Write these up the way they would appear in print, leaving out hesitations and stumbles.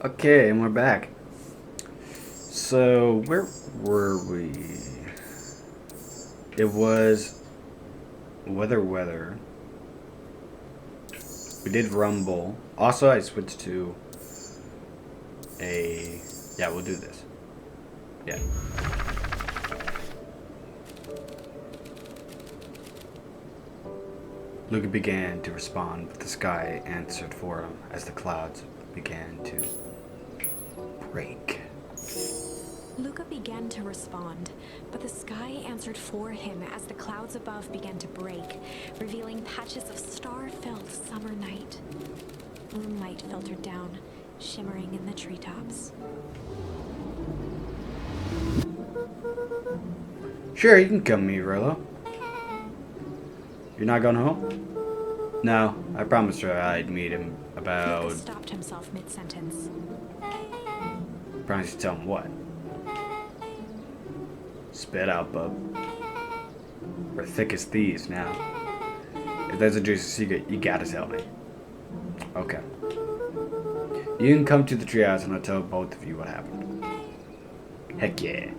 Okay, and we're back. So, where were we? It was weather. We did Rumble. Also, I switched to a... Yeah, we'll do this. Yeah. Luka began to respond, but the sky answered for him as the clouds began to break. Luka began to respond, but the sky answered for him as the clouds above began to break, revealing patches of star-filled summer night. Moonlight filtered down, shimmering in the treetops. Sure, you can come meet Rolo. You're not going home? No, I promised her I'd meet him about... Luka stopped himself mid-sentence. Promise to tell him what? Spit out, bub. We're thick as thieves now. If there's a juicy secret, you gotta tell me. Okay. You can come to the treehouse and I'll tell both of you what happened. Heck yeah.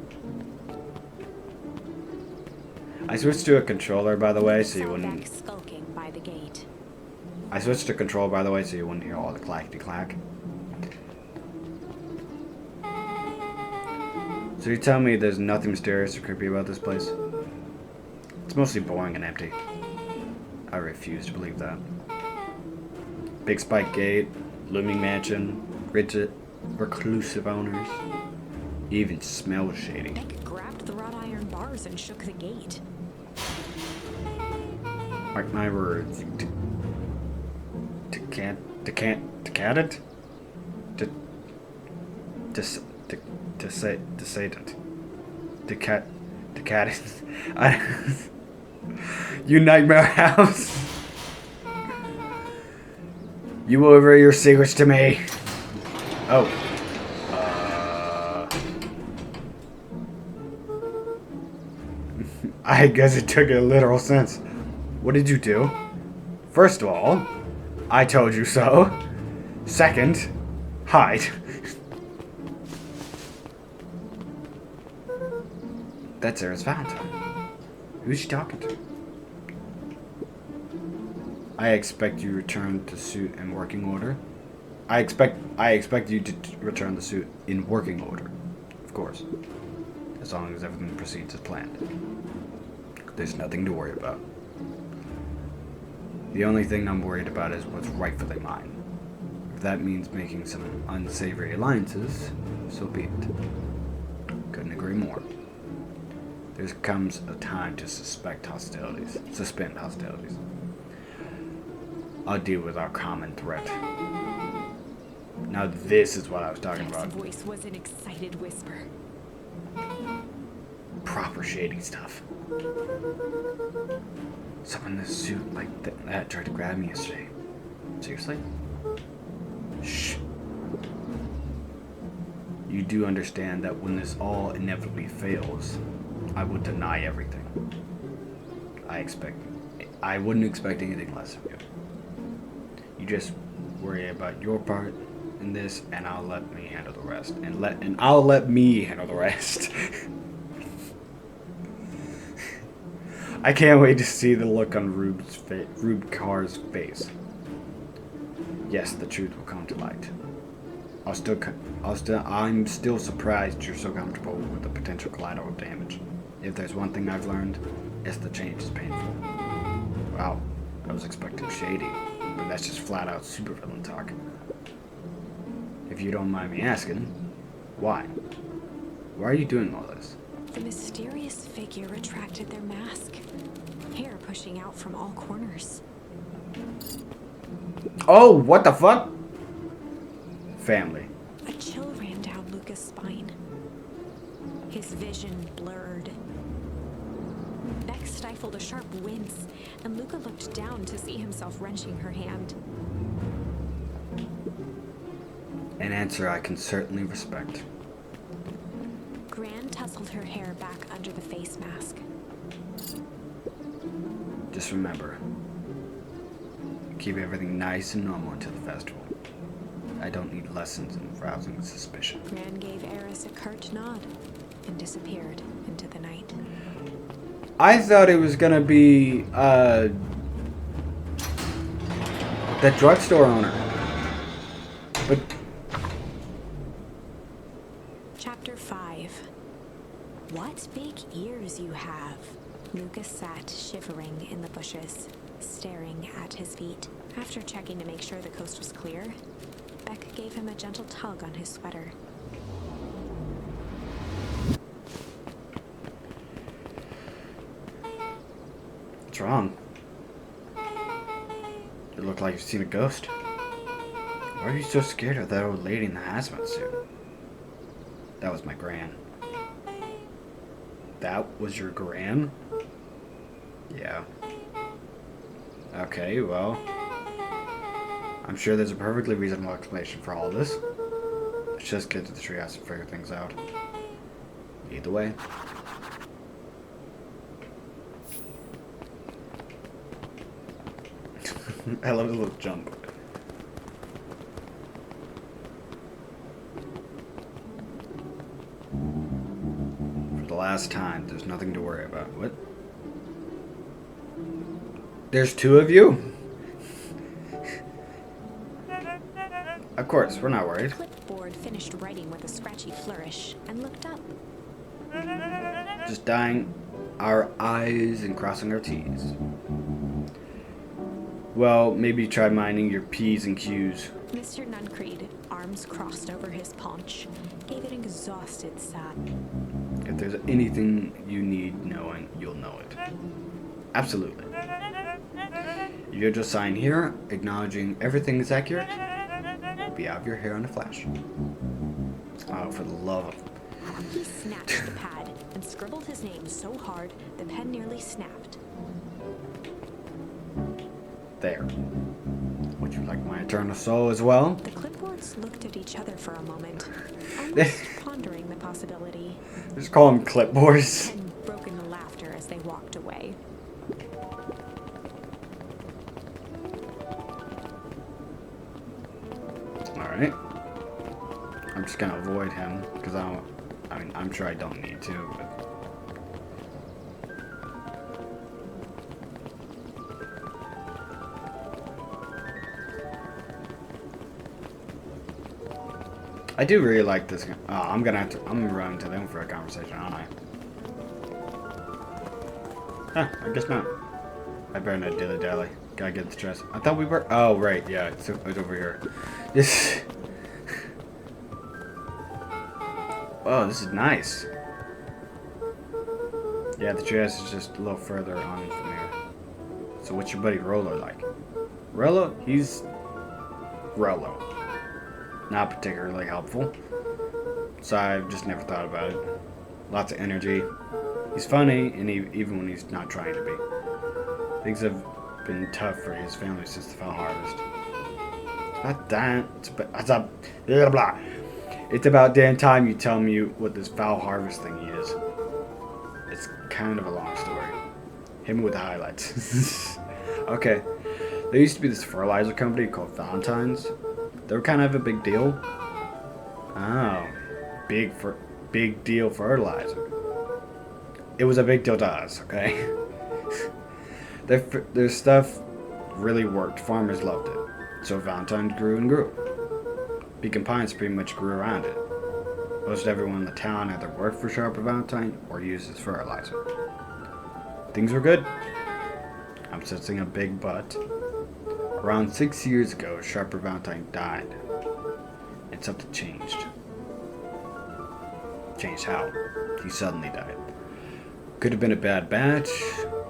I switched to a controller, by the way, so you wouldn't... Skulking by the gate. I switched to control, by the way, so you wouldn't hear all the clackety-clack. So you tell me there's nothing mysterious or creepy about this place? It's mostly boring and empty. I refuse to believe that. Big spike gate, looming mansion, rigid, reclusive owners. Even smells shady. Beck grabbed the wrought iron bars and shook the gate. Mark my words. To cat it? To say that. To cat it. You nightmare house. You will reveal your secrets to me. Oh. I guess it took a literal sense. What did you do? First of all, I told you so. Second, hide. That's Sarah's Valentine. Who's she talking to? I expect you return the suit in working order. I expect you to return the suit in working order. Of course. As long as everything proceeds as planned. There's nothing to worry about. The only thing I'm worried about is what's rightfully mine. If that means making some unsavory alliances, so be it. Couldn't agree more. There comes a time to suspend hostilities. I'll deal with our common threat. Now this is what I was talking Beck's about. voice was an excited whisper. Proper shady stuff. Someone in a suit like that tried to grab me yesterday. Seriously? Shh. You do understand that when this all inevitably fails, I would deny everything. I wouldn't expect anything less of you. You just worry about your part in this, and I'll let me handle the rest. And I'll let me handle the rest. I can't wait to see the look on Rube Carr's face. Yes, the truth will come to light. I'm still surprised you're so comfortable with the potential collateral damage. If there's one thing I've learned, it's the change is painful. Wow, I was expecting shady, but that's just flat out supervillain talk. If you don't mind me asking, why? Why are you doing all this? The mysterious figure retracted their mask, hair pushing out from all corners. Oh, what the fuck? Family. A chill ran down Luka's spine. His vision blurred. Beck stifled a sharp wince, and Luka looked down to see himself wrenching her hand. An answer I can certainly respect. Gran tousled her hair back under the face mask. Just remember, keep everything nice and normal until the festival. I don't need lessons in rousing suspicion. Gran gave Eris a curt nod and disappeared into the night. I thought it was gonna be that drugstore owner. But Chapter 5. What big ears you have. Lucas sat shivering in the bushes, staring at his feet. After checking to make sure the coast was clear, Beck gave him a gentle tug on his sweater. what's wrong? You look like you've seen a ghost. Why are you so scared of that old lady in the hazmat suit? That was my gran. That was your gran? Yeah. Okay, well, I'm sure there's a perfectly reasonable explanation for all this. Let's just get to the treehouse and figure things out. Either way. I love the little jump. For the last time, there's nothing to worry about. What? There's two of you? Of course, we're not worried. The clipboard finished writing with a scratchy flourish and looked up. Just dyeing our I's and crossing our T's. Well, maybe try minding your P's and Q's. Mr. Nuncreed, arms crossed over his paunch, gave an exhausted sigh. If there's anything you need knowing, you'll know it. Absolutely. You'll just sign here, acknowledging everything is accurate. You'll be out of your hair in a flash. Oh, for the love of... He snatched the pad and scribbled his name so hard the pen nearly snapped. There. Would you like my eternal soul as well? The clipboards looked at each other for a moment, almost pondering the possibility. Just call them clipboards. And broke into laughter as they walked away. Alright. I'm just gonna avoid him, because I'm sure I don't need to, but... I do really like this. Oh, I'm gonna run into them for a conversation, aren't I? Huh, I guess not. I better not dilly-dally. Gotta get the dress. I thought we were... Oh, right, yeah, it's over here. This... Oh, this is nice. Yeah, the dress is just a little further on from here. So what's your buddy Rollo like? Rollo? He's... Rollo. Not particularly helpful. So I've just never thought about it. Lots of energy. He's funny, and even when he's not trying to be. Things have been tough for his family since the fall harvest. It's about damn time you tell me what this foul harvest thing is. It's kind of a long story. Hit me with the highlights. Okay. There used to be this fertilizer company called Valentine's. They were kind of a big deal. Oh. Big deal fertilizer. It was a big deal to us, okay? Their stuff really worked. Farmers loved it. So Valentine's grew and grew. Beacon Pines pretty much grew around it. Most everyone in the town either worked for Sharper Valentine or used his fertilizer. Things were good. I'm sensing a big but. Around 6 years ago, Sharper Valentine died. And something changed. Changed how? He suddenly died. Could have been a bad batch.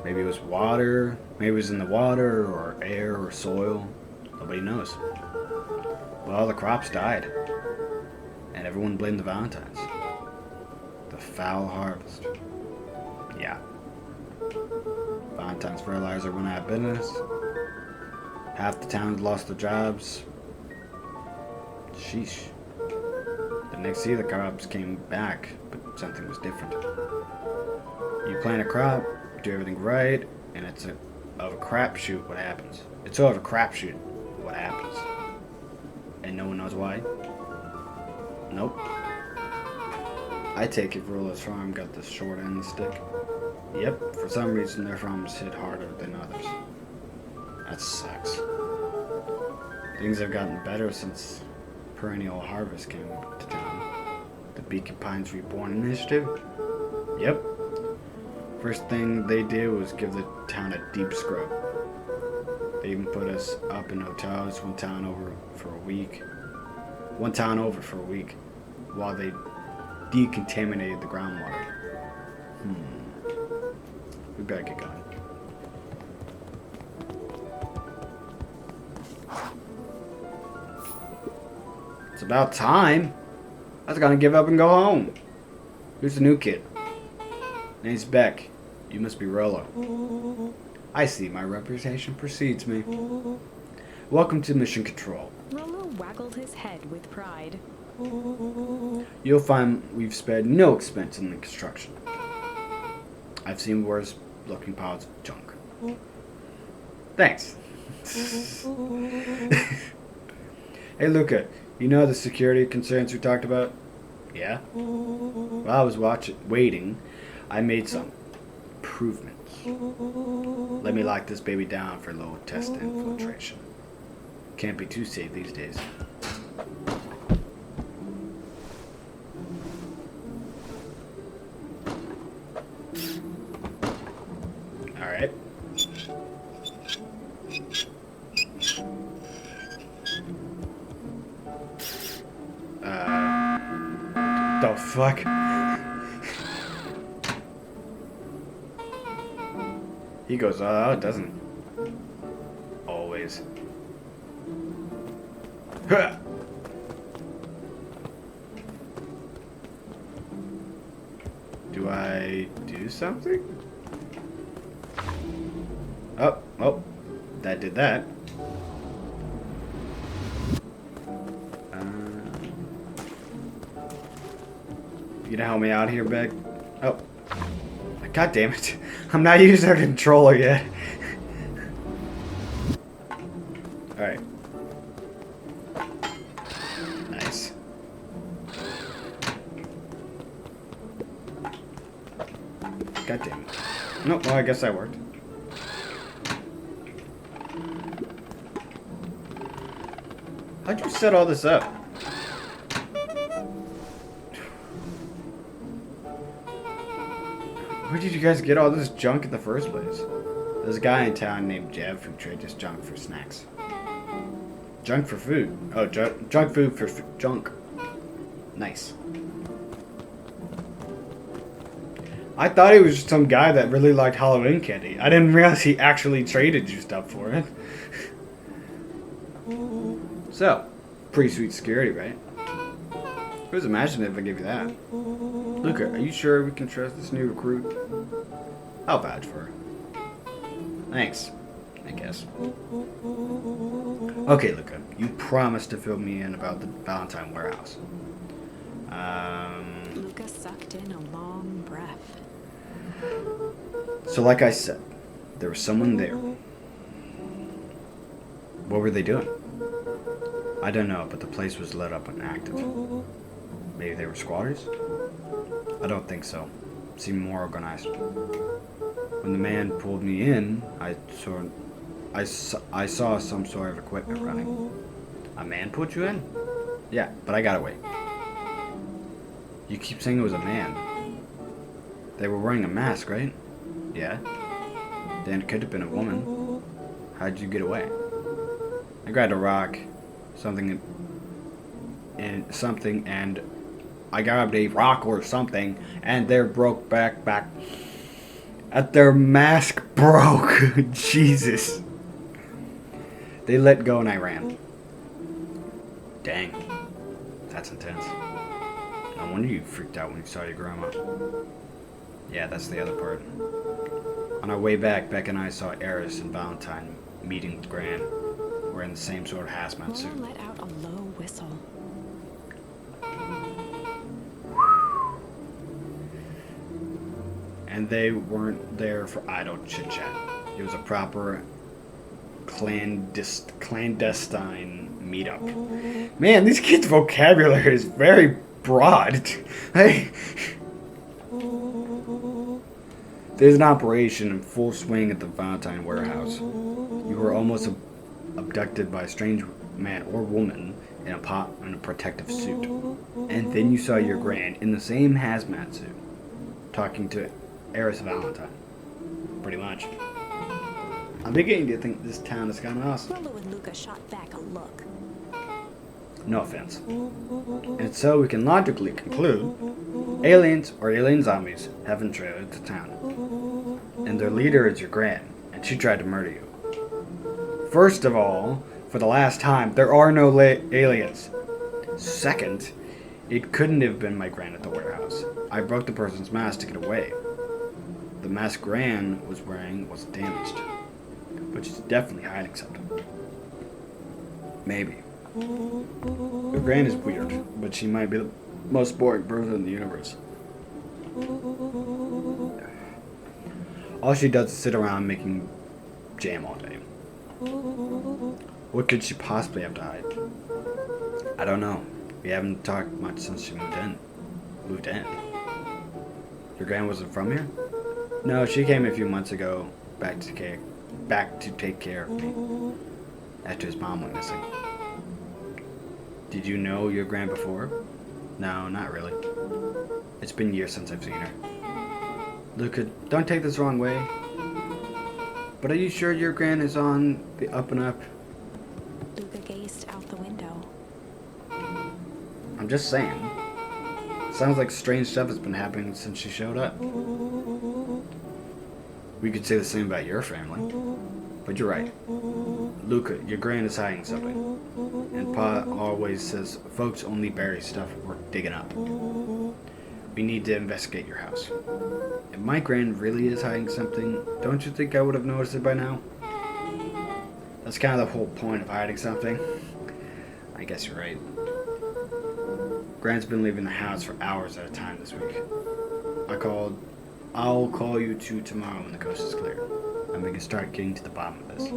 Maybe it was water. Maybe it was in the water or air or soil. Nobody knows. Well, the crops died. And everyone blamed the Valentines. The foul harvest. Yeah. Valentine's fertilizer went out of business. Half the town lost their jobs. Sheesh. The next year the crops came back, but something was different. You plant a crop, do everything right, and it's of a crapshoot what happens. It's sort of a crapshoot what happens. And And no one knows why? Nope. I take it Rula's farm got the short end of the stick. Yep, for some reason their farms hit harder than others. That sucks. Things have gotten better since Perennial Harvest came to town. The Beacon Pines Reborn initiative? Yep. First thing they did was give the town a deep scrub. They even put us up in hotels one town over for a week, while they decontaminated the groundwater. We better get going. It's about time. I was gonna give up and go home. Who's the new kid? Name's Beck. You must be Rolo. I see, my reputation precedes me. Welcome to Mission Control. Rolo waggled his head with pride. You'll find we've spared no expense in the construction. I've seen worse looking piles of junk. Thanks. Hey Luka, you know the security concerns we talked about? Yeah? While I was waiting, I made some improvements. Let me lock this baby down for low test infiltration. Can't be too safe these days. Alright. The fuck? He goes, oh, it doesn't. Always. Huh. Do I do something? Oh, that did that. You gonna help me out here, Beck? Oh. God damn it. I'm not using our controller yet. Alright. Nice. God damn it. Nope, well, I guess that worked. How'd you set all this up? Where did you guys get all this junk in the first place? There's a guy in town named Jeff who trades his junk for snacks. Junk for food. Oh, junk food for junk. Nice. I thought he was just some guy that really liked Halloween candy. I didn't realize he actually traded you stuff for it. So, pretty sweet security, right? Who's imagining if I give you that? Luka, are you sure we can trust this new recruit? I'll vouch for her. Thanks, I guess. Okay, Luka, you promised to fill me in about the Valentine warehouse. Luka sucked in a long breath. So like I said, there was someone there. What were they doing? I don't know, but the place was lit up and active. Maybe they were squatters? I don't think so. Seemed more organized. When the man pulled me in, I saw some sort of equipment running. A man put you in? Yeah, but I got away. You keep saying it was a man. They were wearing a mask, right? Yeah. Then it could have been a woman. How'd you get away? I grabbed a rock, something, and I grabbed a rock or something, and they broke back. Their mask broke. Jesus. They let go and I ran. Dang. That's intense. No wonder you freaked out when you saw your grandma. Yeah, that's the other part. On our way back, Beck and I saw Eris and Valentine meeting with Gran. We're in the same sort of hazmat suit. Roller let out a low whistle. And they weren't there for idle chit-chat. It was a proper clandestine meetup. Man, these kids' vocabulary is very broad. Hey. There's an operation in full swing at the Valentine warehouse. You were almost abducted by a strange man or woman in a protective suit. And then you saw your grand in the same hazmat suit, talking to Eris Valentine. Pretty much. I'm beginning to think this town is kind of awesome. Rollo and Luka shot back a look. No offense. And so we can logically conclude aliens or alien zombies have infiltrated the town. And their leader is your gran, and she tried to murder you. First of all, for the last time, there are no aliens. Second, it couldn't have been my gran at the warehouse. I broke the person's mask to get away. The mask Gran was wearing was damaged, but she's definitely hiding something. Maybe. Your Gran is weird, but she might be the most boring person in the universe. All she does is sit around making jam all day. What could she possibly have to hide? I don't know. We haven't talked much since she moved in. Your Gran wasn't from here? No, she came a few months ago, back to take care of me, after his mom went missing. Did you know your Gran before? No, not really. It's been years since I've seen her. Luka, don't take this the wrong way, but are you sure your Gran is on the up and up? Luka gazed out the window. I'm just saying. Sounds like strange stuff has been happening since she showed up. We could say the same about your family. But you're right. Luka, your Gran is hiding something. And Pa always says folks only bury stuff worth digging up. We need to investigate your house. If my Gran really is hiding something, don't you think I would have noticed it by now? That's kind of the whole point of hiding something. I guess you're right. Gran's been leaving the house for hours at a time this week. I'll call you two tomorrow when the coast is clear, and we can start getting to the bottom of this.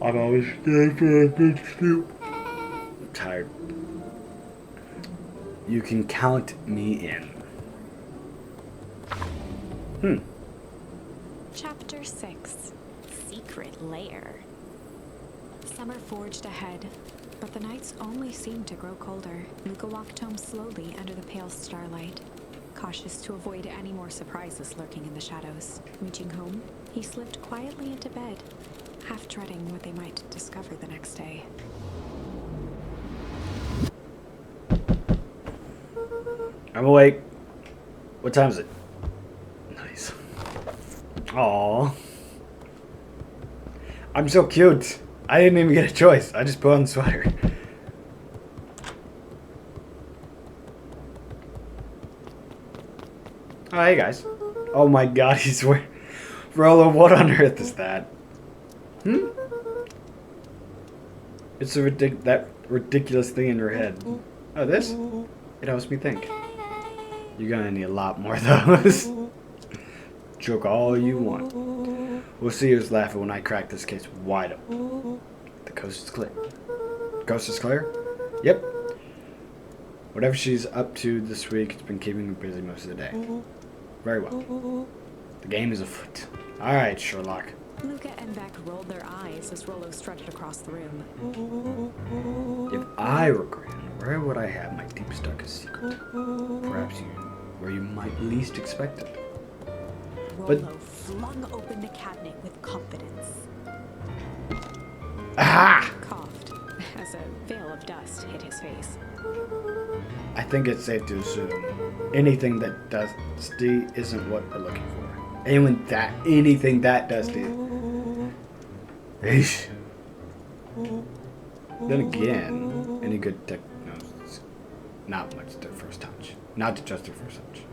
I'm always staying for a good sleep. I'm tired. You can count me in. Chapter 6. Secret Lair. Summer forged ahead, but the nights only seemed to grow colder. Luka walked home slowly under the pale starlight, cautious to avoid any more surprises lurking in the shadows. Reaching home, he slipped quietly into bed, half dreading what they might discover the next day. I'm awake. What time is it? Nice. Aww. I'm so cute. I didn't even get a choice. I just put on the sweater. Oh, hey guys. Oh my god, he's wearing... Rollo, what on earth is that? It's that ridiculous thing in your head. Oh, this? It helps me think. You're gonna need a lot more of those. Joke all you want. We'll see who's laughing when I crack this case wide open. The coast is clear. Coast is clear? Yep. Whatever she's up to this week, it's been keeping me busy most of the day. Very well. The game is afoot. Alright, Sherlock. Luka and Beck rolled their eyes as Rollo strutted across the room. If I were Gran, where would I have my deepest, darkest secret? Perhaps where you might least expect it. Rollo flung open the cabinet with confidence. Aha! Coughed as a veil of dust hit his face. I think it's safe to assume anything that dusty isn't what we're looking for. Anything that dusty. Eesh. Then again, any good tech knows not much their first touch. Not just their first touch.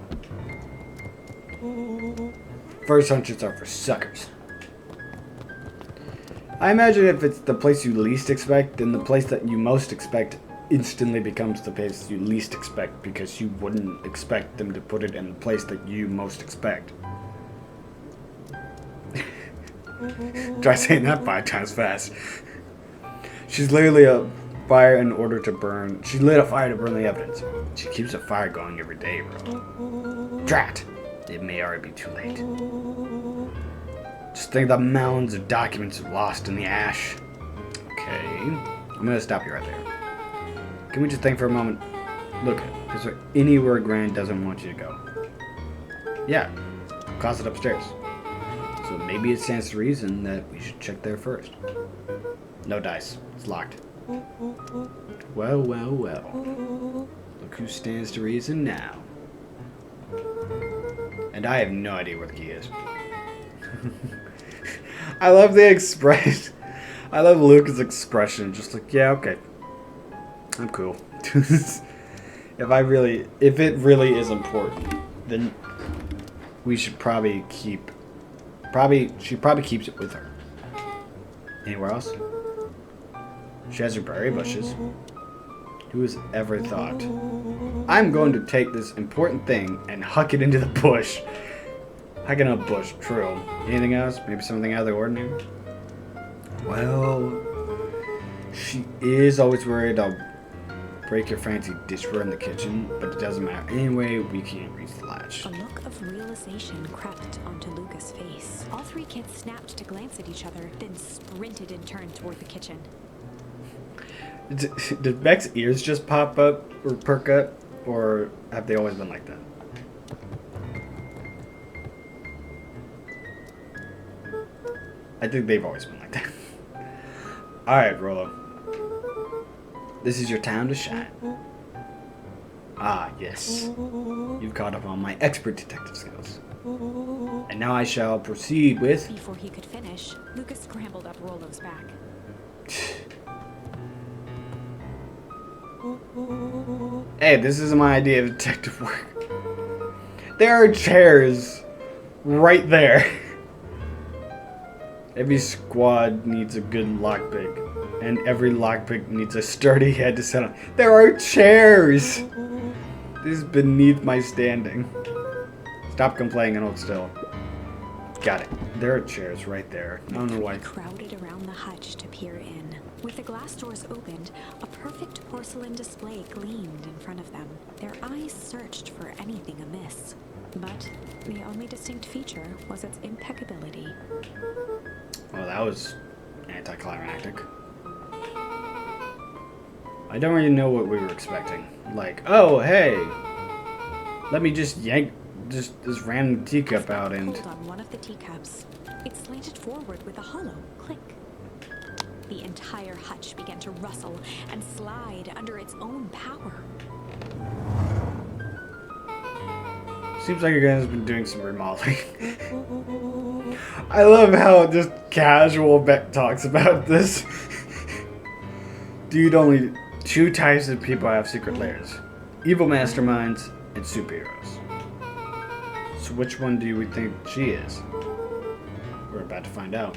First hunches are for suckers. I imagine if it's the place you least expect, then the place that you most expect instantly becomes the place you least expect because you wouldn't expect them to put it in the place that you most expect. Try saying that 5 times fast. She's literally a fire in order to burn. She lit a fire to burn the evidence. She keeps a fire going every day, bro. Drat! It may already be too late. Just think of the mounds of documents lost in the ash. Okay. I'm gonna stop you right there. Can we just think for a moment? Look, is there anywhere Gran doesn't want you to go? Yeah. Closet upstairs. So maybe it stands to reason that we should check there first. No dice. It's locked. Well, well, well. Look who stands to reason now. And I have no idea where the key is. I love the expression. I love Luka's expression. Just like, yeah, okay. I'm cool. If it really is important, then we should probably keep... She probably keeps it with her. Anywhere else? She has her berry bushes. Who has ever thought, I'm going to take this important thing and huck it into the bush? Huck it in a bush, true. Anything else? Maybe something out of the ordinary? Well, she is always worried I'll break your fancy dishware in the kitchen, but it doesn't matter. Anyway, we can't reach the latch. A look of realization crept onto Luka's face. All three kids snapped to glance at each other, then sprinted and turned toward the kitchen. Did Beck's ears just pop up or perk up, or have they always been like that? I think they've always been like that. Alright, Rolo. This is your time to shine. Ah, yes. You've caught up on my expert detective skills. And now I shall proceed with... Before he could finish, Luka scrambled up Rolo's back. Hey, this isn't my idea of detective work. There are chairs right there. Every squad needs a good lockpick, and every lockpick needs a sturdy head to sit on. There are chairs! This is beneath my standing. Stop complaining and hold still. Got it. There are chairs right there. I don't know why. Crowded around the hutch to peer in. With the glass doors opened, a perfect porcelain display gleamed in front of them. Their eyes searched for anything amiss. But the only distinct feature was its impeccability. Well, that was anticlimactic. I don't really know what we were expecting. Like, oh, hey, let me just yank this random teacup out and... Pulled on one of the teacups. It slanted forward with a hollow click. The entire hutch began to rustle and slide under its own power. Seems like your guy's been doing some remodeling. I love how just casual Beck talks about this. Dude, only 2 types of people have secret lairs. Evil masterminds and superheroes. So which one do we think she is? We're about to find out.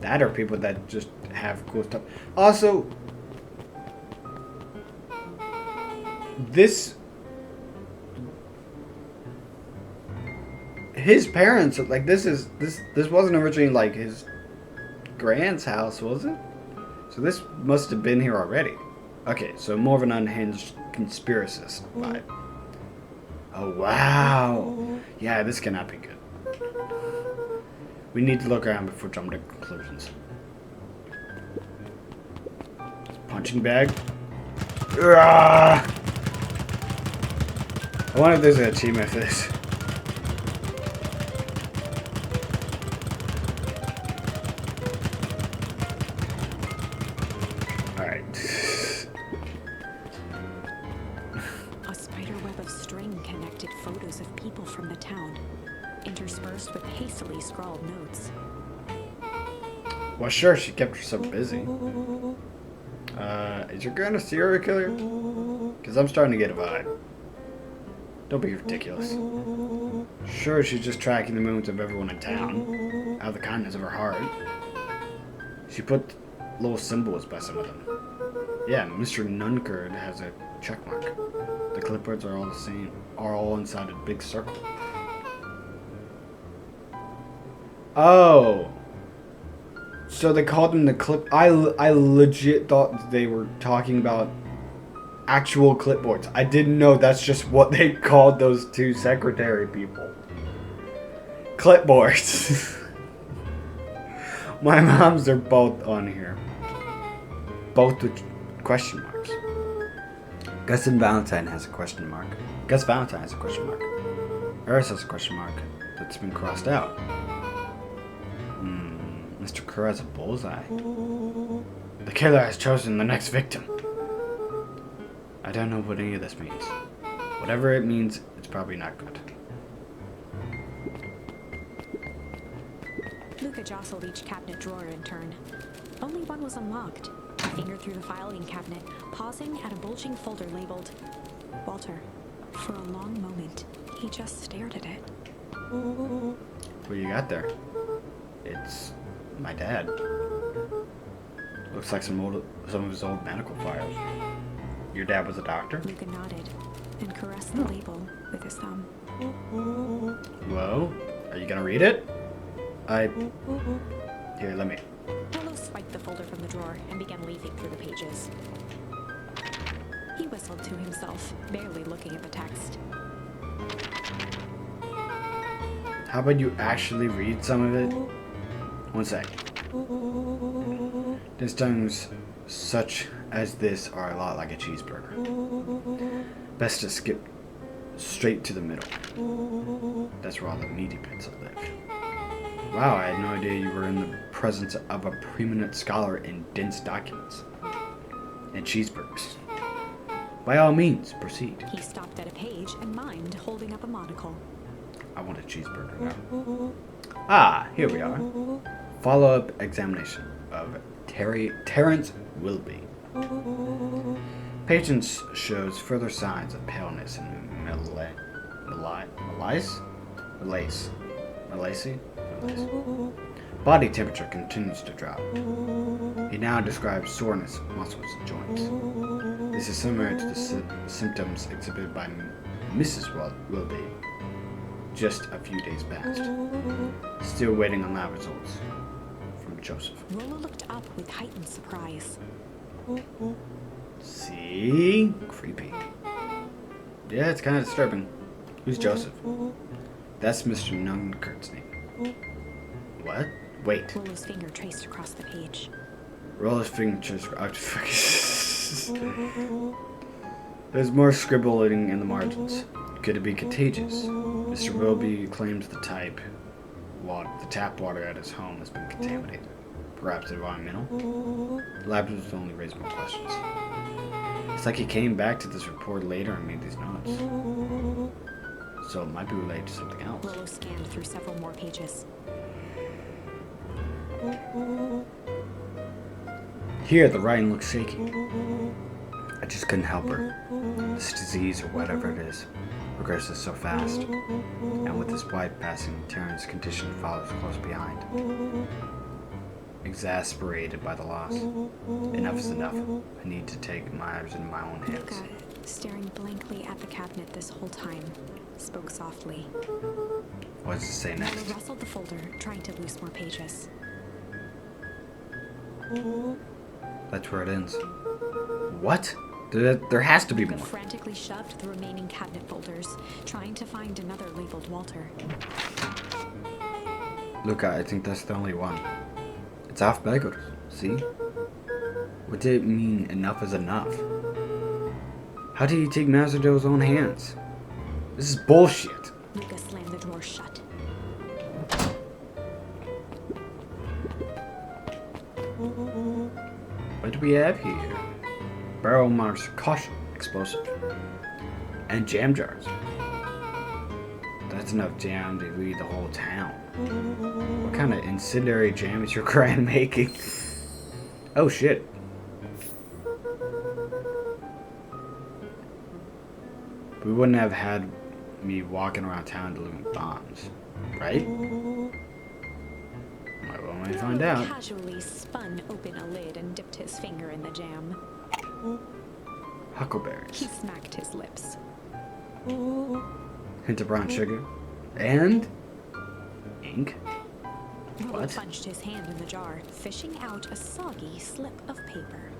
That are people that just have cool stuff. Also, his parents, like, this wasn't originally like his grand's house, was it? So this must have been here already. Okay, so more of an unhinged conspiracist vibe. Oh wow, yeah, this cannot be good. We need to look around before jumping to conclusions. Punching bag. I wonder if there's an achievement for this. Alright. A spider web of string connected photos of people from the town, interspersed with hastily scrawled notes. Well, sure, she kept herself busy. Is your girl a serial killer? Because I'm starting to get a vibe. Don't be ridiculous. Sure, she's just tracking the movements of everyone in town, out of the kindness of her heart. She put little symbols by some of them. Yeah, Mr. Nunkard has a check mark. The clipboards are all the same, are all inside a big circle. So they called them the clip. I legit thought they were talking about actual clipboards. I didn't know that's just what they called those two secretary people. Clipboards. My mom's are both on here. Both with question marks. Gus and Valentine has a question mark. Gus Valentine has a question mark. Eris has a question mark that's been crossed out. Mr. Kerr has a bullseye. The killer has chosen the next victim. I don't know what any of this means. Whatever it means, it's probably not good. Luka jostled each cabinet drawer in turn. Only one was unlocked. He fingered through the filing cabinet, pausing at a bulging folder labeled Walter. For a long moment, he just stared at it. What you got there? It's my dad. Looks like some of his old medical files. Your dad was a doctor? Luka nodded and caressed the label with his thumb. Whoa. Are you gonna read it? Here, let me. Willow swiped the folder from the drawer and began leafing through the pages. He whistled to himself, barely looking at the text. How about you actually read some of it? One sec. These tongues such as this are a lot like a cheeseburger. Best to skip straight to the middle. That's where all the meaty bits live. Wow, I had no idea you were in the presence of a preeminent scholar in dense documents. And cheeseburgers. By all means, proceed. He stopped at a page and mimed, holding up a monocle. I want a cheeseburger now. Ah, here we are. Follow-up examination of Terrence Wilby. Patients shows further signs of paleness and malaise. Body temperature continues to drop. He now describes soreness, muscles, and joints. This is similar to the symptoms exhibited by Mrs. Wilby just a few days past. Still waiting on lab results from Joseph. Rollo looked up with heightened surprise. See? Creepy. Yeah, it's kind of disturbing. Who's Joseph? That's Mr. Nunkert's name. What? Wait. Rollo's finger traced across the page. Rollo's fingers. There's more scribbling in the margins. Could it be contagious? Mr. Wilby claims the tap water at his home has been contaminated. Perhaps environmental? The lab results only raise more questions. It's like he came back to this report later and made these notes. So it might be related to something else. Rollo scanned through several more pages. Here, the writing looks shaky. I just couldn't help her. This disease, or whatever it is, progresses so fast. And with his wife passing, Terrence's condition follows close behind. Exasperated by the loss. Enough is enough. I need to take matters into my own hands. Luka, staring blankly at the cabinet this whole time, spoke softly. What does it say Rollo next? rustled the folder, trying to loose more pages. That's where it ends. What? There has to be Luka more. frantically shoved the remaining cabinet folders, trying to find another labeled Walter. Luka, I think that's the only one. It's alphabetical. See? What did it mean, enough is enough? How did he take matters into his own hands? This is bullshit. Luka slammed the drawer shut. What do we have here? Barrel marks caution, explosive. And jam jars. That's enough jam to lead the whole town. What kind of incendiary jam is your grand making? Oh shit. We wouldn't have had me walking around town delivering bombs, right? Well, when we find Rollo out. casually spun open a lid and dipped his finger in the jam. Huckleberries. He smacked his lips. Hint of brown sugar. And ink. Rollo What? plunged his hand in the jar, fishing out a soggy slip of paper.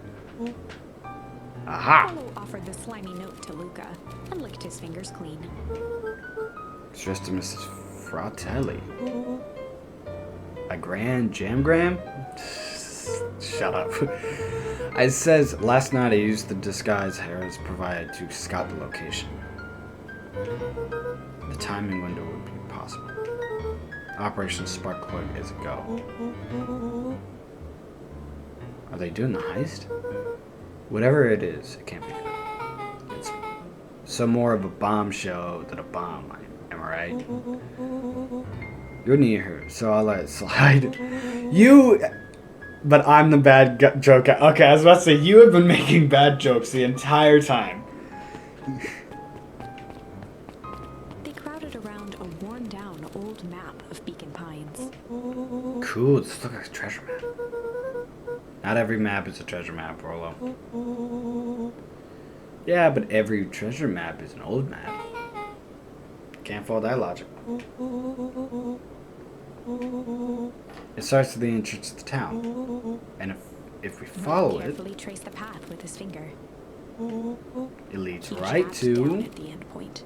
Aha! Rollo offered the slimy note to Luka and licked his fingers clean. It's just to Mrs. Fratelli. A grand jamgram? Shut up. It says, last night I used the disguise Harris provided to scout the location. The timing window would be possible. Operation Sparkplug is a go. Are they doing the heist? Whatever it is, it can't be good. It's some more of a bombshell than a bomb, am I right? You're near her, so I'll let it slide. You... But I'm the bad joke. Okay, I was about to say, you have been making bad jokes the entire time. They crowded around a worn-down old map of Beacon Pines. Cool, this looks like a treasure map. Not every map is a treasure map, Rollo. Yeah, but every treasure map is an old map. Can't follow that logic. It starts at the entrance of the town, and if we follow it, Carefully traced the path with his finger. it leads He right jabbed to down at the end point.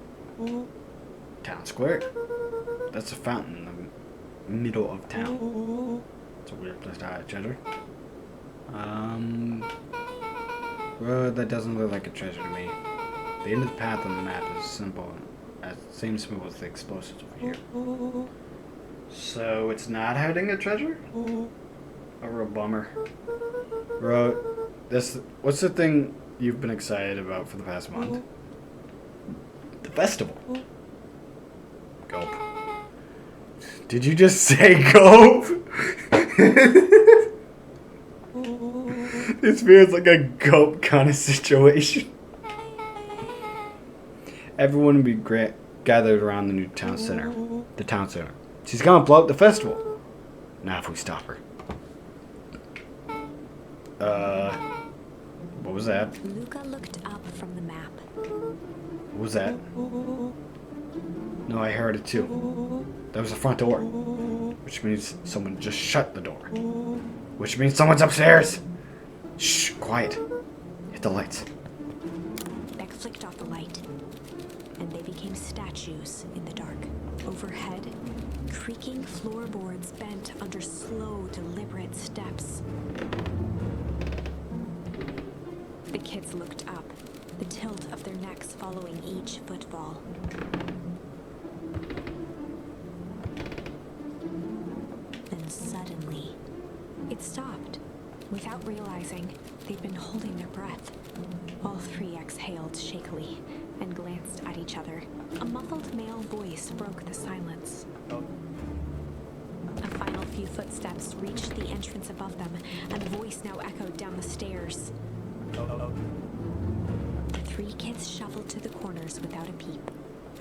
Town Square. That's a fountain in the middle of town. It's a weird place to hide treasure. Well, that doesn't look like a treasure to me. The end of the path on the map is simple, same simple as the explosives over here. So it's not hiding a treasure? A real bummer. Bro, what's the thing you've been excited about for the past month? The festival. Gulp. Did you just say gulp? This feels like a gulp kind of situation. Everyone would be gathered around the new town center. The town center. She's gonna blow up the festival. Now if we stop her. What was that? Luka looked up from the map. What was that? No, I heard it too. That was the front door. Which means someone just shut the door. Which means someone's upstairs. Shh, quiet. Hit the lights. Beck flicked off the light, and they became statues in the dark. Overhead, creaking floorboards bent under slow, deliberate steps. The kids looked up, the tilt of their necks following each footfall. Then suddenly, it stopped. Without realizing, they'd been holding their breath. All three exhaled shakily and glanced at each other. A muffled male voice broke the silence. A final few footsteps reached the entrance above them, and a voice now echoed down the stairs. The three kids shuffled to the corners without a peep.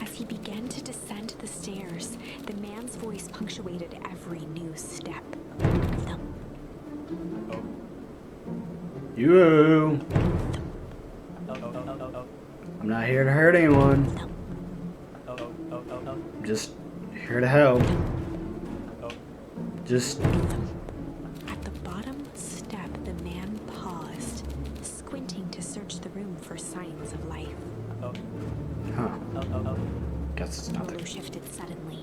As he began to descend the stairs, the man's voice punctuated every new step. Thump. You. I'm not here to hurt anyone. I'm just here to help. Just. At the bottom step, the man paused, squinting to search the room for signs of life. Huh. Guess it's Rollo nothing. shifted suddenly.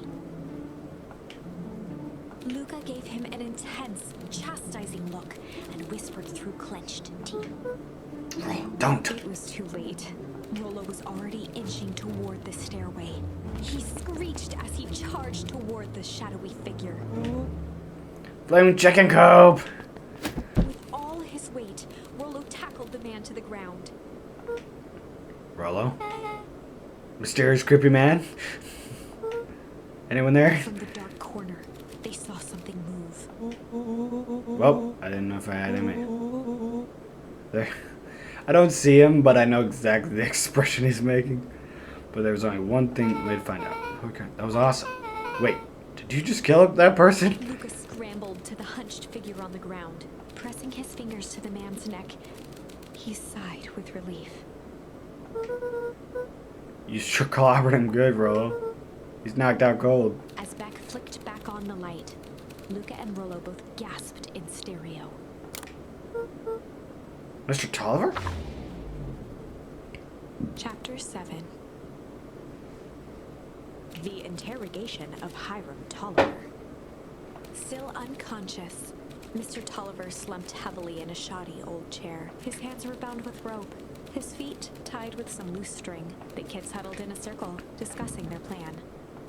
Luka gave him an intense, chastising look and whispered through clenched teeth. Don't. It was too late. Rollo was already inching toward the stairway. He screeched as he charged toward the shadowy figure. Blame chicken cope. With all his weight, Rollo tackled the man to the ground. Rollo? Mysterious creepy man? Anyone there? From the dark corner, they saw something move. Well, I didn't know if I had him. There. I don't see him, but I know exactly the expression he's making. But there was only one thing we'd find out. Okay, that was awesome. Wait, did you just kill that person? Luka scrambled to the hunched figure on the ground. Pressing his fingers to the man's neck, he sighed with relief. You sure clobbered him good, Rollo. He's knocked out cold. As Beck flicked back on the light, Luka and Rollo both gasped in stereo. Mr. Tolliver? Chapter 7. The interrogation of Hiram Tolliver. Still unconscious, Mr. Tolliver slumped heavily in a shoddy old chair. His hands were bound with rope, his feet tied with some loose string. The kids huddled in a circle, discussing their plan.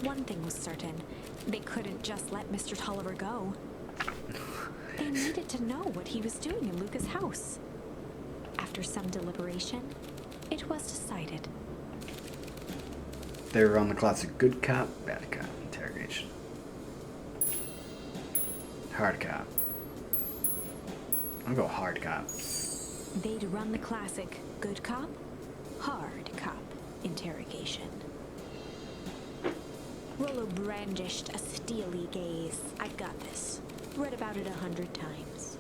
One thing was certain, they couldn't just let Mr. Tolliver go. They needed to know what he was doing in Luka's house. After some deliberation, it was decided. They were on the classic good cop, bad cop interrogation. Hard cop. I'll go hard cop. They'd run the classic good cop, hard cop interrogation. Rollo brandished a steely gaze. I've got this. Read about it 100 times.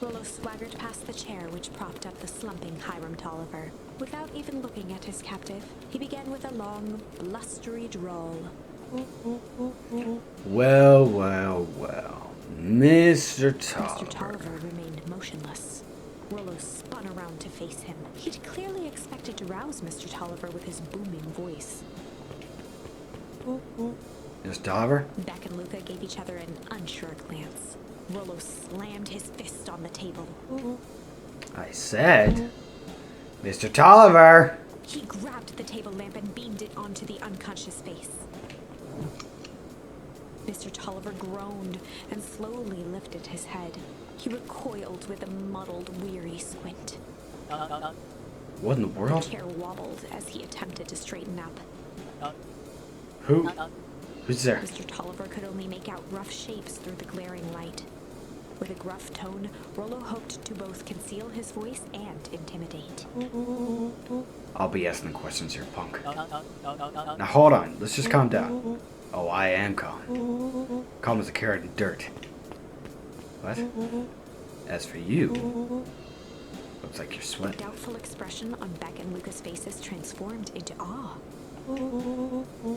Rollo swaggered past the chair which propped up the slumping Hiram Tolliver. Without even looking at his captive, he began with a long, blustery drawl. Well, well, well. Mr. Tolliver. Mr. Tolliver remained motionless. Rollo spun around to face him. He'd clearly expected to rouse Mr. Tolliver with his booming voice. Mr. Tolliver? Beck and Luka gave each other an unsure glance. Rollo slammed his fist on the table. I said, Mr. Tolliver! He grabbed the table lamp and beamed it onto the unconscious face. Mr. Tolliver groaned and slowly lifted his head. He recoiled with a muddled, weary squint. What in the The world? chair wobbled as he attempted to straighten up. Who? Who's there? Mr. Tolliver could only make out rough shapes through the glaring light. With a gruff tone, Rollo hoped to both conceal his voice and intimidate. I'll be asking questions here, punk. Now hold on, let's just calm down. Oh, I am calm. Calm as a carrot in dirt. What? As for you, looks like you're The sweating. doubtful expression on Beck and Luka's faces transformed into awe.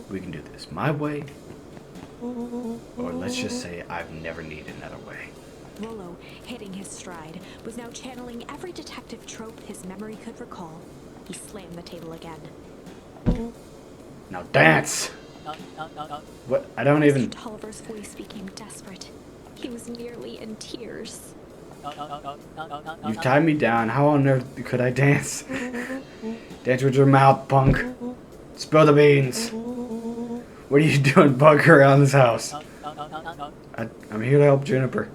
We can do this my way, or let's just say I've never needed another way. Rollo, hitting his stride, was now channeling every detective trope his memory could recall. He slammed the table again. Now dance! What? I don't even... Mr. Tolliver's voice became desperate. He was nearly in tears. You've tied me down. How on earth could I dance? Dance with your mouth, punk. Spill the beans. What are you doing bugging around this house? I'm here to help Juniper.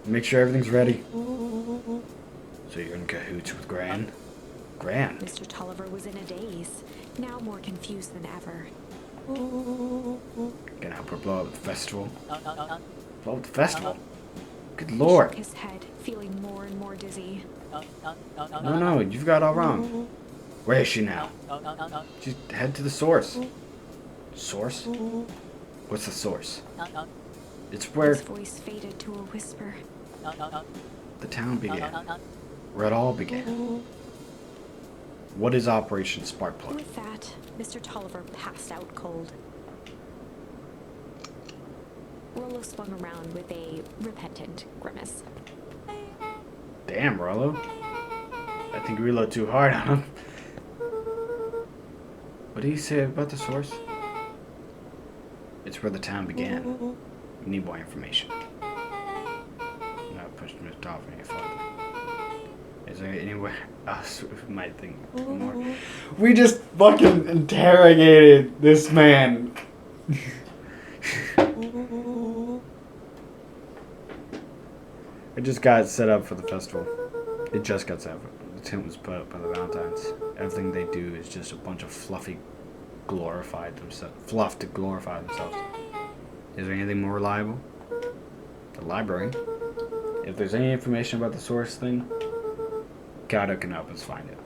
Make sure everything's ready. So you're in cahoots with Gran? Gran? Mr. Tolliver was in a daze, now more confused than ever. Gonna help her blow up the festival? Blow up the festival? Good He lord. shook his head, feeling more and more dizzy. No, you've got it all wrong. Where is she now? Just head to the source. Source? What's the source? It's where His voice faded to a whisper. the town began. Where it all began. What is Operation Sparkplug? With that, Mr. Tolliver passed out cold. Rollo swung around with a repentant grimace. Damn, Rollo. I think we reload too hard on him. What did he say about the source? It's where the town began. We need more information. I'm not pushing Mr. Tolliver any further. Is there anywhere else we might think more? We just fucking interrogated this man. It just got set up for the festival. It just got set up. The tent was put up by the Valentines. Everything they do is just a bunch of fluff to glorify themselves. Is there anything more reliable? The library. If there's any information about the source thing, Kato can help us find it.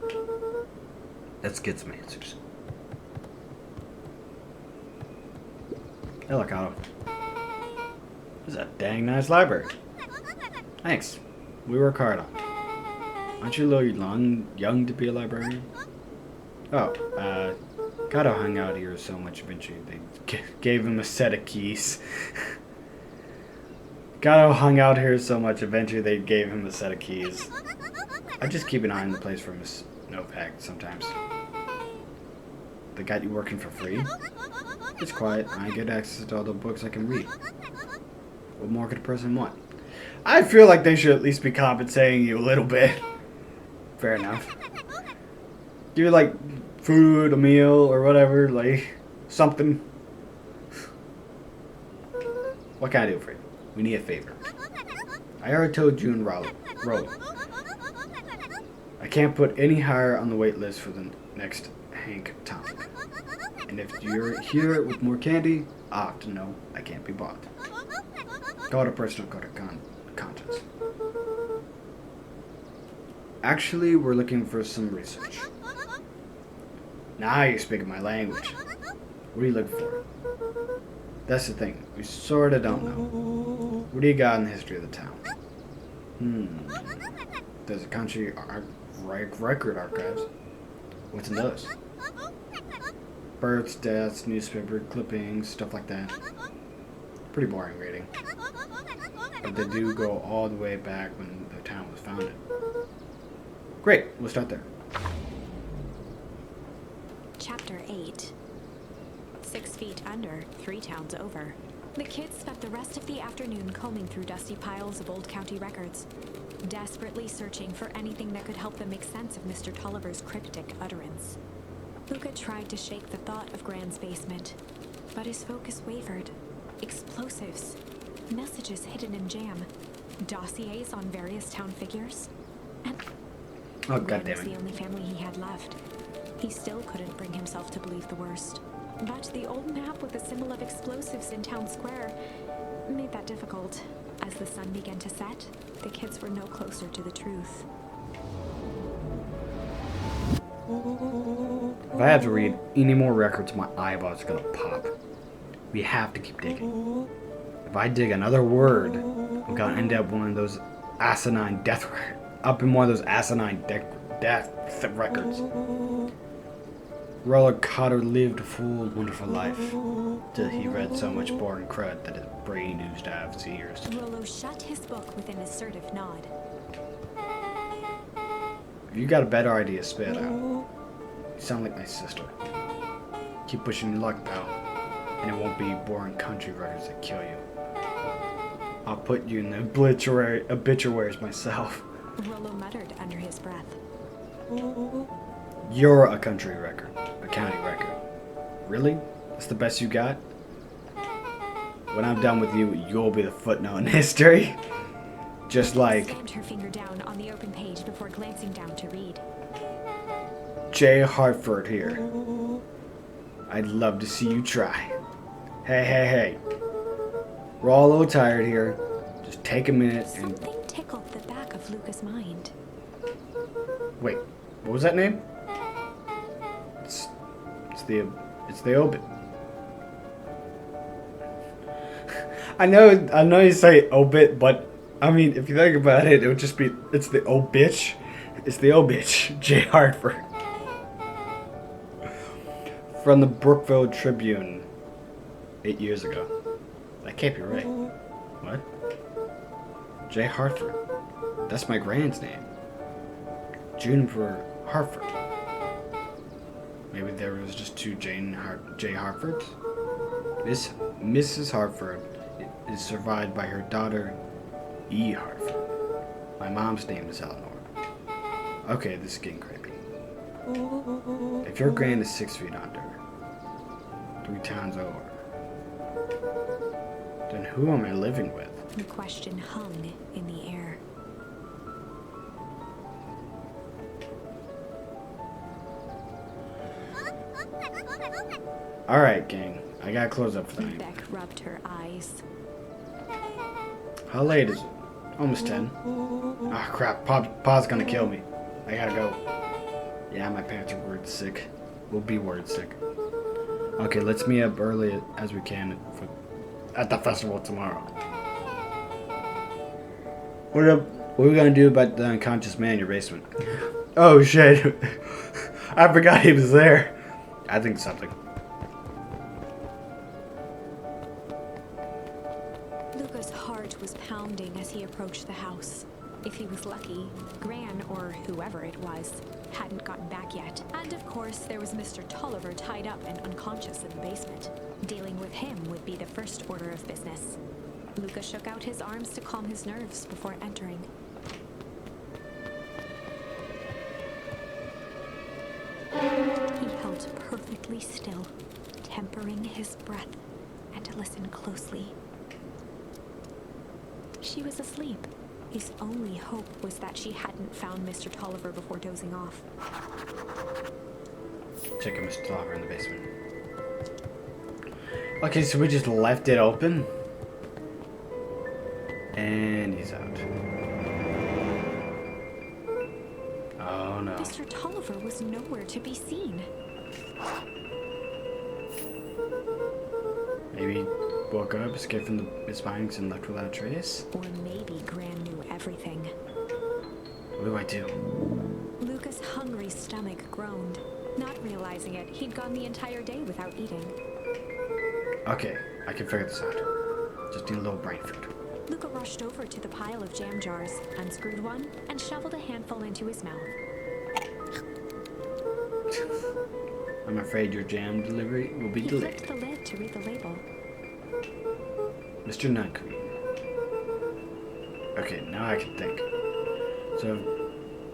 Let's get some answers. Hello, Kato. This is a dang nice library. Thanks. We work hard on it. Aren't you a little young to be a librarian? Oh, Gato hung out here so much eventually they gave him a set of keys. Gato hung out here so much eventually they gave him a set of keys. I just keep an eye on the place for Miss Novak sometimes. They got you working for free? It's quiet. I get access to all the books I can read. What more could a person want? I feel like they should at least be compensating you a little bit. Fair enough. Give you like food, a meal, or whatever, like something. What can I do for you? We need a favor. I already told you and Rollo. I can't put any higher on the wait list for the next Hank tonic. And if you're here with more candy, I have to know I can't be bought. Call it a personal code of conscience. Actually, we're looking for some research. Now you're speaking my language. What are you looking for? That's the thing. We sorta don't know. What do you got in the history of the town? There's a country record archives. What's in those? Births, deaths, newspaper clippings, stuff like that. Pretty boring reading. But they do go all the way back when the town was founded. Great, we'll start there. Chapter 8. 6 feet under, 3 towns over. The kids spent the rest of the afternoon combing through dusty piles of old county records, desperately searching for anything that could help them make sense of Mr. Tolliver's cryptic utterance. Luka tried to shake the thought of Gran's basement, but his focus wavered. Explosives, messages hidden in jam, dossiers on various town figures, and Oh, Gran was goddammit. the only family he had left. He still couldn't bring himself to believe the worst. But the old map with the symbol of explosives in town square made that difficult. As the sun began to set, the kids were no closer to the truth. If I have to read any more records, my eyeballs are gonna pop. We have to keep digging. If I dig another word, I'm gonna end up one of those asinine death records. Roller Cotter lived a full, wonderful life till he read so much boring crud that his brain oozed out of his ears. Rollo shut his book with an assertive nod. If you got a better idea, spit it out. You sound like my sister. Keep pushing your luck, pal, and it won't be boring country records that kill you. I'll put you in the obituaries myself. Rollo muttered under his breath. You're a country record, a county record. Really? That's the best you got? When I'm done with you, you'll be the footnote in history. Just like Slammed her finger down on the open page before glancing down to read. J. Hartford here. I'd love to see you try. Hey. We're all a little tired here. Just take a minute and... Something tickled the back of Luka's mind. Wait, what was that name? It's the obit. I know you say obit, but I mean, if you think about it, it would just be, it's the obitch. It's the obitch, J. Hartford. From the Brookville Tribune 8 years ago. That can't be right. What? J. Hartford. That's my grand's name. Juniper Hartford. Maybe there was just two J. Hartfords? Mrs. Hartford is survived by her daughter, E. Hartford. My mom's name is Eleanor. Okay, this is getting creepy. If your grand is 6 feet under, 3 towns over, then who am I living with? The question hung in the air. Alright, gang. I gotta close up for the night. Beck rubbed her eyes. How late is it? Almost 10. Ah, crap. Pa's gonna kill me. I gotta go. Yeah, my parents are word sick. We'll be word sick. Okay, let's meet up early as we can at the festival tomorrow. What are we gonna do about the unconscious man in your basement? Oh shit. I forgot he was there. I think something. Luka's heart was pounding as he approached the house. If he was lucky, Gran, or whoever it was, hadn't gotten back yet. And of course, there was Mr. Tolliver tied up and unconscious in the basement. Dealing with him would be the first order of business. Luka shook out his arms to calm his nerves before entering. He held perfectly still, tempering his breath, and listened closely. She was asleep. His only hope was that she hadn't found Mr. Tolliver before dozing off. Checking Mr. Tolliver in the basement. Okay, so we just left it open. And he's out. Oh no. Mr. Tolliver was nowhere to be seen. Maybe he woke up, escaped from his findings, and left without a trace? Or maybe Gran knew everything. What do I do? Luka's hungry stomach groaned. Not realizing it, he'd gone the entire day without eating. Okay, I can figure this out. Just need a little brain food. Luka rushed over to the pile of jam jars, unscrewed one, and shoveled a handful into his mouth. I'm afraid your jam delivery will be He delayed. flipped the lid to read the label. Mr. Nuncree. Okay, now I can think. So,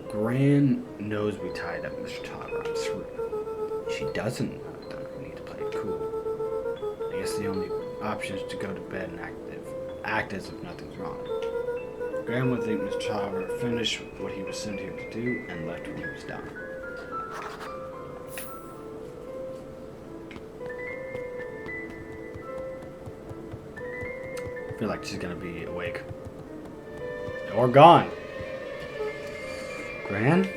Gran knows we tied up Mr. Tolliver on through. She doesn't know that we need to play it cool. I guess the only option is to go to bed and act as if nothing's wrong. Gran would think Mr. Tolliver finished what he was sent here to do and left when he was done. I feel like she's gonna be awake. Or gone. Gran?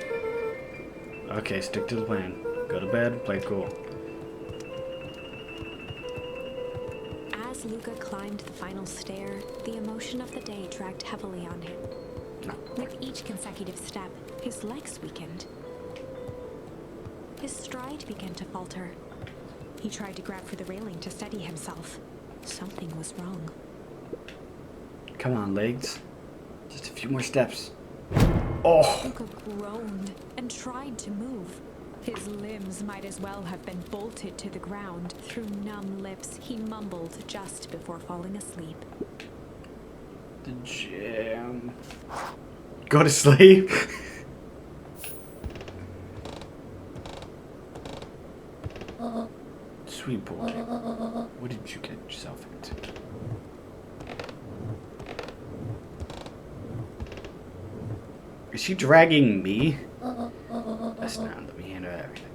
Okay, stick to the plan. Go to bed, play it cool. As Luka climbed the final stair, the emotion of the day dragged heavily on him. No. With each consecutive step, his legs weakened. His stride began to falter. He tried to grab for the railing to steady himself. Something was wrong. Come on, legs. Just a few more steps. Oh! Luka groaned and tried to move. His limbs might as well have been bolted to the ground. Through numb lips, he mumbled just before falling asleep. The jam. Go to sleep. Sweet boy. What did you get yourself into? Is she dragging me? That's not. Let me handle everything.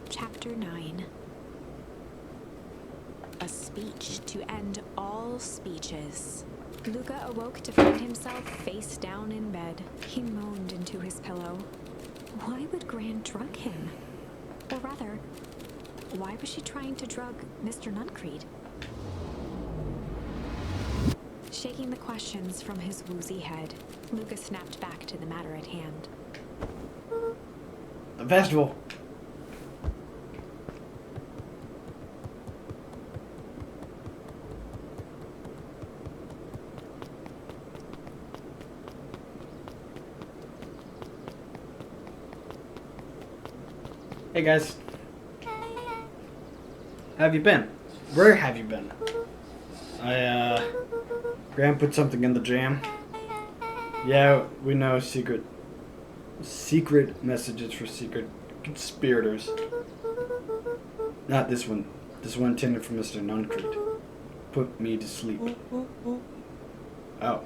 Chapter 9. A speech to end all speeches. Luka awoke to find himself face down in bed. He moaned into his pillow. Why would Gran drug him? Or rather, why was she trying to drug Mr. Nuncreed? Shaking the questions from his woozy head, Luka snapped back to the matter at hand. The festival. Hey guys. How have you been? Where have you been? Gran put something in the jam. Yeah, we know secret messages for secret conspirators. Not this one. This one intended for Mr. Nuncreed. Put me to sleep. Oh.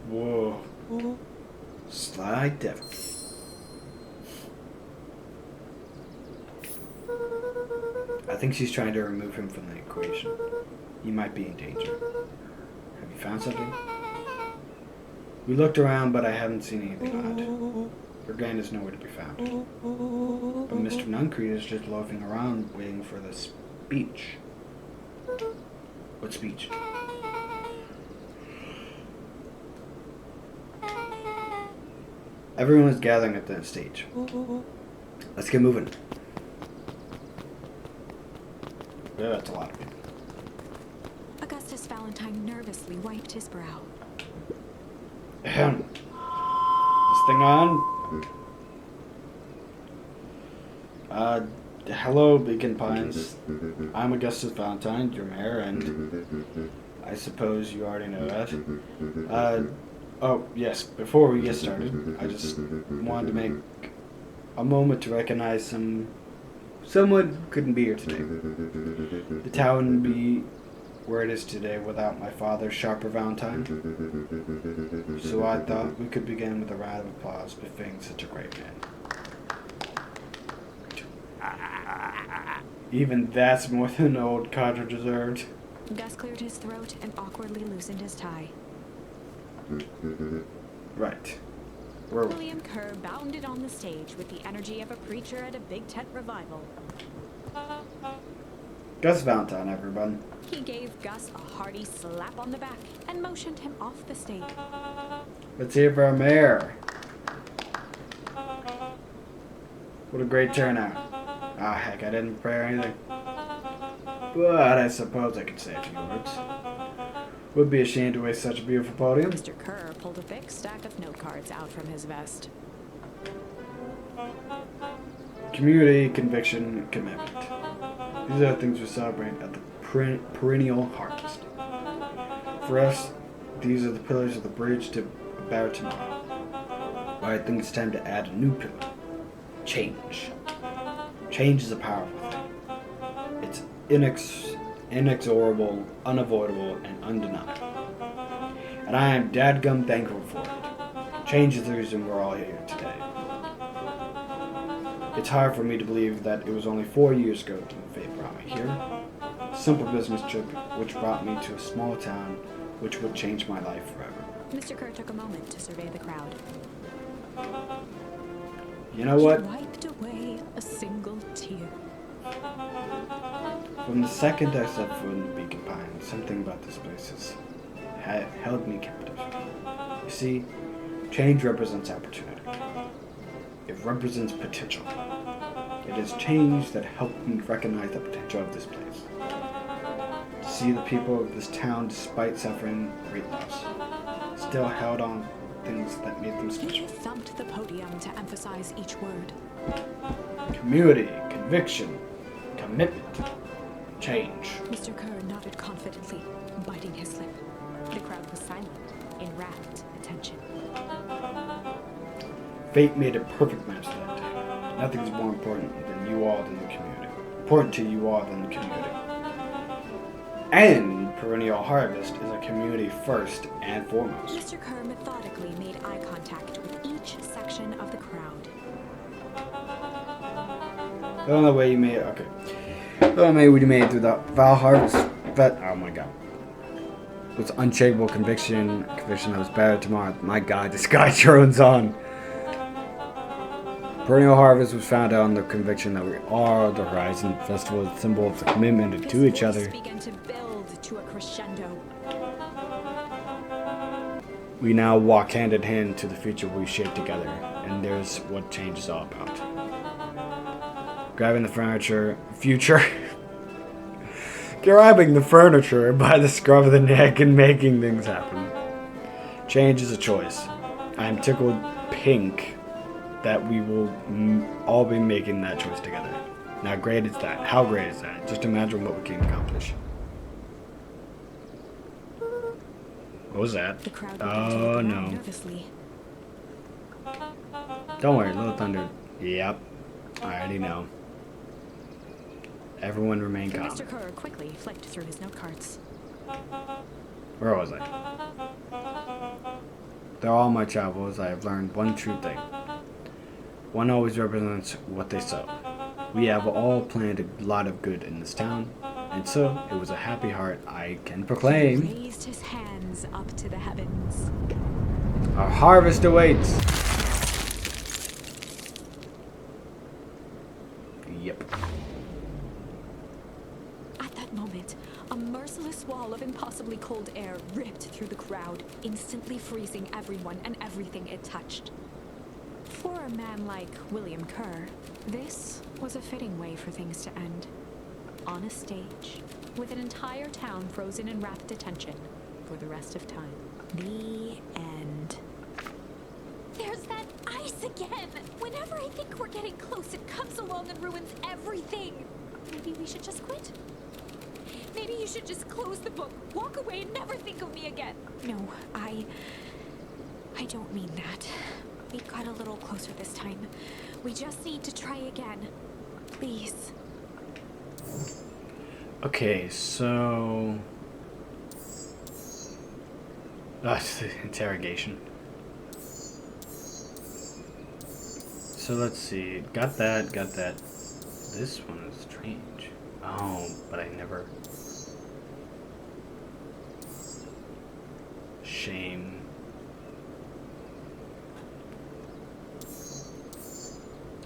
Whoa. Sly devil. I think she's trying to remove him from the equation. He might be in danger. Have you found something? We looked around, but I haven't seen anything odd. Organ is nowhere to be found. But Mr. Nuncreed is just loafing around waiting for the speech. What speech? Everyone is gathering at the stage. Let's get moving. Yeah, that's a lot of people. Augustus Valentine nervously wiped his brow. Ahem. This thing on? Hello, Beacon Pines. I'm Augustus Valentine, your mayor, and I suppose you already know that. Oh, yes, before we get started, I just wanted to make a moment to recognize someone who couldn't be here today. The town wouldn't be where it is today without my father, Sharper Valentine. So I thought we could begin with a round of applause befitting such a great man. Even that's more than old Codger deserved. Gus cleared his throat and awkwardly loosened his tie. Right. Where are we? William Kerr bounded on the stage with the energy of a preacher at a big tent revival. Gus Valentine, everyone. He gave Gus a hearty slap on the back and motioned him off the stage. Let's hear for our mayor. What a great turnout. Ah, heck, I didn't prepare anything. But I suppose I could say a few words. Would be ashamed to waste such a beautiful podium. Mr. Kerr pulled a thick stack of note cards out from his vest. Community, conviction, commitment. These are the things we celebrate at the perennial harvest. For us, these are the pillars of the bridge to a better tomorrow. But I think it's time to add a new pillar. Change. Change is a powerful thing. It's inexorable, unavoidable, and undeniable. And I am dadgum thankful for it. Change is the reason we're all here today. It's hard for me to believe that it was only 4 years ago when fate brought me here. A simple business trip which brought me to a small town which would change my life forever. Mr. Kerr took a moment to survey the crowd. You know what? He wiped away a single tear. From the second I set foot in Beacon Pines, something about this place has held me captive. You see, change represents opportunity. It represents potential. It is change that helped me recognize the potential of this place. To see the people of this town, despite suffering great loss, still held on to things that made them He special. thumped the podium to emphasize each word. Community, conviction, commitment, change. Mr. Kerr nodded confidently, biting his lip. The crowd was silent, in rapt attention. Fate made a perfect match that day. Nothing's more important than you all than the community. Important to you all than the community. And perennial harvest is a community first and foremost. Mr. Kerr methodically made eye contact with each section of the crowd. The only way you made it, okay. The only way you made it through the Val Harvest, but oh my god. With unshakable conviction that was better tomorrow. My god, this guy drones on. Perennial Harvest was founded on the conviction that we are the Horizon Festival, a symbol of the commitment to each other. Began to build to a crescendo. We now walk hand in hand to the future we shape together, and there's what change is all about. Grabbing the grabbing the furniture by the scruff of the neck and making things happen. Change is a choice. I am tickled pink that we will all be making that choice together. Now, great is that. How great is that? Just imagine what we can accomplish. What was that? The crowd began to Oh look around no. nervously. Don't worry, Little Thunder. Yep. I already know. Everyone remain calm. Mr. Kerr quickly flicked through his note cards. Where was I? Through all my travels, I have learned one true thing. One always represents what they sow. We have all planted a lot of good in this town, and so it was a happy heart I can proclaim. He raised his hands up to the heavens. Our harvest awaits. Yep. At that moment, a merciless wall of impossibly cold air ripped through the crowd, instantly freezing everyone and everything it touched. a man like William Kerr, this was a fitting way for things to end. On a stage, with an entire town frozen in wrath detention for the rest of time. The end. There's that ice again! Whenever I think we're getting close, it comes along and ruins everything! Maybe we should just quit? Maybe you should just close the book, walk away, and never think of me again. No, I don't mean that. We got a little closer this time. We just need to try again. Please. Okay, so... That's the interrogation. So let's see. Got that. This one is strange. Oh, but I never... Shame.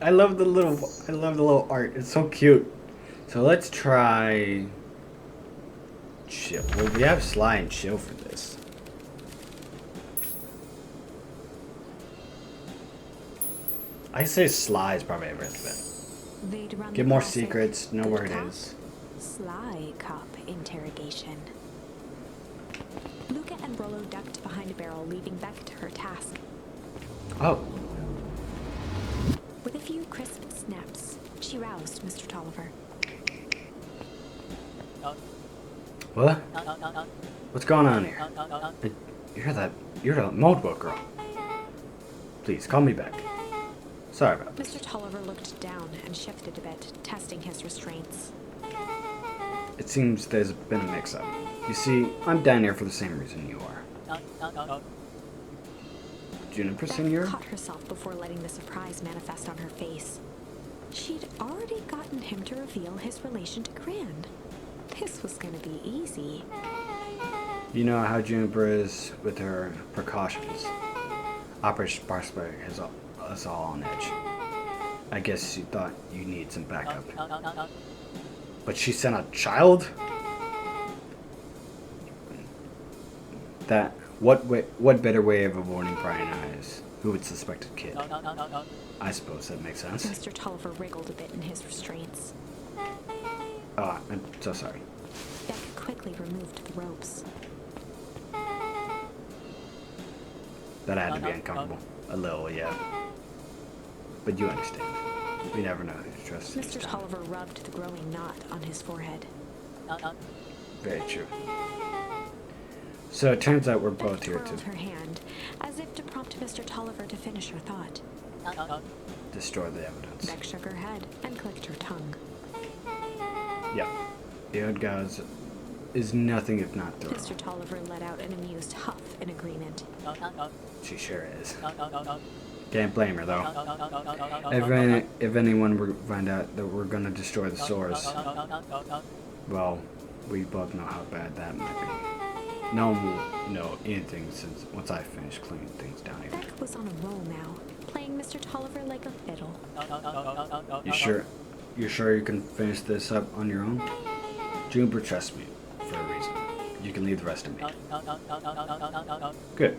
I love the little art. It's so cute. So let's try chill. Well, we have Sly and Chill for this. I say Sly is probably everything. They'd run Get the more classic secrets. Know good where it cop, is. Sly cop interrogation. Luka and Rollo ducked behind a barrel, leaving Beck to her task. Oh. With a few crisp snaps, she roused Mr. Tolliver. What? What's going on here? You're the notebook girl. Please, call me back. Sorry about this. Mr. Tolliver looked down and shifted a bit, testing his restraints. It seems there's been a mix-up. You see, I'm down here for the same reason you are. Juniper Beth Senior? caught herself before letting the surprise manifest on her face. She'd already gotten him to reveal his relation to Gran. This was going to be easy. You know how Juniper is with her precautions. Operation Sparksburg has us all on edge. I guess she thought you need some backup. But she sent a child? What better way of avoiding prying eyes? Who would suspect a kid? I suppose that makes sense. Mr. Tolliver wriggled a bit in his restraints. Oh, I'm so sorry. Beck quickly removed the ropes. That had to be uncomfortable. A little, yeah. But you understand. We never know who to trust. Mr. Tolliver rubbed the growing knot on his forehead. Very true. So it turns out we're both Beck here twirled to her hand, as if to prompt Mr. Tolliver to finish her thought. destroy the evidence. Beck shook her head and clicked her tongue. Yep. The old gods is nothing if not thorough. Mr. Tolliver let out an amused huff in agreement. She sure is. Can't blame her though. If anyone were to find out that we're gonna destroy the source, well, we both know how bad that might be. No one will know anything since once I finish cleaning things down here. Beck was on a roll now, playing Mr. Tolliver like a fiddle. You sure? You're sure you can finish this up on your own? Juniper trusts me for a reason. You can leave the rest to me. Good.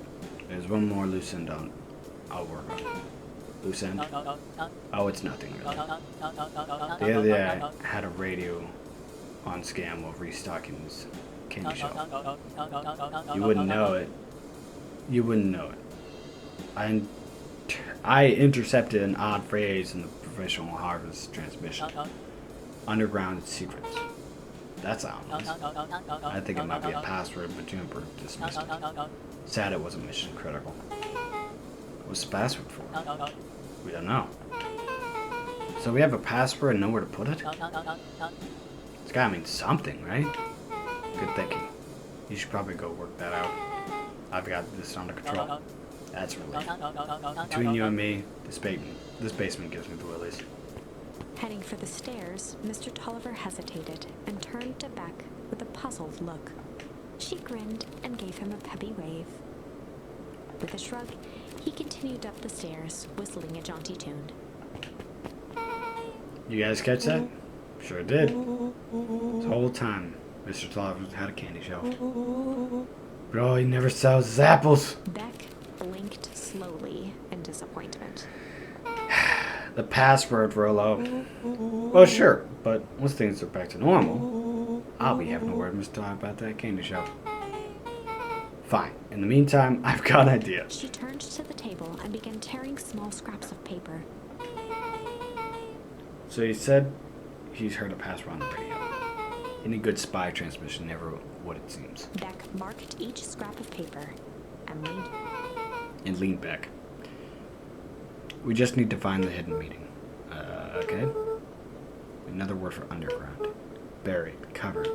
There's one more loose end I'll work on. Loose end? Oh, it's nothing really. The other day I had a radio on scam while restocking this candy shop. You wouldn't know it. You wouldn't know it. I intercepted an odd phrase in the professional harvest transmission. Underground secrets. That's ominous. I think it might be a password, but Juniper dismissed it. Sad it wasn't mission critical. What's the password for? We don't know. So we have a password and nowhere to put it? It's gotta mean something, right? Good thinking. You should probably go work that out. I've got this under control. That's relief. Between you and me, this basement gives me the willies. Heading for the stairs, Mr. Tolliver hesitated and turned to Beck with a puzzled look. She grinned and gave him a peppy wave. With a shrug, he continued up the stairs, whistling a jaunty tune. You guys catch that? Sure did. This whole time, Mr. Tolliver had a candy shop. But all he never sells is apples. Beck blinked slowly in disappointment. The password, Rollo. Well, sure, but once things are back to normal, I'll be having a word with Mr. Todd about that candy shop. Fine. In the meantime, I've got an idea. She turned to the table and began tearing small scraps of paper. So he said he's heard a password on the radio. Any good spy transmission, never what it seems. Beck marked each scrap of paper and leaned back. We just need to find the hidden meeting. Okay? Another word for underground. Buried, covered.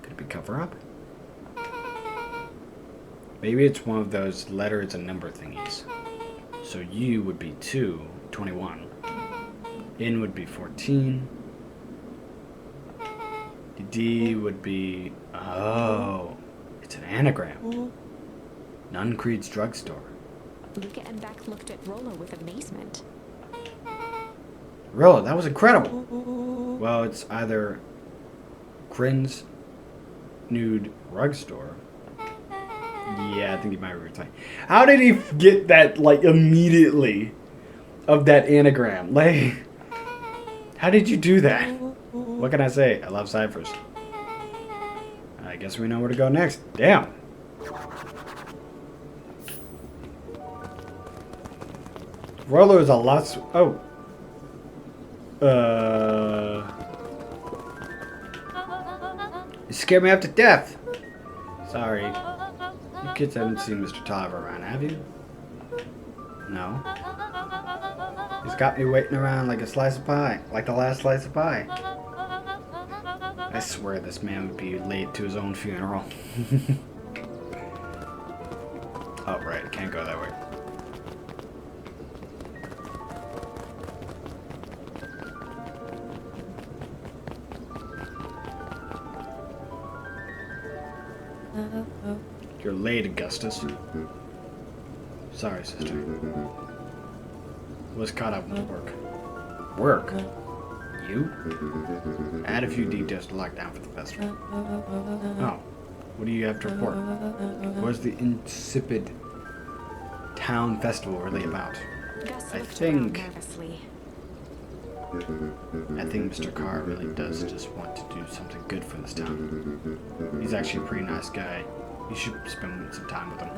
Could it be cover up? Maybe it's one of those letters and number thingies. So U would be 2, 21. N would be 14. The D would be... Oh, it's an anagram. Nun Creed's drugstore. Luka and Beck looked at Rollo with amazement. Rollo, that was incredible. Well, it's either Crin's nude rug store. Yeah, I think he might be retired. How did he get that, like, immediately of that anagram? Like, how did you do that? What can I say? I love ciphers. I guess we know where to go next. Damn. Rollo is a lot... Oh. You scared me up to death. Sorry. You kids haven't seen Mr. Tolliver around, have you? No. He's got me waiting around like a slice of pie. Like the last slice of pie. I swear this man would be late to his own funeral. Oh, right. Can't go that way. You're late, Augustus. Sorry, sister. Was caught up with work. Work? You? Add a few details to lock down for the festival. Oh. What do you have to report? What's the insipid town festival really about? Gus I looked think... around nervously. I think Mr. Carr really does just want to do something good for this town. He's actually a pretty nice guy. You should spend some time with him.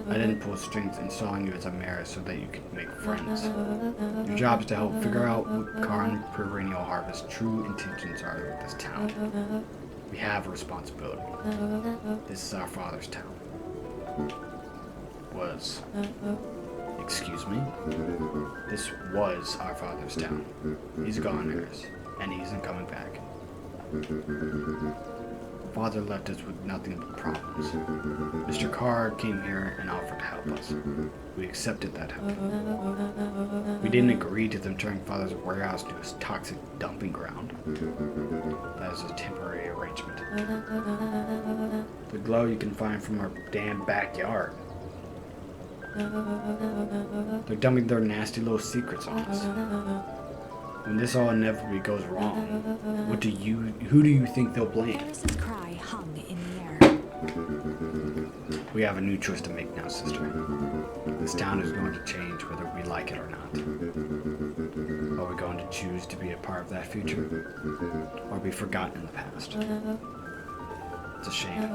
I didn't pull strings installing you as a mayor so that you could make friends. Your job is to help figure out what Karn Perennial Harvest's true intentions are with this town. We have a responsibility. This is our father's town. Was. Excuse me? This was our father's town. He's gone, Harris, and he isn't coming back. Father left us with nothing but problems. Mr. Carr came here and offered to help us. We accepted that help. We didn't agree to them turning Father's warehouse into a toxic dumping ground. That is a temporary arrangement. The glow you can find from our damn backyard. They're dumping their nasty little secrets on us. When this all inevitably goes wrong, who do you think they'll blame? Harris's cry hung in the air. We have a new choice to make now, sister. This town is going to change whether we like it or not. Are we going to choose to be a part of that future? Or be forgotten in the past? It's a shame.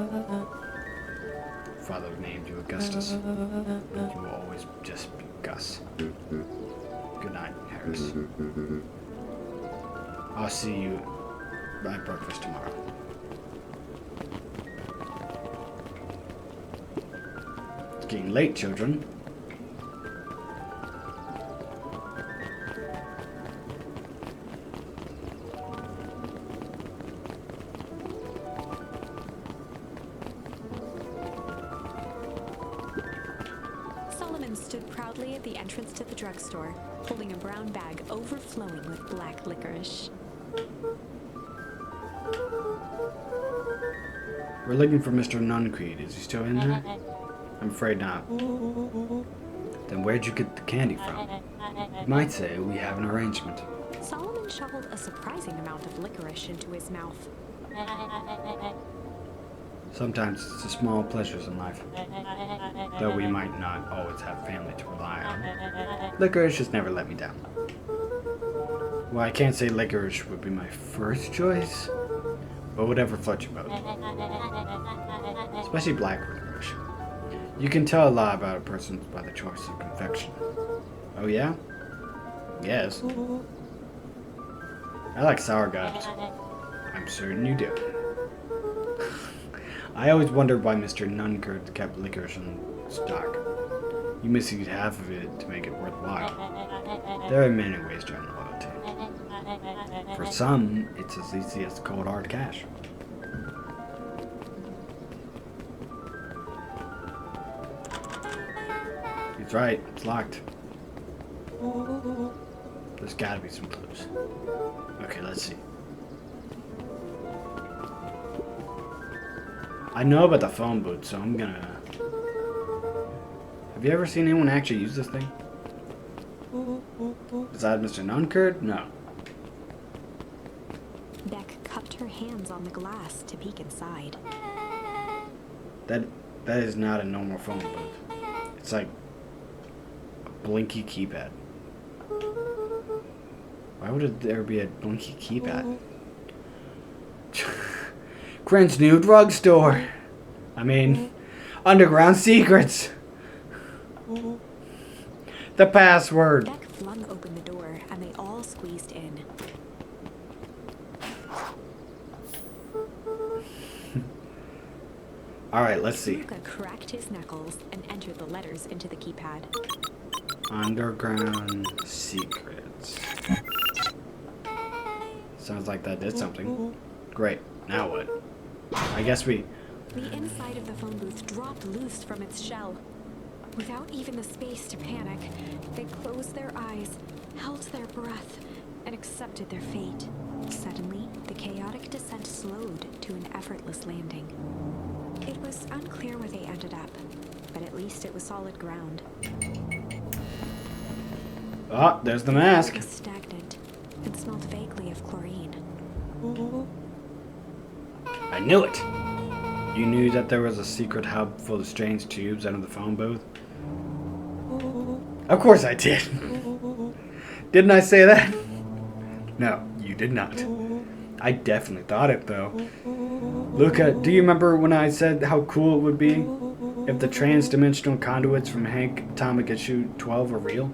Father named you Augustus. You will always just be Gus. Good night, Harris. I'll see you at breakfast tomorrow. It's getting late, children. Solomon stood proudly at the entrance to the drugstore, holding a brown bag overflowing with black licorice. We're looking for Mr. Nuncreed. Is he still in there? I'm afraid not. Then where'd you get the candy from? You might say we have an arrangement. Solomon shoveled a surprising amount of licorice into his mouth. Sometimes it's the small pleasures in life, though we might not always have family to rely on. Licorice just never let me down. Well, I can't say licorice would be my first choice, but whatever floats your boat. Especially black licorice. You can tell a lot about a person by the choice of confection. Oh yeah? Yes. I like sour guys. I'm certain you do. I always wondered why Mr. Nunkard kept licorice in stock. You must eat half of it to make it worthwhile. There are many ways to earn loyalty. For some, it's as easy as cold hard cash. He's right, it's locked. There's gotta be some clues. Okay, let's see. I know about the phone booth, so I'm gonna... Have you ever seen anyone actually use this thing? Besides Mr. Nunkard? No. Beck cupped her hands on the glass to peek inside. That is not a normal phone booth. It's like a blinky keypad. Why would there be a blinky keypad? Grant's new drugstore. I mean, underground secrets. The password. Beck flung open the door and they all squeezed in. Alright, let's see. Luka cracked his knuckles and entered the letters into the keypad. Underground secrets. Sounds like that did something. Great. Now what? I guess we... The inside of the phone booth dropped loose from its shell. Without even the space to panic, they closed their eyes, held their breath, and accepted their fate. Suddenly, the chaotic descent slowed to an effortless landing. It was unclear where they ended up, but at least it was solid ground. Oh, there's the mask. It was stagnant and smelled vaguely of chlorine. I knew it. You knew that there was a secret hub full of strange tubes under the phone booth? Of course I did. Didn't I say that? No, you did not. I definitely thought it, though. Luka, do you remember when I said how cool it would be if the trans-dimensional conduits from Hank Atomic Issue 12 were real?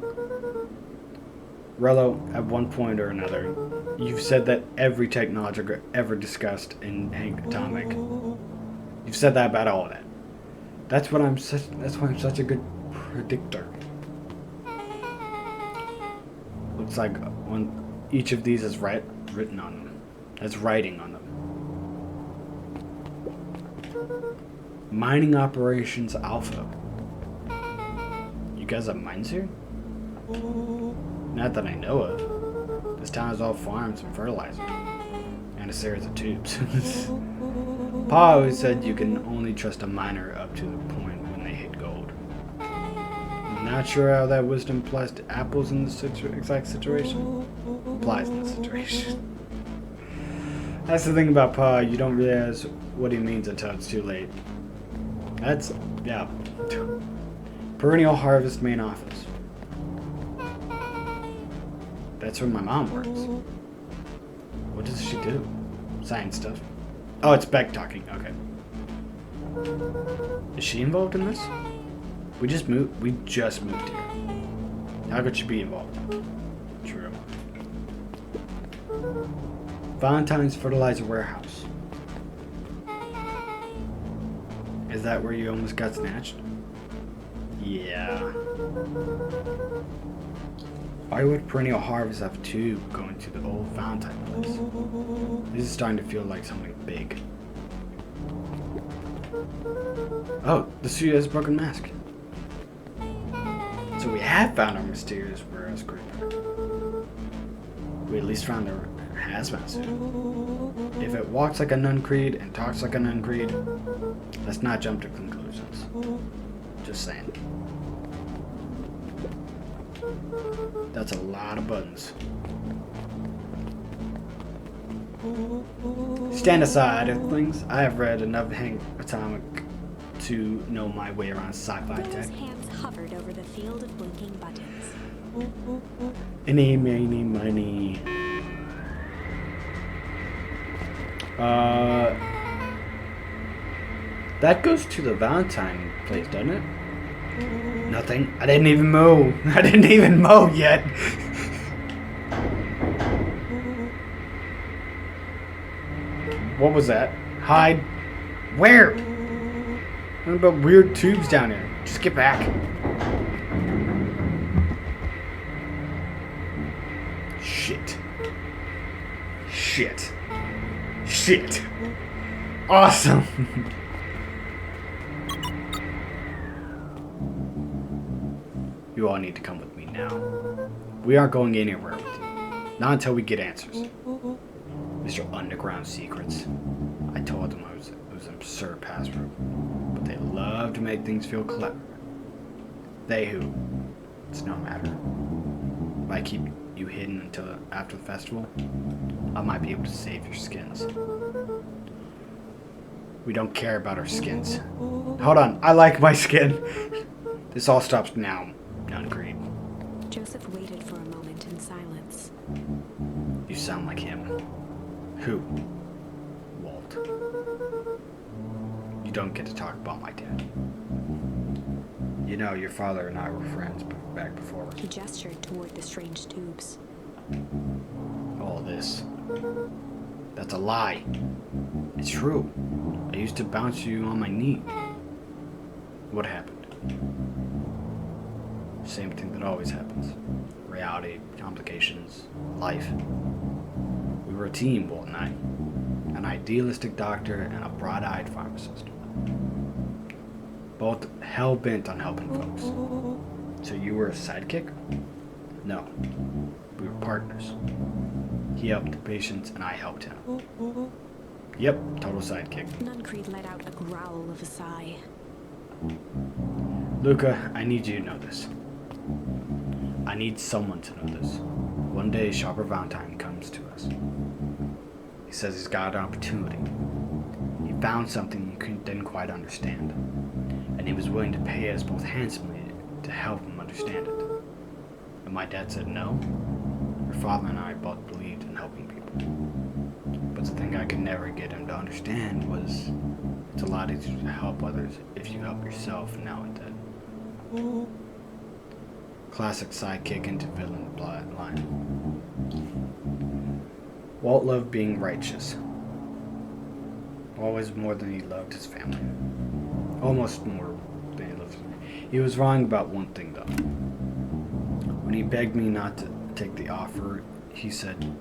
Rello, at one point or another, you've said that every technology ever discussed in Hank Atomic. You've said that about all of that. That's why I'm such a good predictor. Looks like each of these is written on them. Has writing on them. Mining Operations Alpha. You guys have mines here? Not that I know of. This town is all farms and fertilizer. And a series of tubes. Pa always said you can only trust a miner up to the point when they hit gold. I'm not sure how that wisdom applies to apples in this exact situation. Applies in this situation. That's the thing about Pa, you don't realize what he means until it's too late. That's, yeah. Perennial Harvest main office. That's where my mom works. What does she do? Science stuff. Oh, it's Beck talking. Okay. Is she involved in this? We just moved here. How could she be involved? True. Valentine's Fertilizer Warehouse. Is that where you almost got snatched? Yeah. Why would Perennial Harvest have two going to the old Valentine place? This is starting to feel like something big. Oh, the studio has a broken mask. So we have found our mysterious warehouse creeper. We at least found our hazmat suit. If it walks like a nun creed and talks like a nun creed, let's not jump to conclusions. Just saying. That's a lot of buttons. Stand aside, Earthlings. I have read enough Hank Atomic to know my way around sci-fi tech. Luka's hands hovered over the field of blinking buttons. Any, many, money. That goes to the Valentine place, doesn't it? Nothing. I didn't even mow. I didn't even mow yet. What was that? Hide. Where? What about weird tubes down here? Just get back. Shit. Shit. Shit. Awesome. You all need to come with me now. We aren't going anywhere with you. Not until we get answers. Mr. Underground Secrets. I told them it was an absurd password, but they love to make things feel clever. They who? It's no matter. If I keep you hidden until after the festival, I might be able to save your skins. We don't care about our skins. Hold on, I like my skin. This all stops now, Nuncreed. Joseph waited for a moment in silence. You sound like him. Who? Walt. You don't get to talk about my dad. You know, your father and I were friends back before. He gestured toward the strange tubes. All this. That's a lie. It's true. I used to bounce you on my knee. What happened? Same thing that always happens. Reality, complications, life. We were a team, Walt and I. An idealistic doctor and a broad-eyed pharmacist. Both hell-bent on helping folks. So you were a sidekick? No. We were partners. He helped the patients and I helped him. Yep, total sidekick. Nuncreed let out a growl of a sigh. Luka, I need you to know this. I need someone to know this. One day, Sharper Valentine comes to us. He says he's got an opportunity. He found something you didn't quite understand. And he was willing to pay us both handsomely to help him understand it. And my dad said no. Your father and I both believed in helping people. But the thing I could never get him to understand was it's a lot easier to help others if you help yourself now and then. Classic sidekick into villain bloodline. Walt loved being righteous. Always more than he loved his family. Almost more than he loved his family. He was wrong about one thing though. When he begged me not to take the offer, he said,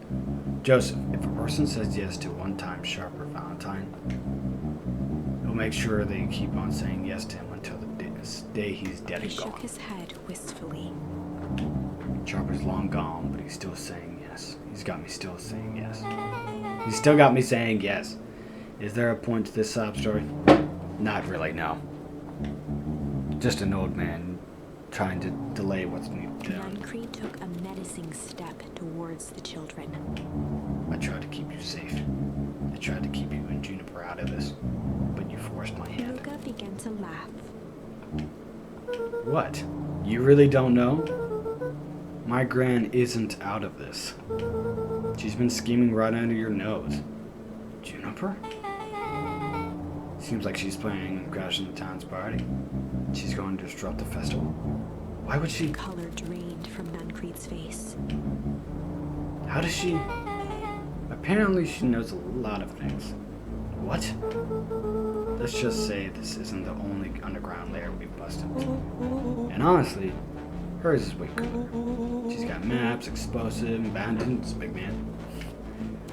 Joseph, if a person says yes to one-time Sharper Valentine, he'll make sure they keep on saying yes to him until the day he's dead and gone. He shook his head wistfully. Sharper's long gone, but he's still saying yes. He's got me still saying yes. He's still got me saying yes. Is there a point to this sob story? Not really, no. Just an old man trying to delay what's needed done. Nuncreed took a menacing step towards the children. I tried to keep you safe. I tried to keep you and Juniper out of this, but you forced my hand. Luka began to laugh. What? You really don't know? My gran isn't out of this. She's been scheming right under your nose. Juniper? Seems like she's planning on crashing the town's party. She's going to disrupt the festival. Why would she? Color drained from Nuncreed's face. How does she? Apparently she knows a lot of things. What? Let's just say this isn't the only underground lair we've busted. And honestly, hers is way cooler. She's got maps, explosive, abandons, big man.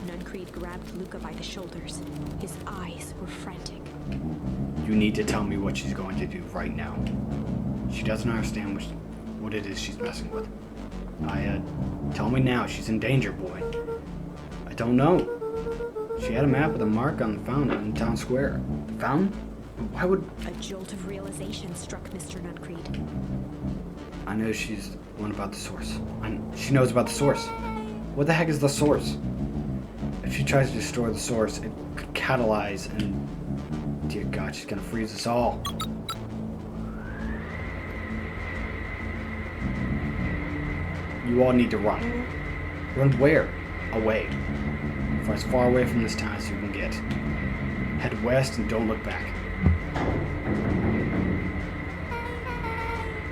Nuncreed grabbed Luka by the shoulders. His eyes were frantic. You need to tell me what she's going to do right now. She doesn't understand what it is she's messing with. Tell me now. She's in danger, boy. I don't know. She had a map with a mark on the fountain in town square. The fountain? Why would... A jolt of realization struck Mr. Nuncreed. I know she's the one about the source. She knows about the source. What the heck is the source? If she tries to destroy the source, it catalyze, and dear God, she's gonna freeze us all. You all need to run. Run where? Away. For as far away from this town as you can get. Head west and don't look back.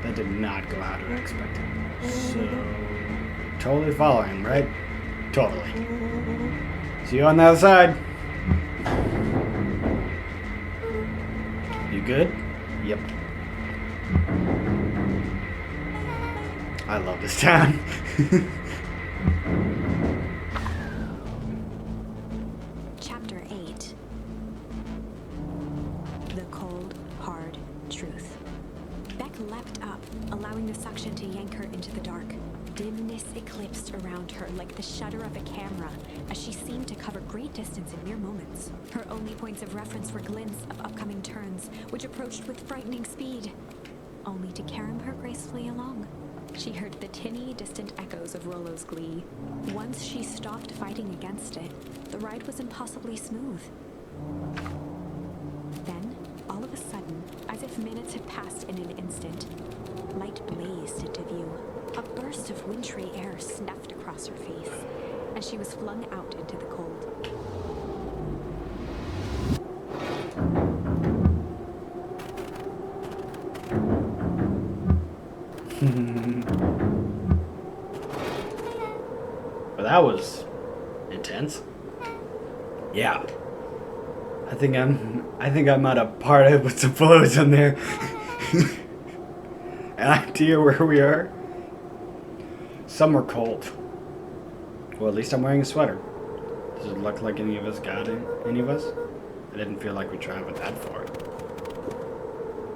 That did not go how I expected. So, totally following, right? Totally. See you on the other side. You good? Yep. I love this town. Chapter 8. The cold, hard truth. Beck leapt up, allowing the suction to yank her into the dark. Dimness eclipsed around her like the shutter of a camera, as she seemed to cover great distance in mere moments. Her only points of reference were glints of upcoming turns, which approached with frightening speed, only to carom her gracefully along. She heard the tinny, distant echoes of Rollo's glee. Once she stopped fighting against it, the ride was impossibly smooth. Then, all of a sudden, as if minutes had passed in an instant, light blazed into view. A burst of wintry air snuffed across her face, and she was flung out into the cold. Well, that was intense. Yeah. I think I'm at a party with some floats in there. An idea where we are? Some are cold. Well, at least I'm wearing a sweater. Does it look like any of us got it? Any of us? I didn't feel like we traveled that far.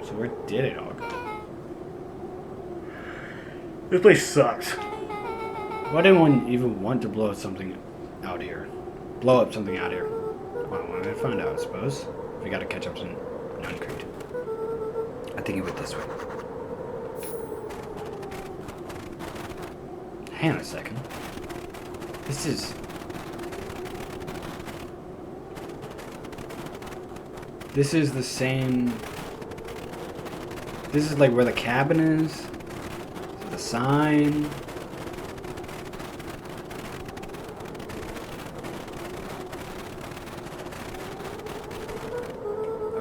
So where did it all go? This place sucks. Why didn't one even want to blow something out here? Blow up something out here? Well, we're gonna find out, I suppose. We gotta catch up to Nuncrete. I think it went this way. Hang on a second. This is the same. This is like where the cabin is. The sign.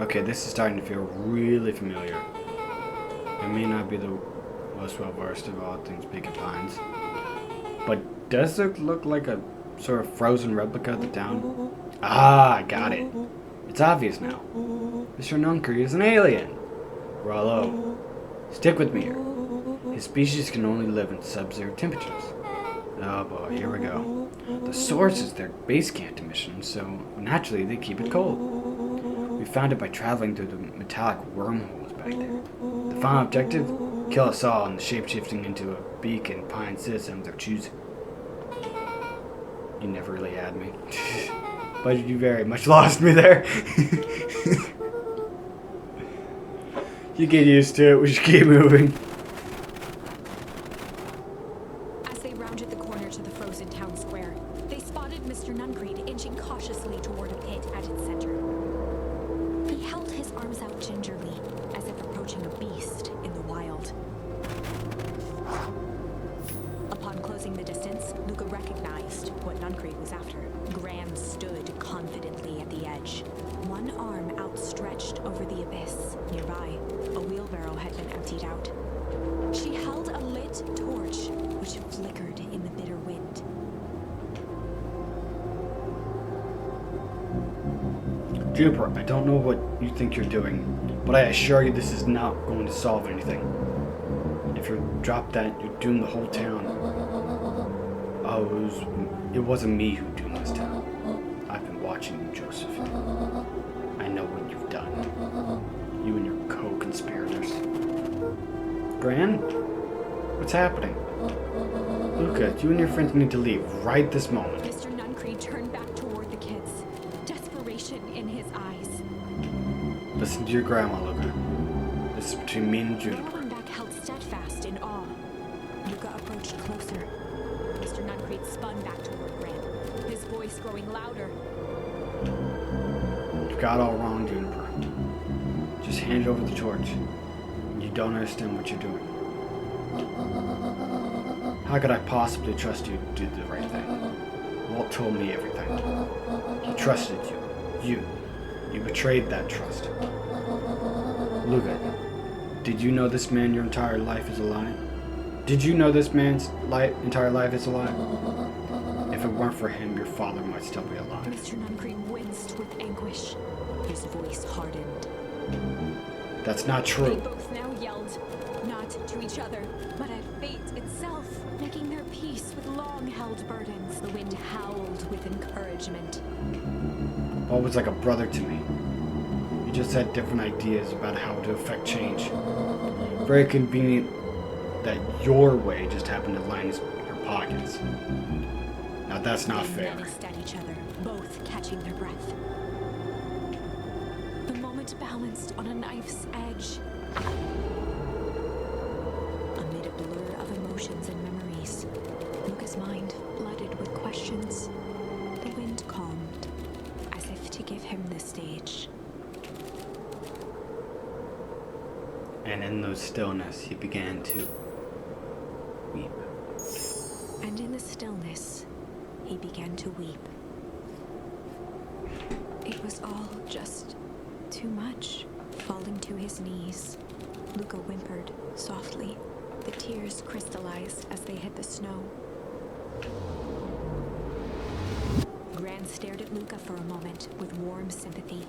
Okay, this is starting to feel really familiar. It may not be the most well-versed of all things Beacon Pines, but does it look like a sort of frozen replica of the town? Ah, I got it. It's obvious now. Mr. Nuncrete is an alien. Rollo, stick with me here. His species can only live in sub-zero temperatures. Oh boy, here we go. The source is their base camp emissions, so naturally they keep it cold. We found it by traveling through the metallic wormholes back there. The final objective? Kill us all in the shape-shifting into a Beacon Pine citizens of choosing. You never really had me. But you very much lost me there. You get used to it, we should keep moving. As they rounded the corner to the frozen town square, they spotted Mr. Nuncrete inching cautiously toward a pit at its center. He held his arms out gingerly, as if approaching a beast in the wild. Upon closing the distance, Luka recognized what Nuncrete was after. Graham stood confidently at the edge, one arm outstretched over the abyss. Nearby, a wheelbarrow had been emptied out. She held a lit torch, which flickered in the bitter wind. Juniper, I don't know what you think you're doing, but I assure you this is not going to solve anything. If you drop that, you doom the whole town. Oh, it wasn't me who doomed this town. I've been watching you, Josephine. I know what you've done. You and your co-conspirators. Gran? What's happening? Luka, you and your friends need to leave right this moment. Mr. Nuncrete turned back toward the kids, desperation in his eyes. Listen to your grandma, Luka. This is between me and Juniper. Beck held steadfast in awe. Luka approached closer. Mr. Nuncrete spun back toward Graham, his voice growing louder. You've got all wrong, Juniper. Just hand over the torch. You don't understand what you're doing. How could I possibly trust you to do the right thing? Walt told me everything. He trusted you. You betrayed that trust. Luka, did you know this man your entire life is a lie? Did you know this man's entire life is a lie? If it weren't for him, your father might still be alive. Mr. Nuncreed winced with anguish. His voice hardened. That's not They true. both now yelled, not to each other, but at fate itself, making their peace with long-held burdens. The wind howled with encouragement. Walt was like a brother to me. He just had different ideas about how to affect change. Very convenient that your way just happened to line your pockets. Now that's not They fair. menaced at each other, both catching their breath. The moment balanced on a knife's edge. Amid a blur of emotions and memories, Luka's mind flooded with questions. The wind calmed, as if to give him the stage. And in the stillness, he began to weep. And in the stillness, he began to weep. It was all just too much. Falling to his knees, Luka whimpered softly. The tears crystallized as they hit the snow. Gran stared at Luka for a moment with warm sympathy,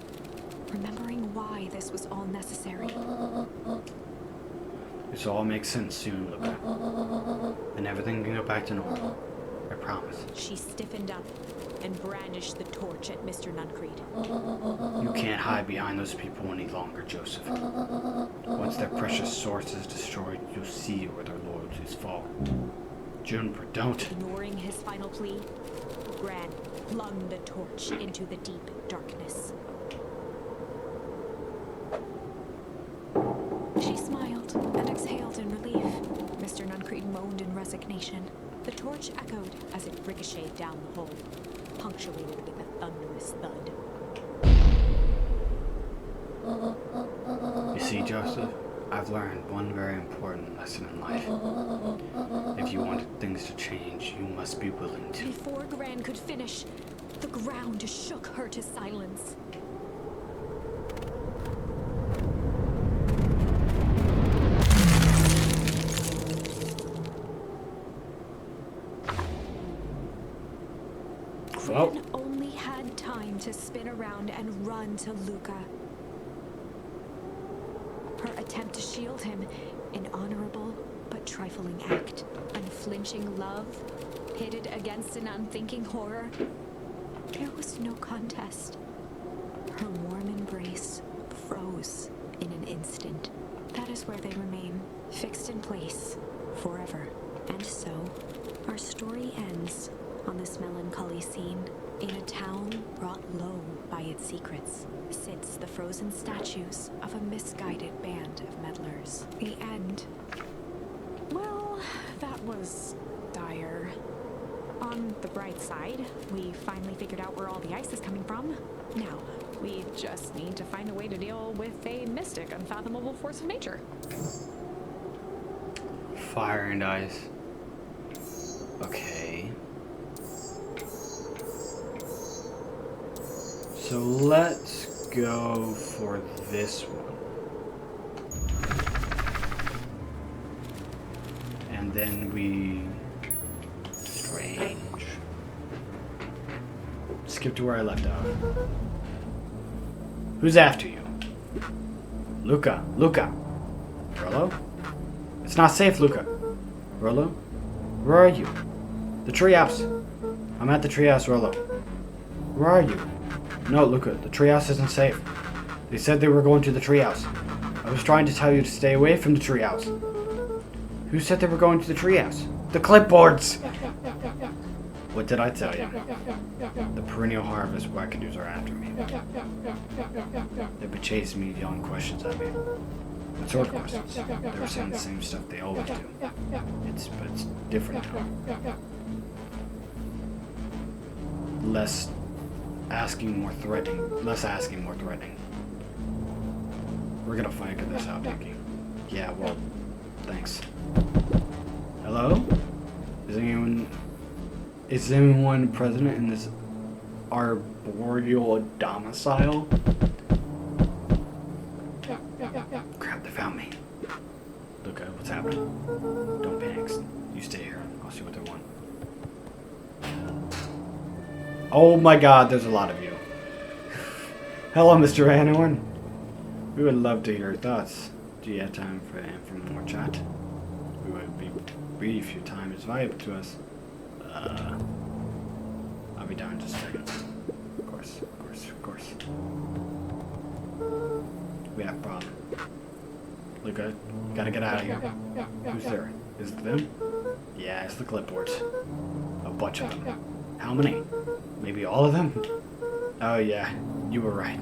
remembering why this was all necessary. This will all make sense soon, Luka. And everything can go back to normal. I promise. She stiffened up and brandished the torch at Mr. Nuncreed. You can't hide behind those people any longer, Joseph. Once their precious source is destroyed, you'll see where their loyalties fall. Juniper, don't. Ignoring his final plea, Gran flung the torch into the deep darkness. She smiled and exhaled in relief. Mr. Nuncreed moaned in resignation. The torch echoed as it ricocheted down the hole, punctuated with a thunderous thud. You see, Joseph, I've learned one very important lesson in life. If you want things to change, you must be willing to. Before Gran could finish, the ground shook her to silence. Well, Gran only had time to spin around and run to Luka. Her attempt to shield him, an honorable but trifling act. Unflinching love, pitted against an unthinking horror. There was no contest. Her warm embrace froze in an instant. That is where they remain, fixed in place, forever. And so, our story ends on this melancholy scene. In a town brought low by its secrets, sits the frozen statues of a misguided band of meddlers. The end. Well, that was dire. On the bright side, we finally figured out where all the ice is coming from. Now, we just need to find a way to deal with a mystic, unfathomable force of nature. fire and ice. Okay. So let's go for this one. And then we... Strange. Skip to where I left off. Who's after you? Luka. Luka. Rollo? It's not safe, Luka. Rollo? Where are you? The treehouse. I'm at the treehouse, Rollo. Where are you? No, Luka, the treehouse isn't safe. They said they were going to the treehouse. I was trying to tell you to stay away from the treehouse. Who said they were going to the treehouse? The clipboards! What did I tell you? The perennial harvest wackadoos are after me. They've been chasing me, yelling questions at me. What sort of questions? They were saying the same stuff they always do. But it's different now. Less asking more threatening. Less asking, more threatening. We're gonna figure this out, Iggy. Yeah, well, thanks. Hello? Is anyone present in this arboreal domicile? Crap, they found me. Luka, what's happening? Don't panic. You stay here. I'll see what they want. Oh my god, there's a lot of you. Hello, Mr. Anyone. We would love to hear your thoughts. Do you have time for more chat? We would be brief. Your time is valuable to us. I'll be down in just a second. Of course. We have a problem. Luka, gotta get out of here. Who's there? Is it them? Yeah, it's the clipboards. A bunch of them. How many? Maybe all of them? Oh yeah, you were right.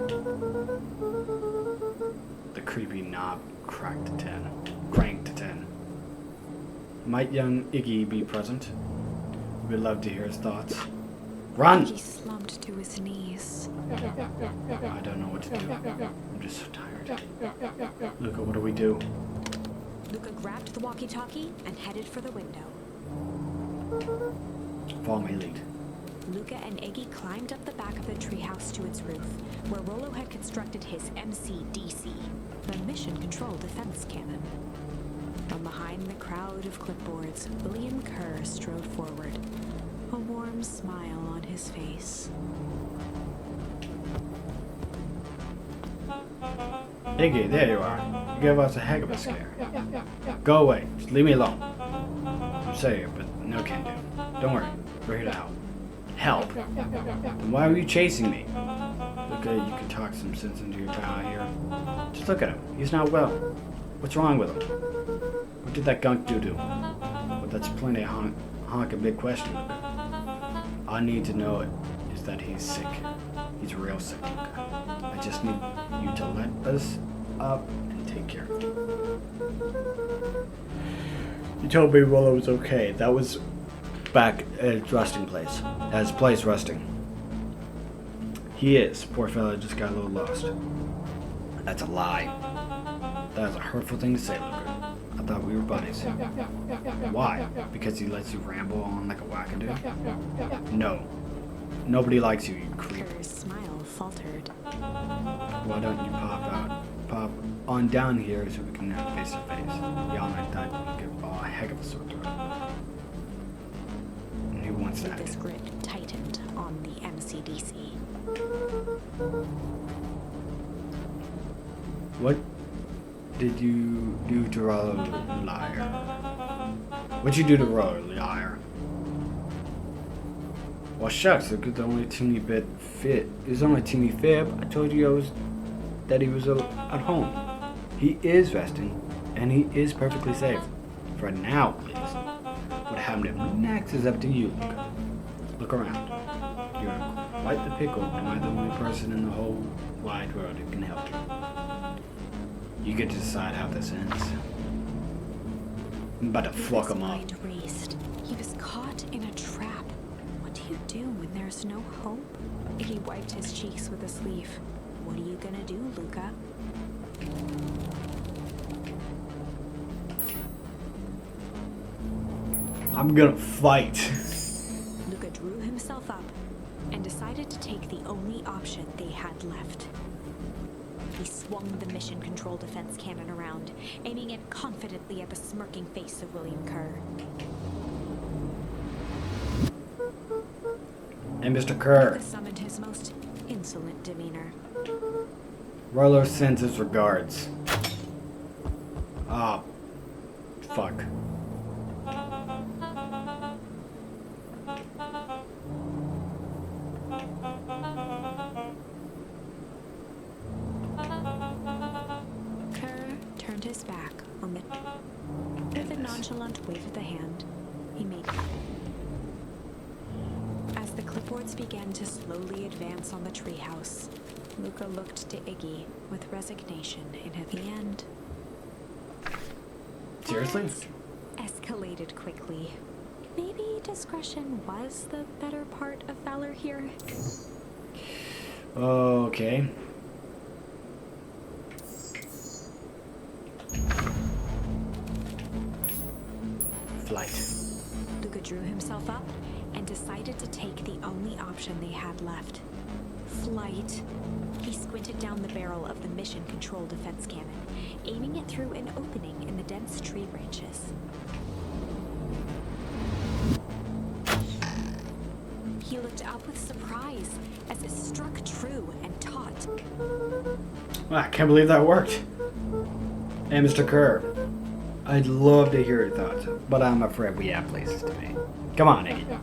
The creepy knob cranked to 10. Might young Iggy be present? We'd love to hear his thoughts. Run! He slumped to his knees. I don't know what to do. I'm just so tired. Luka, what do we do? Luka grabbed the walkie-talkie and headed for the window. Follow my lead. Luka and Iggy climbed up the back of the treehouse to its roof, where Rollo had constructed his MCDC, the Mission Control Defense Cannon. From behind the crowd of clipboards, William Kerr strode forward, a warm smile on his face. Iggy, there you are. You gave us a heck of a scare. Go away. Just leave me alone. I'm sorry, but no can do. Don't worry. We're here to help. Help? Then why were you chasing me? Luka, you can talk some sense into your child here. Just look at him. He's not well. What's wrong with him? What did that gunk do to him? Well, that's plenty of honk a big question, Luka. All I need to know is that he's sick. He's real sick, Luka. I just need you to let us up and take care of him. You told me Rollo was okay. That was back at his resting place. At his place resting. He is. Poor fella just got a little lost. That's a lie. That is a hurtful thing to say, Luka. I thought we were buddies. Why? Because he lets you ramble on like a wackadoo? No. Nobody likes you, you creep. Kerr's smile faltered. Why don't you pop on down here so we can have face to face? Y'all might thought you could give a heck of a sore throat. And who wants that? Luka's grip tightened on the MCDC. What did you do to Rollo, liar? What'd you do to Rollo, liar? Well, shucks, look at the only teeny bit fit. It was only a teeny fib. I told you that he was at home. He is resting, and he is perfectly safe. For now, please. What happened to him next is up to you, Luka. Look around. You're quite the pickle, and I'm the only person in the whole wide world who can help you. You get to decide how this ends. I'm about to fuck him up. His mind raced. He was caught in a trap. What do you do when there's no hope? He wiped his cheeks with a sleeve. What are you gonna do, Luka? I'm gonna fight. Luka drew himself up and decided to take the only option they had left. He swung the Mission Control Defense Cannon around, aiming it confidently at the smirking face of William Kerr. And Mr. Kerr. Luka summoned his most insolent demeanor. Rollo sends his regards. Ah, fuck. Kerr turned his back on the... With a nonchalant wave of the hand, he made it. As the clipboards began to slowly advance on the treehouse, Luka looked to Iggy with resignation in at the end. Seriously? Things escalated quickly. Maybe discretion was the better part of valor here. Okay. Flight. Luka drew himself up and decided to take the only option they had left. Flight. He squinted down the barrel of the mission control defense cannon, aiming it through an opening in the dense tree branches. He looked up with surprise as it struck true and taut. I can't believe that worked. Hey, Mr. Kerr. I'd love to hear your thoughts, but I'm afraid we have places to be. Come on, Iggy.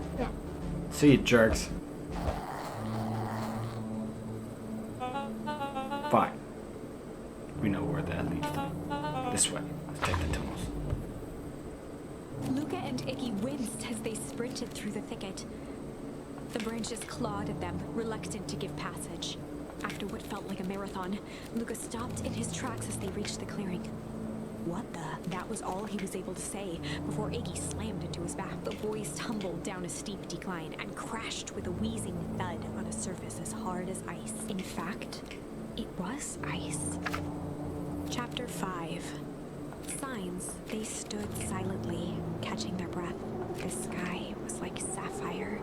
See you, jerks. Fine. We know where that leads to. This way. Let's take the tunnels. Luka and Iggy winced as they sprinted through the thicket. The branches clawed at them, reluctant to give passage. After what felt like a marathon, Luka stopped in his tracks as they reached the clearing. What the? That was all he was able to say before Iggy slammed into his back. The boys tumbled down a steep decline and crashed with a wheezing thud on a surface as hard as ice. In fact, it was ice. Chapter 5. Signs. They stood silently, catching their breath. The sky was like sapphire.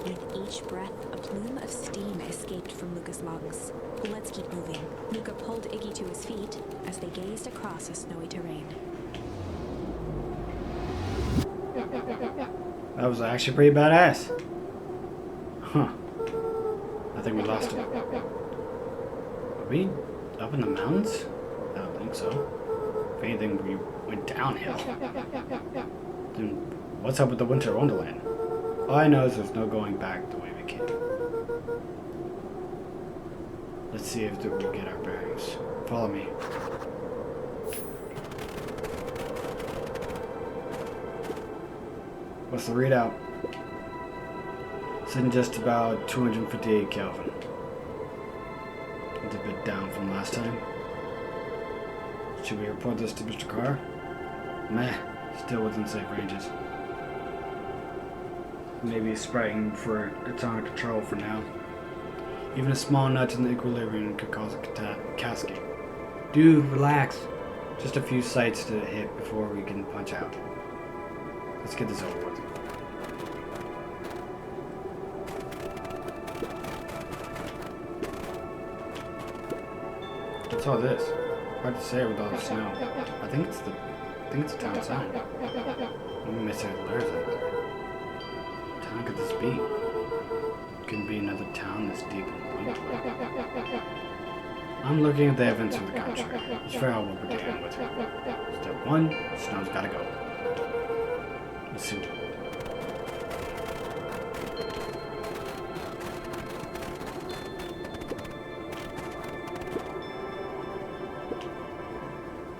With each breath, a plume of steam escaped from Luka's lungs. Let's keep moving. Luka pulled Iggy to his feet as they gazed across a snowy terrain. That was actually pretty badass. Huh. I think we lost him. Are we up in the mountains? I don't think so. If anything, we went downhill. Then what's up with the Winter Wonderland? All I know is there's no going back the way we came. Let's see if we get our bearings. Follow me. What's the readout? Sitting just about 258 Kelvin. It's a bit down from last time. Should we report this to Mr. Carr? Meh, still within safe ranges. Maybe spreading for it's under control for now. Even a small nudge in the equilibrium could cause a cascade. Dude, relax. Just a few sites to hit before we can punch out. Let's get this over with. What's all this? Hard to say with all the snow. I think it's a town sign. Maybe Mr. Learns it. How could this be? Couldn't be another town this deep in winter. I'm looking at the evidence for the contrary. Let's figure out what we're dealing with. Step 1, snow's gotta go. Let's see.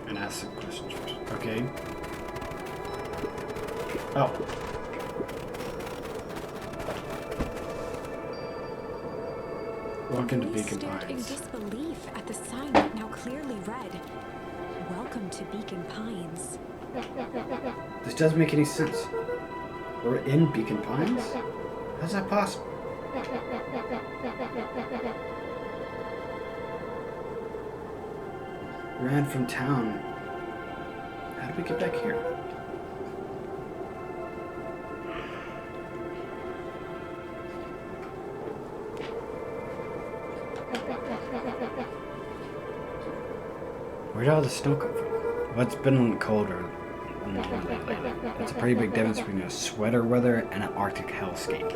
And ask some questions first. Okay. Oh. Welcome to Beacon Stared in Pines. disbelief at the sign that now clearly read, "Welcome to Beacon Pines." This doesn't make any sense. We're in Beacon Pines? How's that possible? Ran from town. How did we get back here? Where did all the snow come from? Well, it's been colder than normal lately. That's a pretty big difference between a sweater weather and an Arctic hellscape.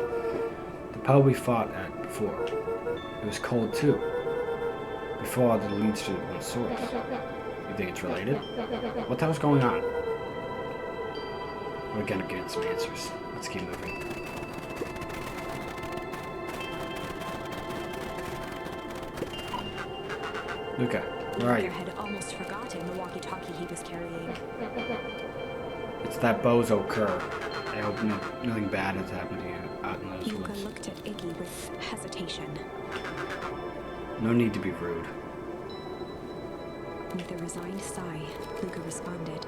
The pub we fought at before, it was cold too. We followed the leads to one source. You think it's related? What the hell's going on? We're gonna get some answers. Let's keep moving. Luka, where are you? Luka had almost forgotten the walkie-talkie he was carrying. It's that bozo Kerr. I hope nothing bad has happened to you out in those Luka woods. looked at Iggy with hesitation. No need to be rude. With a resigned sigh, Luka responded,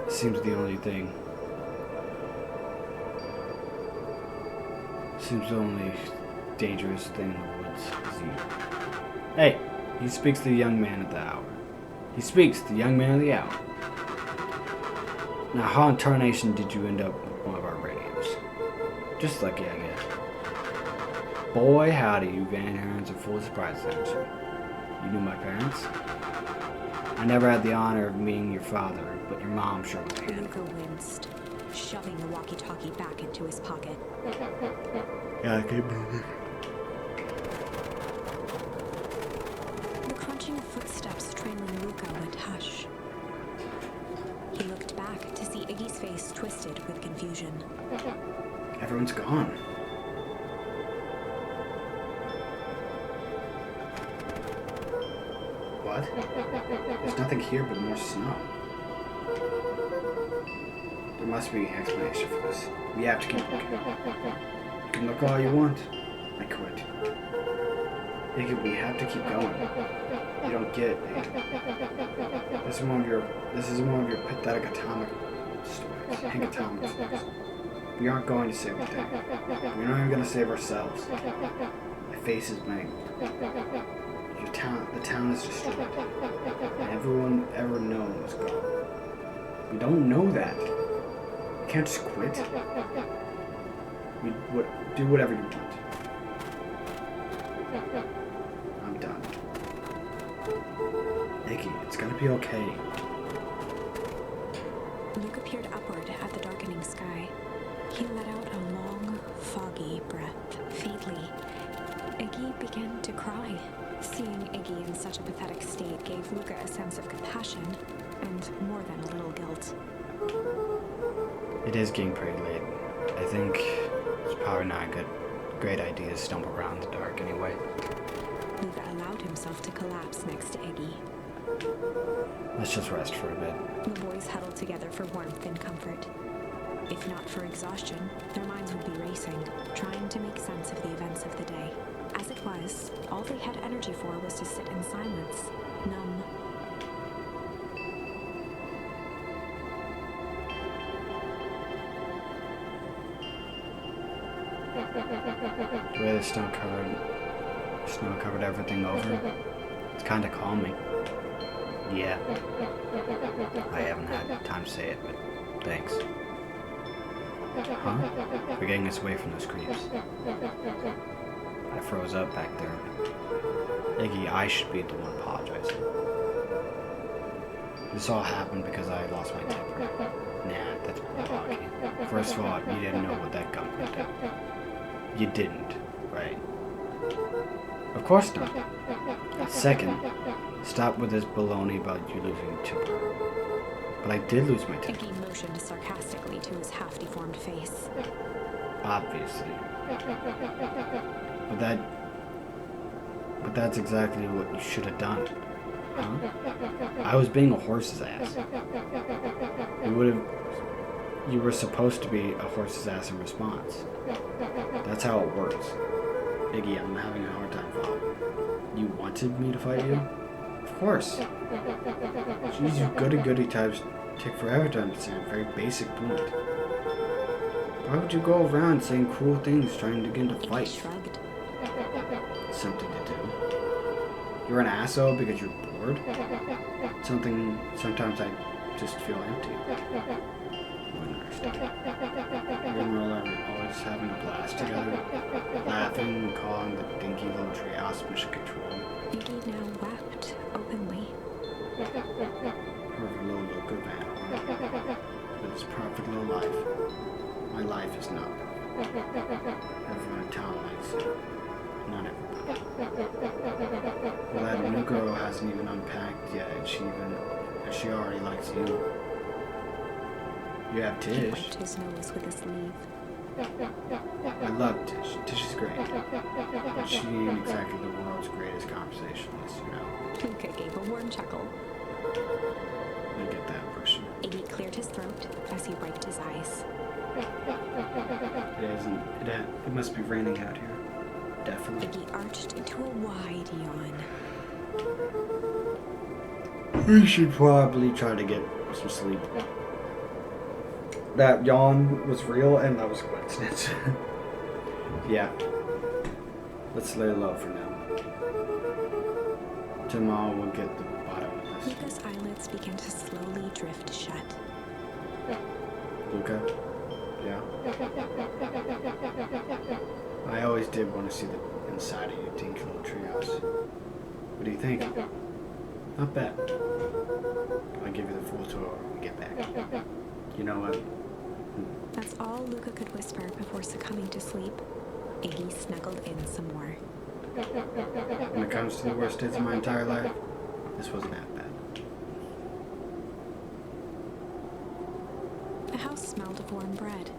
Seems the only dangerous thing in the woods is you. Hey, he speaks to the young man of the hour. He speaks to the young man of the hour. Now, how in tarnation did you end up with one of our radios? Just lucky, I guess. Boy, howdy, you Van Herons are full of surprises, aren't you? You knew my parents? I never had the honor of meeting your father, but your mom sure was handy. Luka winced, shoving the walkie-talkie back into his pocket. Yeah, I keep moving. The crunching of footsteps trailing Luka went hush. He looked back to see Iggy's face twisted with confusion. Everyone's gone. What? There's nothing here but more snow. There must be an explanation for this. We have to keep looking. You can look all you want. I quit. Iggy, we have to keep going. You don't get it, Iggy. This is one of your pathetic atomic stories. Atomic stories. We aren't going to save the day. We're not even going to save ourselves. My face is mangled. The town is destroyed. And everyone ever known was gone. We don't know that. We can't just quit. Do whatever you want. I'm done. Nikki, it's gonna be okay. Luka peered upward at the darkening sky. He let out a long, foggy breath, faintly. Iggy began to cry. Seeing Iggy in such a pathetic state gave Luka a sense of compassion and more than a little guilt. It is getting pretty late. I think it's probably not a great idea to stumble around in the dark anyway. Luka allowed himself to collapse next to Iggy. Let's just rest for a bit. The boys huddled together for warmth and comfort. If not for exhaustion, their minds would be racing, trying to make sense of the events of the day. As it was, all they had energy for was to sit in silence, numb. The way the snow covered everything over, it's kind of calming. Yeah. I haven't had time to say it, but thanks. Huh? We're getting us away from those creeps. I froze up back there. Iggy, I should be the one apologizing. This all happened because I lost my temper. Nah, that's bullshit. First of all, you didn't know what that gun could do. You didn't, right? Of course not. Second, stop with this baloney about you losing your temper. But I did lose my temper. Iggy motioned sarcastically to his half-deformed face. Obviously. But that's exactly what you should have done. Huh? I was being a horse's ass. You were supposed to be a horse's ass in response. That's how it works. Iggy, I'm having a hard time following. You wanted me to fight you? Of course. Jeez, you goody-goody types take forever to understand a very basic point. Why would you go around saying cruel things trying to get into Iggy fights? shrugged. Something to do. You're an asshole because you're bored? Sometimes I just feel empty. You wouldn't understand. You and Roller are always having a blast together, laughing and calling the dinky little treehouse mission control. Iggy now wept openly. Perfect little Luka Van Horn. With his perfect little life. My life is not perfect. Everyone in town likes it. Not everybody. Well, that new girl hasn't even unpacked yet, and she already likes you. You have He Tish. wiped his nose with his sleeve. I love Tish. Tish is great. But she ain't exactly the world's greatest conversationalist, you know. Luka gave a warm chuckle. I get that impression. Iggy cleared his throat as he wiped his eyes. It must be raining out here. Definitely. Iggy arched into a wide yawn. We should probably try to get some sleep. That yawn was real and that was a coincidence. Yeah. Let's lay low for now. Tomorrow we'll get the bottom of this. Luka's eyelids began to slowly drift shut. Luka? Yeah? I always did want to see the inside of your dinky little treehouse. What do you think? Not bad. I'll give you the full tour when we get back. You know what? That's all Luka could whisper before succumbing to sleep. Iggy snuggled in some more. When it comes to the worst days of my entire life, this wasn't that bad. The house smelled of warm bread.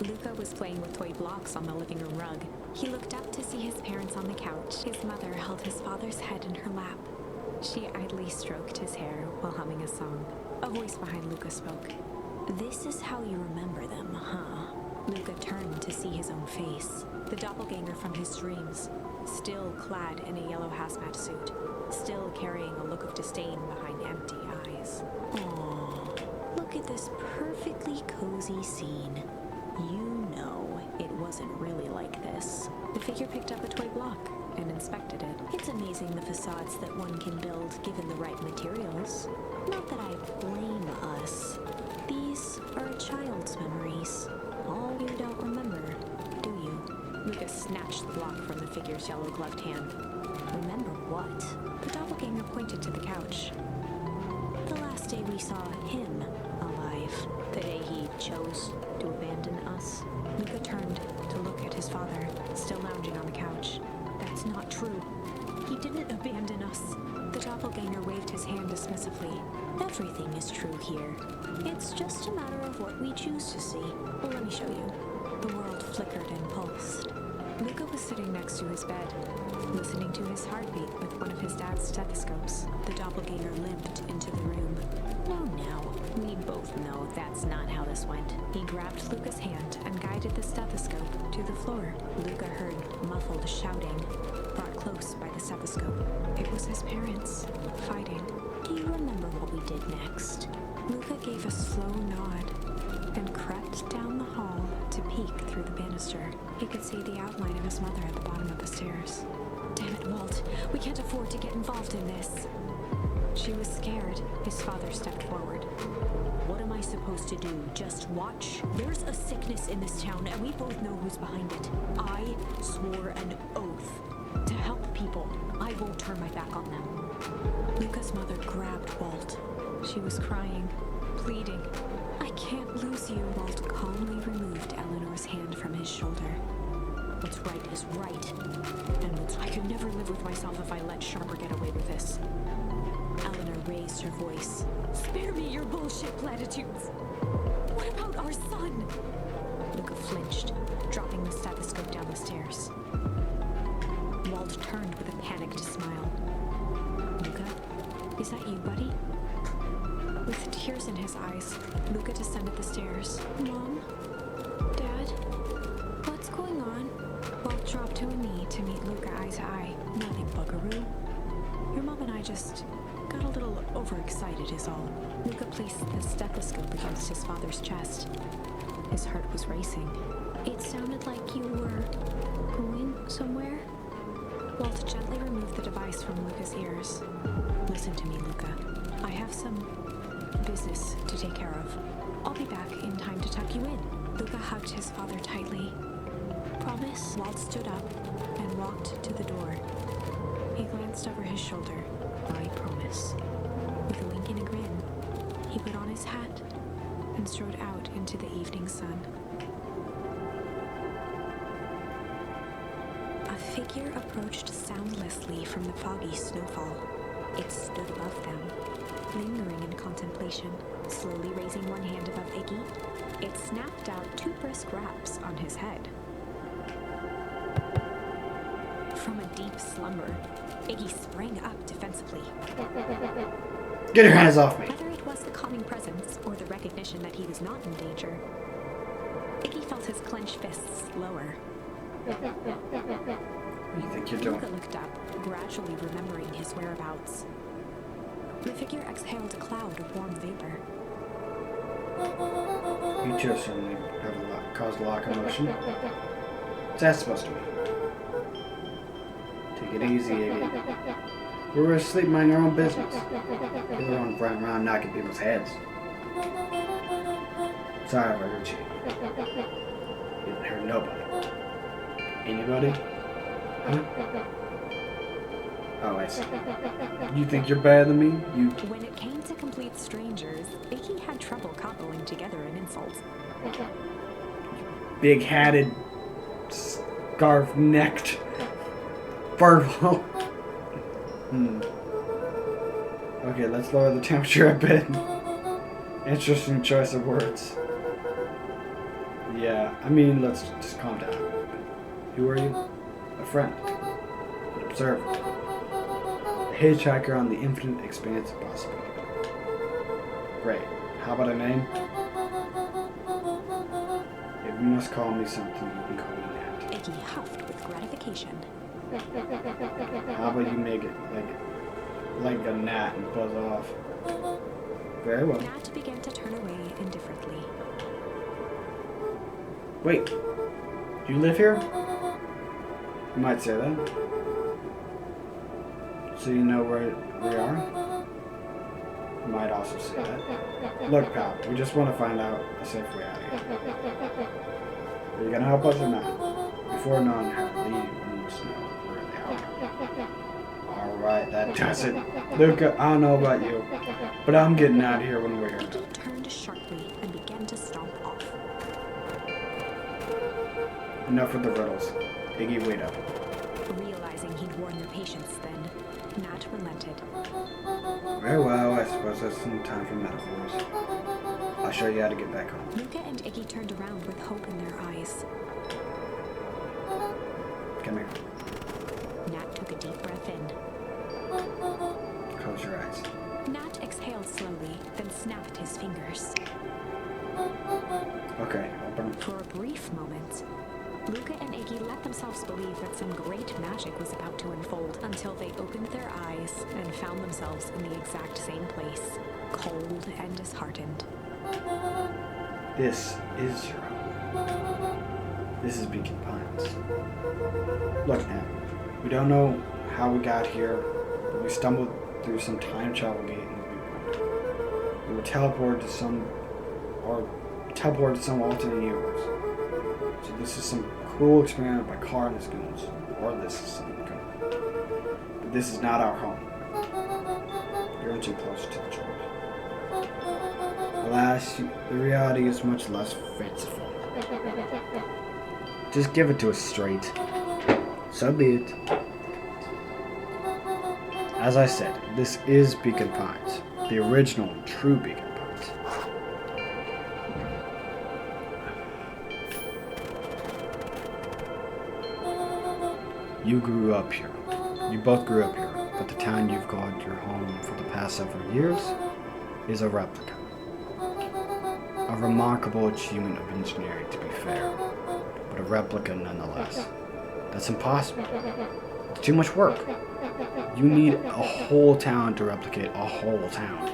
Luka was playing with toy blocks on the living room rug. He looked up to see his parents on the couch. His mother held his father's head in her lap. She idly stroked his hair while humming a song. A voice behind Luka spoke. "This is how you remember them, huh?" Luka turned to see his own face. The doppelganger from his dreams, still clad in a yellow hazmat suit, still carrying a look of disdain behind empty eyes. Aww, look at this perfectly cozy scene. You know it wasn't really like this. The figure picked up a toy block and inspected it. It's amazing the facades that one can build given the right materials. Not that I blame us. These are a child's memories. All you don't remember, do you? Luka snatched the block from the figure's yellow-gloved hand. Remember what? The doppelganger pointed to the couch. The last day we saw him alive. The day he chose to abandon us. Luka turned to look at his father, still lounging on the couch. That's not true. He didn't abandon us. The doppelganger waved his hand dismissively. Everything is true here. It's just a matter of what we choose to see. Well, let me show you. The world flickered and pulsed. Luka was sitting next to his bed, listening to his heartbeat with one of his dad's stethoscopes. The doppelganger limped into the room. No, we both know that's not how this went. He grabbed Luka's hand and guided the stethoscope to the floor. Luka heard muffled shouting, brought close by the stethoscope. It was his parents, fighting. Do you remember what we did next? Luka gave a slow nod and crept down the hall to peek through the banister. He could see the outline of his mother at the bottom of the stairs. Damn it, Walt. We can't afford to get involved in this. She was scared. His father stepped forward. What am I supposed to do? Just watch? There's a sickness in this town, and we both know who's behind it. I swore an oath to help people. I won't turn my back on them. Luka's mother grabbed Walt. She was crying, pleading. I can't lose you. Walt calmly removed Eleanor's hand from his shoulder. What's right is right. And I could never live with myself if I let Sharper get away with this. Eleanor raised her voice. Spare me your bullshit platitudes. What about our son? Luka flinched, dropping the stethoscope down the stairs. Walt turned with a panicked smile. Luka, is that you, buddy? With tears in his eyes, Luka descended the stairs. Mom? Dad? What's going on? Walt dropped to a knee to meet Luka eye to eye. Nothing, buckaroo. Your mom and I just got a little overexcited is all. Luka placed the stethoscope against his father's chest. His heart was racing. It sounded like you were going somewhere? Walt gently removed the device from Luka's ears. Listen to me, Luka. I have some business to take care of. I'll be back in time to tuck you in. Luka hugged his father tightly. Promise? Walt stood up and walked to the door. He glanced over his shoulder. I promise. With a wink and a grin, he put on his hat and strode out into the evening sun. A figure approached soundlessly from the foggy snowfall. It stood above them, lingering in contemplation. Slowly raising one hand above Iggy, it snapped out 2 brisk raps on his head. From a deep slumber, Iggy sprang up defensively. Get your hands off me! Whether it was the calming presence or the recognition that he was not in danger, Iggy felt his clenched fists lower. What do you think you're doing? Luka looked up, gradually remembering his whereabouts. The figure exhaled a cloud of warm vapor. You two certainly have caused a lot of commotion. What's that supposed to mean? Take it easy, Iggy. We were asleep, mind your own business. You were on running around knocking people's heads. Sorry if I hurt you. You didn't hurt nobody. Anybody? Huh? Oh, I see. You think you're better than me? You... When it came to complete strangers, Iggy had trouble cobbling together an insult. Big-hatted, scarf-necked, furball. Okay, let's lower the temperature a bit. Interesting choice of words. Yeah, I mean, let's just calm down. Who are you? A friend. An observer. A hitchhiker on the infinite expanse of possibility. Great. How about a name? If you must call me something, you can call me Nat. Iggy huffed with gratification. How about you make it like a gnat and buzz off? Very well. Nat began to turn away indifferently. Wait, do you live here? You might say that. So you know where we are? You might also say that. Look, pal, we just want to find out a safe way out of here. Are you gonna help us or not? Before knowing how to leave, we must know where they are. Alright, that does it. Luka, I don't know about you, but I'm getting out of here when we're here. Iggy turned sharply and began to stomp off. Enough with the riddles. Iggy, wait up. Realizing he'd worn their patience then, Nat relented. Very well, I suppose that's some time for metaphors. I'll show you how to get back home. Luka and Iggy turned around with hope in their eyes. Come here. Nat took a deep breath in. Close your eyes. Nat exhaled slowly, then snapped his fingers. Okay, open. For a brief moment, Luka and Iggy let themselves believe that some great magic was about to unfold until they opened their eyes and found themselves in the exact same place, cold and disheartened. This is your home. This is Beacon Pines. Look now, we don't know how we got here, but we stumbled through some time travel gate in the viewpoint. We were teleported to some alternate universe. So this is some cruel experiment by Carnage goons, or this is some good. But this is not our home. You're inching closer to the truth. Alas, the reality is much less fanciful. Just give it to us straight. So be it. As I said, this is Beacon Pines, the original true Beacon Pines. You grew up here. You both grew up here, but the town you've called your home for the past several years is a replica. A remarkable achievement of engineering, to be fair, but a replica nonetheless. That's impossible. It's too much work. You need a whole town to replicate a whole town.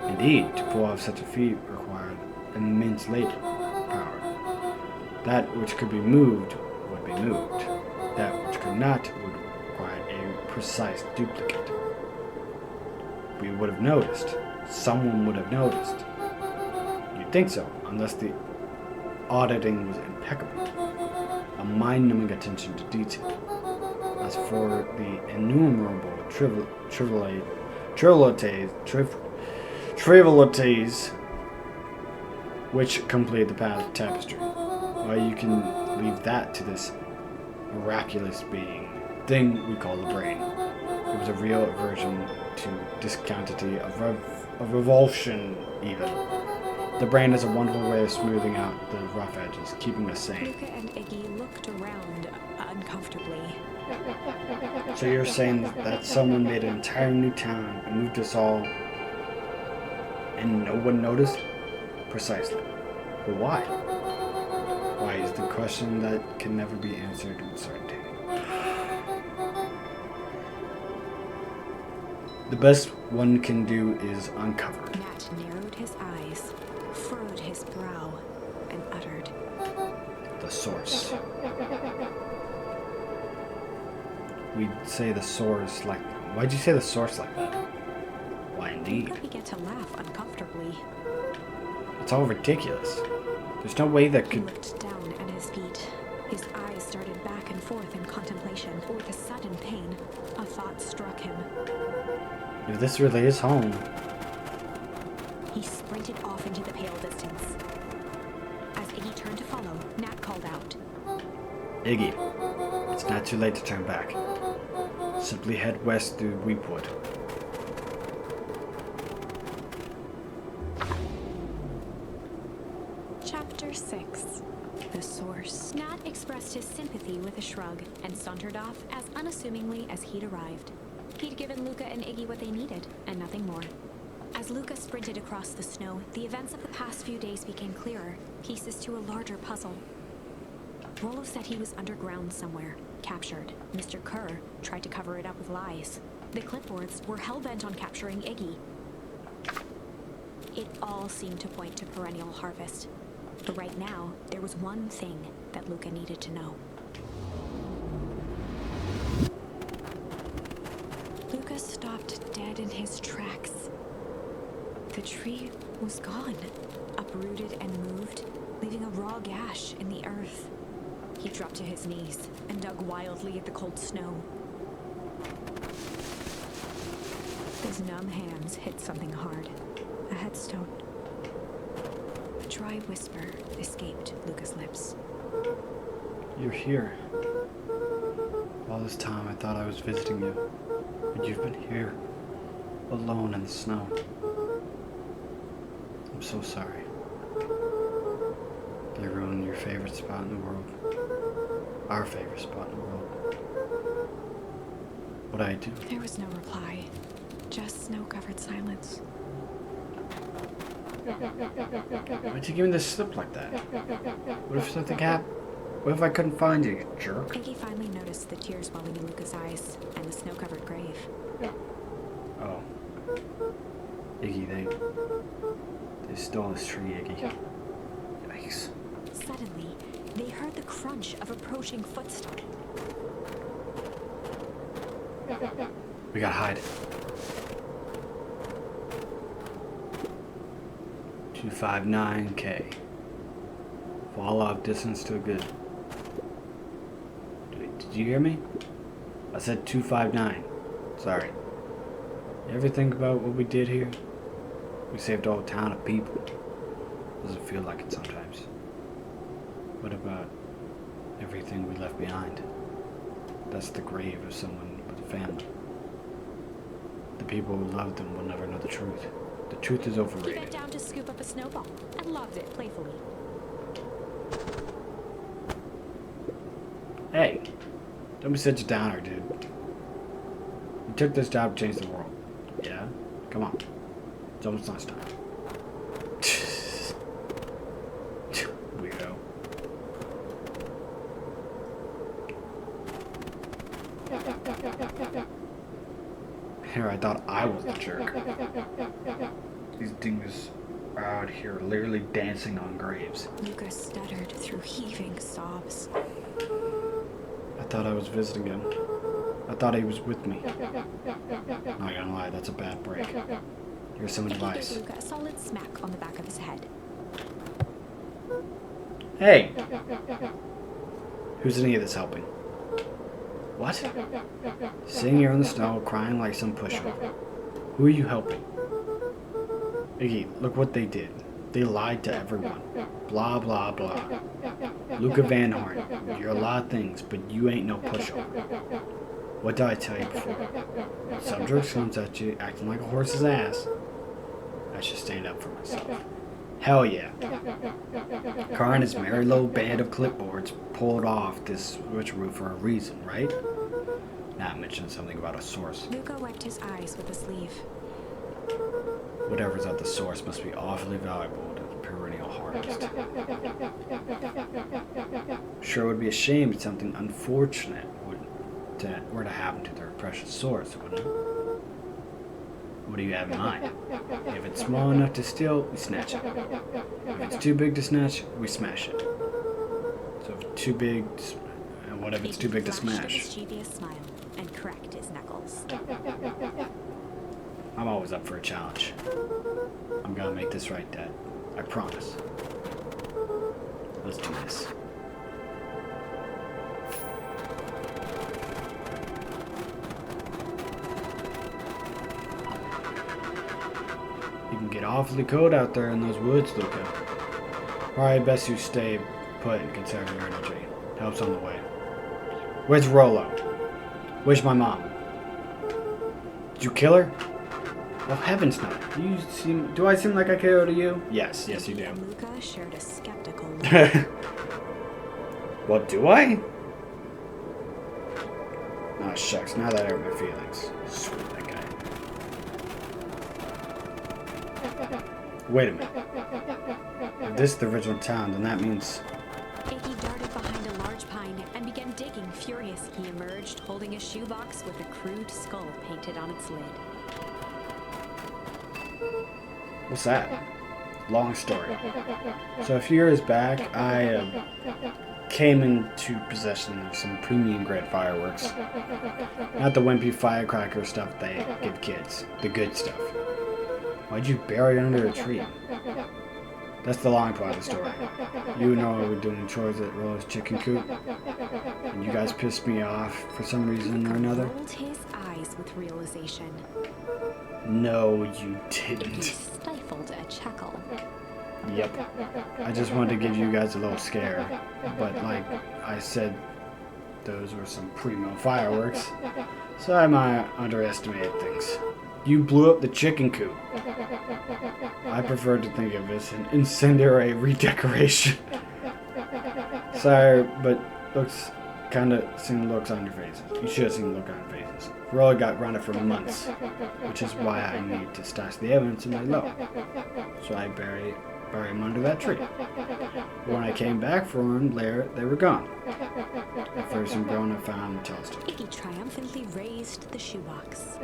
Indeed, to pull off such a feat required immense labor power. That which could be moved would be moved. That which could not would require a precise duplicate. We would have noticed. Someone would have noticed. You'd think so, unless the auditing was impeccable. A mind-numbing attention to detail. As for the innumerable trivialities which complete the tapestry, well, you can leave that to this miraculous thing we call the brain. It was a real aversion to discontentity, of revulsion even. The brain is a wonderful way of smoothing out the rough edges, keeping us sane. Luka and Iggy looked around uncomfortably. So you're saying that someone made an entire new town and moved us all, and no one noticed? Precisely. But why? Why is the question that can never be answered with certainty. The best one can do is uncover. Nat narrowed his eyes, furrowed his brow, and uttered, The source. we'd say the source like... Why'd you say the source like that? Why indeed? Luka began to laugh uncomfortably. It's all ridiculous. There's no way that He could... looked down at his feet. His eyes started back and forth in contemplation. With a sudden pain, a thought struck him. If this really is home... He sprinted off into the pale distance. As Iggy turned to follow, Nat called out. Iggy, it's not too late to turn back. Simply head west through Weepwood. Chapter 6. The Source. Nat expressed his sympathy with a shrug and sauntered off as unassumingly as he'd arrived. He'd given Luka and Iggy what they needed, and nothing more. As Luka sprinted across the snow, the events of the past few days became clearer, pieces to a larger puzzle. Rollo said he was underground somewhere, captured. Mr. Kerr tried to cover it up with lies. The clipboards were hell-bent on capturing Iggy. It all seemed to point to perennial harvest. But right now, there was one thing that Luka needed to know. Luka stopped dead in his tracks. The tree was gone, uprooted and moved, leaving a raw gash in the earth. He dropped to his knees and dug wildly at the cold snow. His numb hands hit something hard, a headstone. A dry whisper escaped Luka's lips. You're here. All this time I thought I was visiting you, but you've been here, alone in the snow. I'm so sorry. They ruined your favorite spot in the world. Our favorite spot in the world. What'd I do? There was no reply, just snow-covered silence. Why'd you give me this slip like that? What if something happened? What if I couldn't find you, you jerk? Iggy finally noticed the tears welling in Luka's eyes and the snow-covered grave. Oh. Iggy, they stole this tree, Iggy. Yikes. Suddenly, they heard the crunch of approaching footsteps. We gotta hide. 259K. Fall off distance to a good. Did you hear me? I said 259. Sorry. You ever think about what we did here? We saved a whole town of people. Doesn't feel like it sometimes. What about everything we left behind? That's the grave of someone with a family. The people who loved them will never know the truth. The truth is He overrated. bent down to scoop up a snowball and lobbed it playfully. Hey, don't be such a downer, dude. You took this job to change the world. Yeah? Come on. It's almost lunchtime. Weirdo. Here, I thought I was the jerk. These dingoes are out here literally dancing on graves. Luka stuttered through heaving sobs. I thought I was visiting him. I thought he was with me. Not gonna lie, that's a bad break. Here's some Iggy gave advice. Luka a solid smack on the back of his head. Hey! Who's any of this helping? What? Sitting here in the snow, crying like some pushover. Who are you helping? Iggy, look what they did. They lied to everyone. Blah, blah, blah. Luka Van Horn, you're a lot of things, but you ain't no pushover. What did I tell you before? Some jerk comes at you acting like a horse's ass. I should stand up for myself. Hell yeah. Carr and his merry little band of clipboards pulled off this switcheroo for a reason, right? Not mention something about a source. Luka wiped his eyes with a sleeve. Whatever's at the source must be awfully valuable to the perennial harvest. Sure would be a shame if something unfortunate were to happen to their precious source, wouldn't it? What do you have in mind? If it's small enough to steal, we snatch it. If it's too big to snatch, we smash it. So if it's too big, what if it's too big to smash? Mischievous smile and cracked his knuckles. I'm always up for a challenge. I'm gonna make this right, Dad. I promise. Let's do this. You can get awfully cold out there in those woods, Luka. Probably best you stay put and conserve your energy. Help's on the way. Where's Rolo? Where's my mom? Did you kill her? Oh, heavens no. Do I seem like I care to you? Yes, you do. Luka shared a skeptical look. Well, do I? Oh, shucks. Now that I hurt my feelings. Sweet, that guy. Wait a minute. If this is the original town, then that means... Iggy darted behind a large pine and began digging. Furious, he emerged, holding a shoebox with a crude skull painted on its lid. What's that? Long story. So a few years back, I came into possession of some premium grade fireworks. Not the wimpy firecracker stuff they give kids. The good stuff. Why'd you bury it under a tree? That's the long part of the story. You know I was doing chores at Rolo's chicken coop, and you guys pissed me off for some reason or another. Rolled his eyes with realization. No, you He didn't. stifled a chuckle. Yep. I just wanted to give you guys a little scare, but like I said, those were some primo fireworks, so I might underestimated things. You blew up the chicken coop. I prefer to think of it as an incendiary redecoration. Sorry, but looks seen looks on your faces. You should have seen the look on your faces. Rolo got grounded for months, which is why I need to stash the evidence in my low. So I bury him under that tree. When I came back for him later, they were gone. The first grown and found and toasted. Iggy triumphantly raised the shoebox.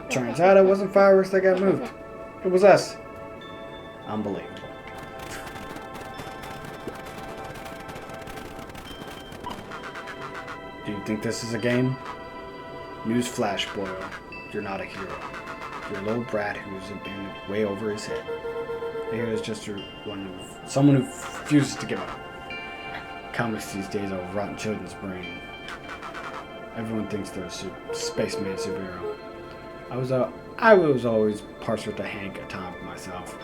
Turns out it wasn't fireworks that got moved. It was us. Unbelievable. Do you think this is a game? Newsflash, Boyle. You're not a hero. You're a little brat who's been way over his head. A hero is just someone who refuses to give up. Comics these days are rotten children's brain. Everyone thinks they're a spaceman superhero. I was always partial to Hank at times myself.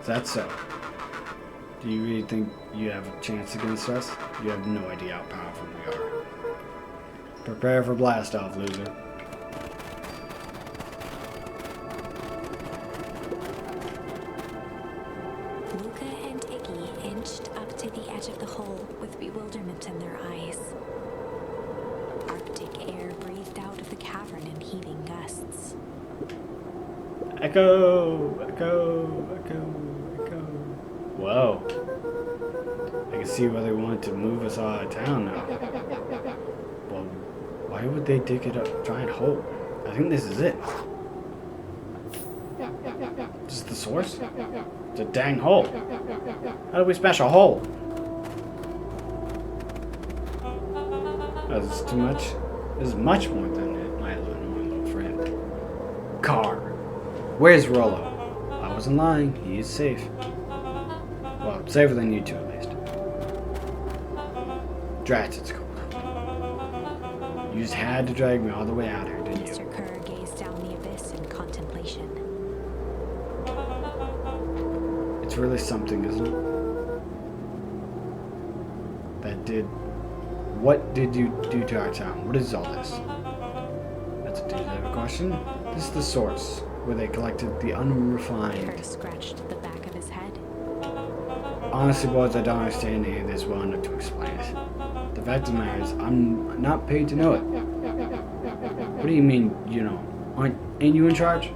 Is that so? Do you really think you have a chance against us? You have no idea how powerful we are. Prepare for blast-off, loser. Luka and Iggy inched up to the edge of the hole with bewilderment in their eyes. Arctic air breathed out of the cavern in heaving gusts. Echo! Echo! Echo! Echo! Whoa. I can see why they wanted to move us out of town now. Well, why would they dig it up, giant hole? I think this is it. This is the source? It's a dang hole. How do we smash a hole? Oh, this is too much. This is much more than my little friend. Car. Where's Rolo? I wasn't lying. He is safe. Well, safer than you two, at least. Drats, it's cold. You just had to drag me all the way out here, didn't you? Mr. Kerr gazed down the abyss in contemplation. It's really something, isn't it? What did you do to our town? What is all this? That's a deserving question. This is the source, where they collected the unrefined. Kerr scratched the back of his head. Honestly, boys, I don't understand any of this well enough to explain it. The fact of the matter is, I'm not paid to know it. What do you mean, you know? Ain't you in charge?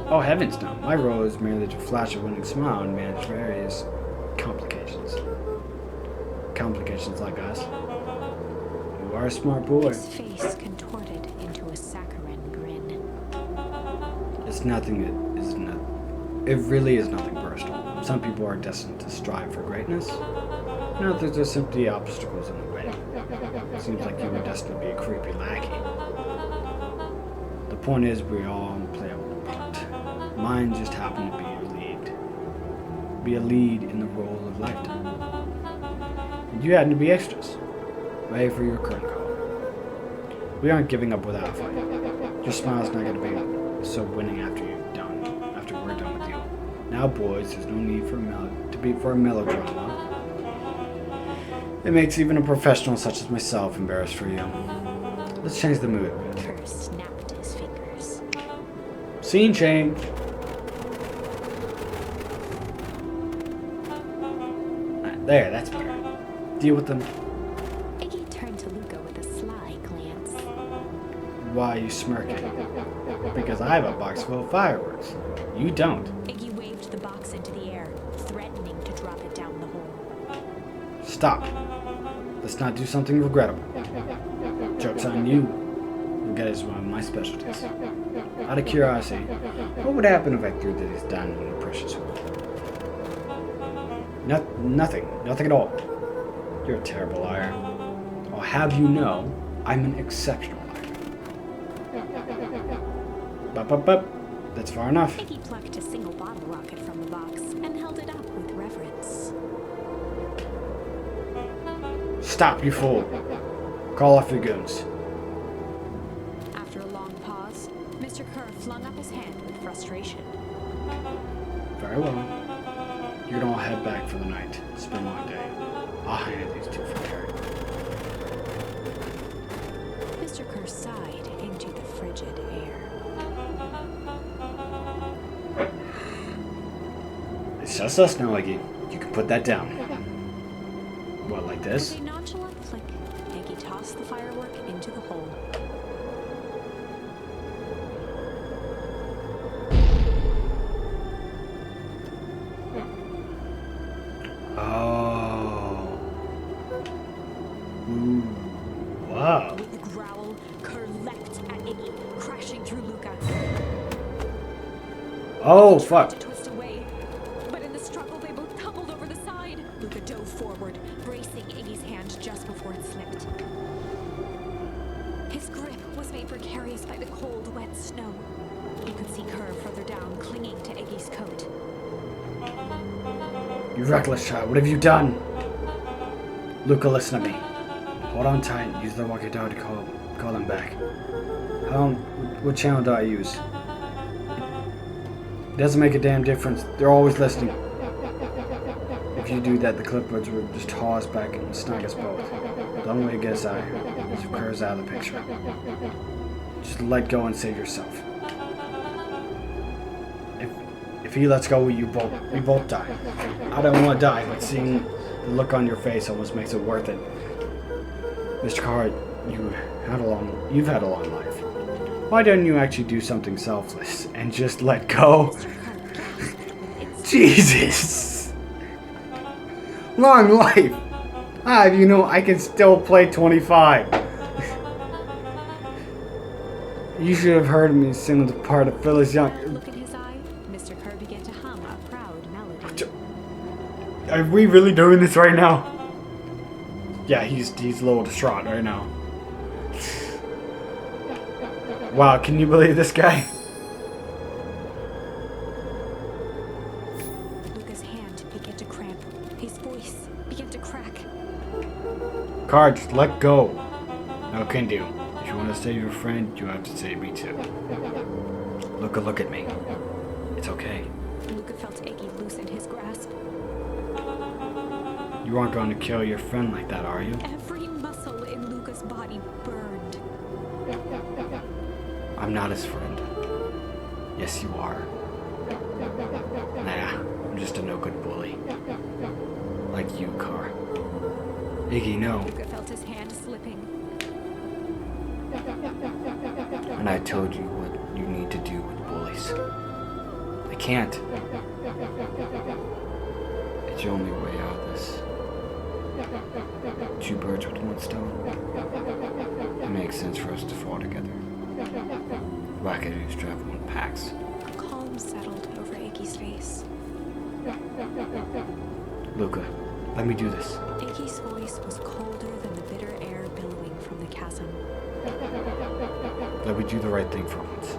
Oh, heavens no. My role is merely to flash a winning smile and manage various complications. Complications like us. You are a smart boy. His face contorted into a saccharine grin. It's nothing. It really is nothing personal. Some people are destined to strive for greatness, and others are simply obstacles in the way. Seems like you were destined to be a creepy lackey. The point is, we all play a part. Mine just happened to be a lead. Be a lead in the role of Lifetime. And you happen to be extras. Ready for your current call. We aren't giving up without a fight. Your smile's not gonna be so winning after we're done with you. Now, boys, there's no need for a melodrama. It makes even a professional such as myself embarrassed for you. Let's change the mood a bit. Kerr snapped his fingers. Scene change. There, that's better. Deal with them. Iggy turned to Luka with a sly glance. Why are you smirking? Because I have a box full of fireworks. You don't. Iggy waved the box into the air, threatening to drop it down the hole. Stop. Let's not do something regrettable. Joke's on you. Forget is one of my specialties. Out of curiosity, what would happen if I threw this diamond in a precious hole? Nothing at all. You're a terrible liar. I'll have you know, I'm an exceptional liar. Bup. That's far enough. Iggy plucked a single bottle rocket from the box and held it up with reverence. Stop, you fool. Call off your goons. After a long pause, Mr. Kerr flung up his hand with frustration. Very well. You're gonna all head back for the night. It's been a long day. I'll hand these two for Terry. Mr. Kerr sighed into the frigid air. It's just us now, Iggy. You can put that down. What, like this? With a nonchalant flick, Iggy tossed the firework into the hole. Oh. Ooh. Wow. With a growl, Kerr leapt at Iggy, crashing through Luka. Oh, He tried fuck. to twist away, but in the struggle they both tumbled over the side. Luka dove forward, bracing Iggy's hand just before it slipped. His grip was made precarious by the cold, wet snow. You could see Kerr further down, clinging to Iggy's coat. You reckless child, what have you done? Luka, listen to me. Hold on tight, use the walkie-talkie to call them back. What channel do I use? It doesn't make a damn difference. They're always listening. If you do that, the clipboards will just haul us back and snag us both. The only way to get us out of here is if Kerr's out of the picture. Just let go and save yourself. If he lets go, we both die. I don't want to die, but seeing the look on your face almost makes it worth it. Mr. Carr, you've had a long life. Why don't you actually do something selfless and just let go? Jesus! Long life! I can still play 25. You should have heard me sing the part of Phyllis Young. Look in his eye, Mr. Kerr began to hum a proud melody. Are we really doing this right now? Yeah, he's a little distraught right now. Wow, can you believe this guy? Luka's hand began to cramp. His voice began to crack. Carr, just let go. No can do. If you want to save your friend, you have to save me too. Luka, look at me. It's okay. Luka felt Iggy loosen his grasp. You aren't going to kill your friend like that, are you? Every muscle in Luka's body burned. I'm not his friend. Yes, you are. Nah, I'm just a no-good bully. Like you, Carr. Iggy, no. Luka felt his hand slipping. And I told you what you need to do with bullies. I can't. It's the only way out of this. Two birds with one stone. It makes sense for us to fall together. Wackadoos travel in packs. A calm settled over Iggy's face. Luka, let me do this. Iggy's voice was colder than the bitter air billowing the chasm. Let me do the right thing for once.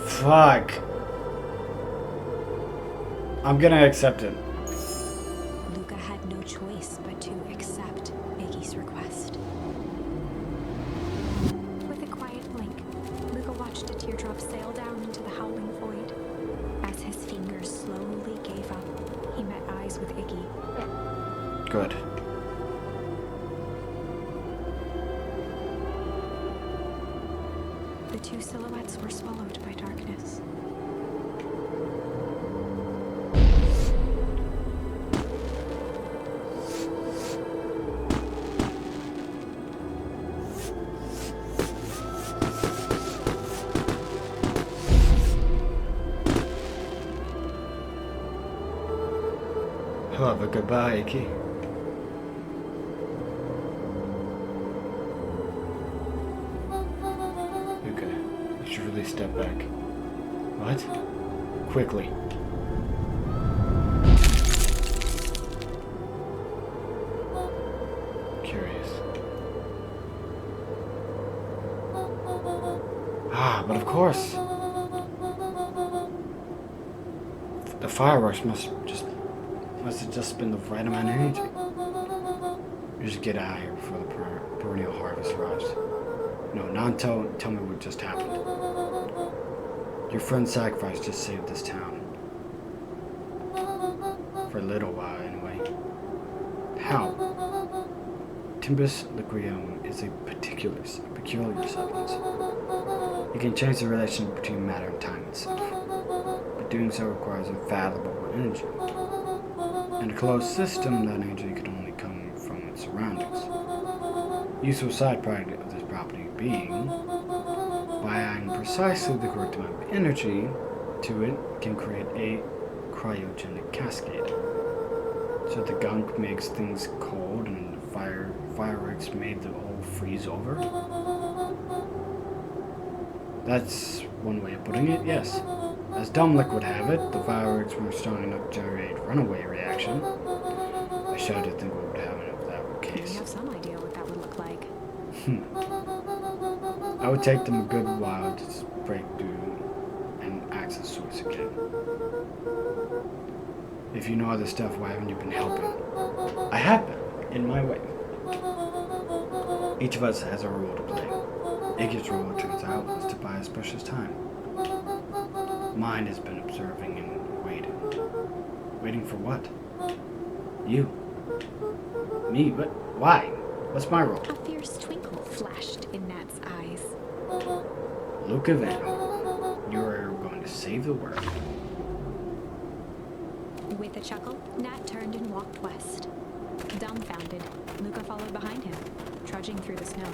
Fuck. I'm gonna accept it. Luka had no choice but to accept Iggy's request. With a quiet blink, Luka watched a teardrop sail down into the howling void. As his fingers slowly gave up, he met eyes with Iggy. Good. The two silhouettes were swallowed by darkness. Have a goodbye, Icky. Okay, you should really step back. What? Quickly. Curious. But of course. The fireworks must have just been the right amount of energy. You should get out of here before the perennial harvest arrives. No, not tell me what just happened. Your friend's sacrifice just saved this town. For a little while, anyway. How? Timbus liquium is a peculiar substance. It can change the relation between matter and time itself. But doing so requires invaluable energy. In a closed system, that energy could only come from its surroundings. Useful side product of this property being, by adding precisely the correct amount of energy to it, can create a cryogenic cascade. So the gunk makes things cold and the fireworks made the all freeze over? That's one way of putting it, yes. As Dumb Lick would have it, the fireworks weren't strong enough to generate a runaway reaction. I shudder to think what would happen if that were the case. You have some idea what that would look like. I would take them a good while to break through and access source again. If you know other stuff, why haven't you been helping? I have been, in my way. Each of us has a role to play. Iggy's role, it turns out, was to buy us precious time. Mine has been observing and waiting. Waiting for what? You. Me? But why? What's my role? A fierce twinkle flashed in Nat's eyes. Luka Van, you are going to save the world. With a chuckle, Nat turned and walked west. Dumbfounded, Luka followed behind him, trudging through the snow.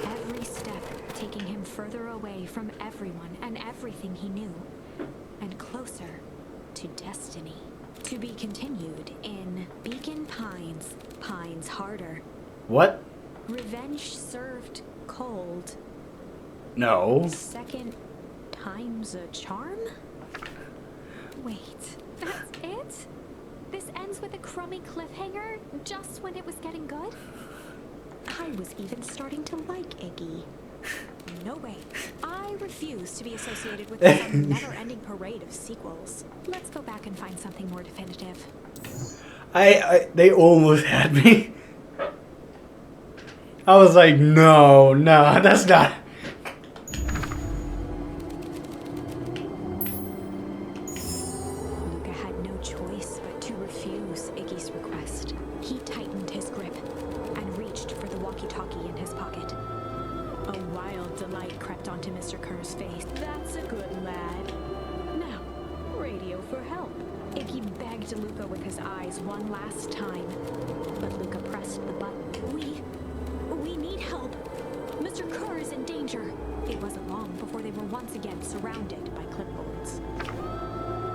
Every step taking him further away from everyone and everything he knew, and closer to destiny. To be continued in Beacon Pines, Pines Harder. What? Revenge served cold. No. Second time's a charm? Wait, that's it? This ends with a crummy cliffhanger just when it was getting good? I was even starting to like Iggy. No way. I refuse to be associated with some never-ending parade of sequels. Let's go back and find something more definitive. They almost had me. I was like, no, that's not. Luka had no choice but to refuse Iggy's request. He tightened his grip and reached for the walkie-talkie in his pocket. A wild delight crept onto Mr. Kerr's face. That's a good lad. Now, radio for help. Iggy begged Luka with his eyes one last time, but Luka pressed the button. We need help. Mr. Kerr is in danger. It wasn't long before they were once again surrounded by clipboards.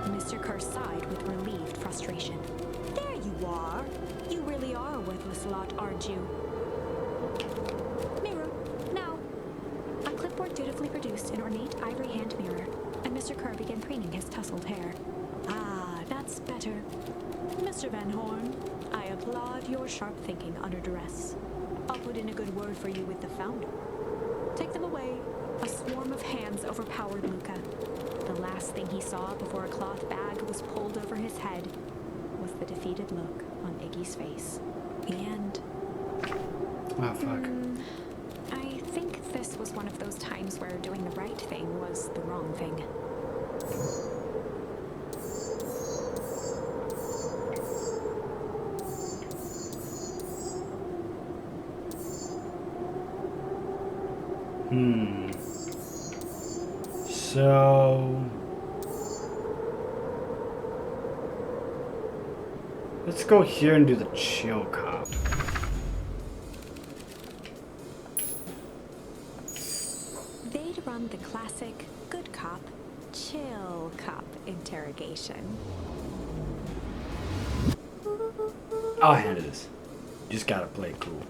Mr. Kerr sighed with relieved frustration. There you are. You really are a worthless lot, aren't you? Mirror, now. switchboard dutifully produced an ornate ivory hand mirror, and Mr. Kerr began preening his tousled hair. Ah, that's better. Mr. Van Horn, I applaud your sharp thinking under duress. I'll put in a good word for you with the founder. Take them away. A swarm of hands overpowered Luka. The last thing he saw before a cloth bag was pulled over his head was the defeated look on Iggy's face. The end. Oh, fuck. I think this was one of those times where doing the right thing was the wrong thing. So let's go here and do the chill cop. They'd run the classic good cop, chill cop interrogation. I'll handle this. Just gotta play it cool.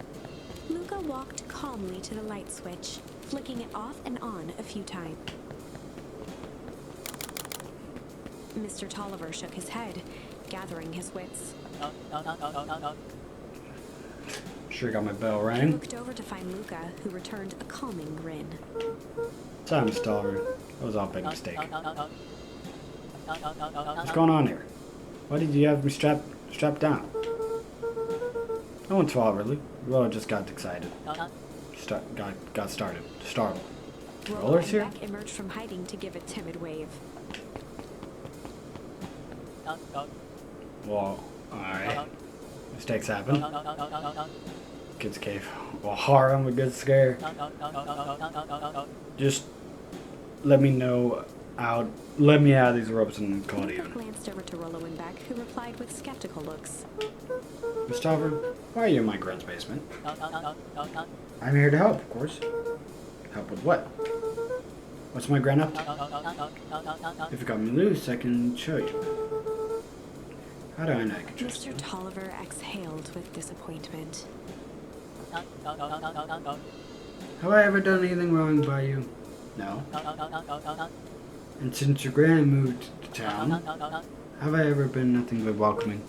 Luka walked calmly to the light switch, flicking it off and on a few times. Mr. Tolliver shook his head, gathering his wits. Sure got my bell He rang. looked over to find Luka, who returned a calming grin. Sorry, Mr. Tolliver. That was all a big mistake. What's going on here? Why did you have me strapped down? No one's fault, really. Roller just got excited. Got started. Startled. Roller's here? Beck emerged from hiding to give a timid wave. Well, alright. Mistakes happen. Kids cave. Well, horror, I'm a good scare. Just let me know out. Let me out of these ropes and call it Luka even. glanced over to Rollo and Beck, who replied with skeptical looks. Mr. Tolliver, why are you in my grand's basement? I'm here to help, of course. Help with what? What's my grand up to? If you got me loose, I can show you. How do I know I can trust you? Mr. Tolliver exhaled with disappointment. Have I ever done anything wrong by you? No. And since your grand moved to town, have I ever been nothing but welcoming?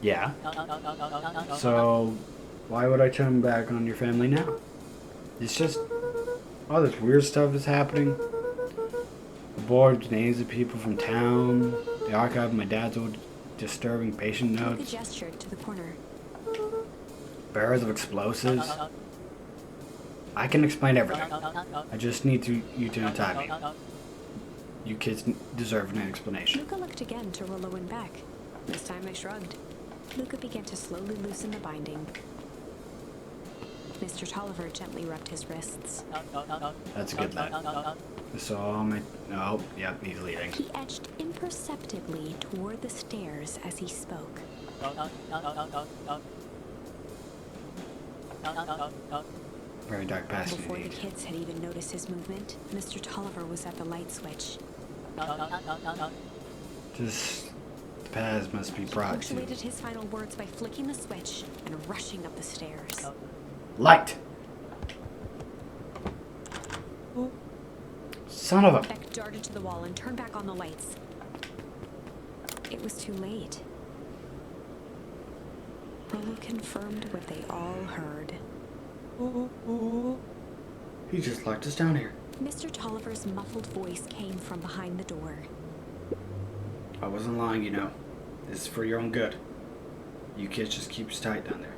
Yeah. So, why would I turn back on your family now? It's just all this weird stuff is happening. The board's names of people from town, the archive of my dad's old disturbing patient Luka notes, gestured to the corner. barrels of explosives. I can explain everything. I just need you to untie me. You kids deserve an explanation. Luka looked again to Rollo and Beck. This time they shrugged. Luka began to slowly loosen the binding. Mr. Tolliver gently rubbed his wrists. That's a good lad. So no, yep, he's leaving. He edged imperceptibly toward the stairs as he spoke. Very dark past Before the indeed. kids had even noticed his movement, Mr. Tolliver was at the light switch. Just the paths must be He brought to punctuated his final words by flicking the switch and rushing up the stairs. light. Son of a. Beck darted to the wall and turned back on the lights. It was too late. Rollo confirmed what they all heard. He just locked us down here. Mr. Tolliver's muffled voice came from behind the door. I wasn't lying, you know. This is for your own good. You kids just keep us tight down there.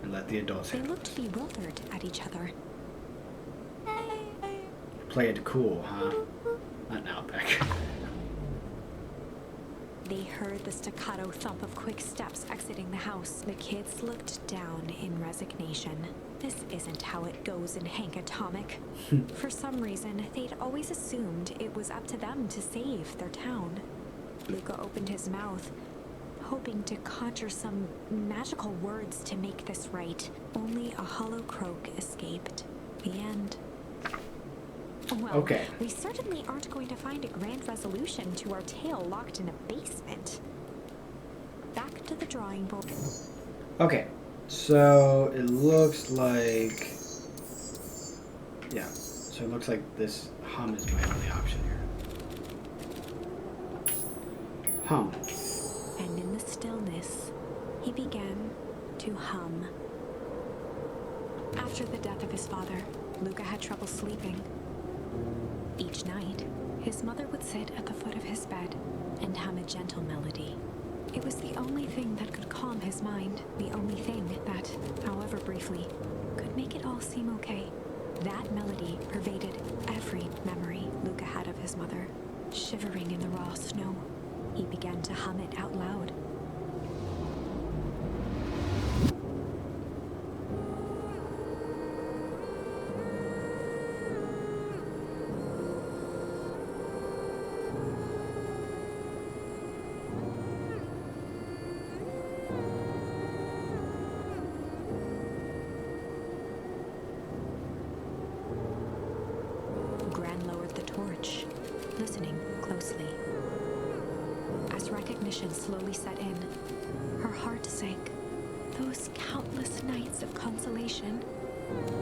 And let the adults They handle looked bewildered at each other. Play it cool, huh? Not now, Beck. They heard the staccato thump of quick steps exiting the house. The kids looked down in resignation. This isn't how it goes in Hank Atomic. For some reason, they'd always assumed it was up to them to save their town. Luka opened his mouth, hoping to conjure some magical words to make this right. Only a hollow croak escaped. The end. Well, Okay. we certainly aren't going to find a grand resolution to our tale locked in a basement. Back to the drawing board. Okay. So it looks like. Yeah. So So it looks like this hum is my only option here. Hum. And in the stillness, he began to hum. After the death of his father, Luka had trouble sleeping. Each night, his mother would sit at the foot of his bed and hum a gentle melody. It was the only thing that could calm his mind, the only thing that, however briefly, could make it all seem okay. That melody pervaded every memory Luka had of his mother. Shivering in the raw snow, he began to hum it out loud. Gran lowered the torch, listening closely. As recognition slowly set in, her heart sank. Those countless nights of consolation,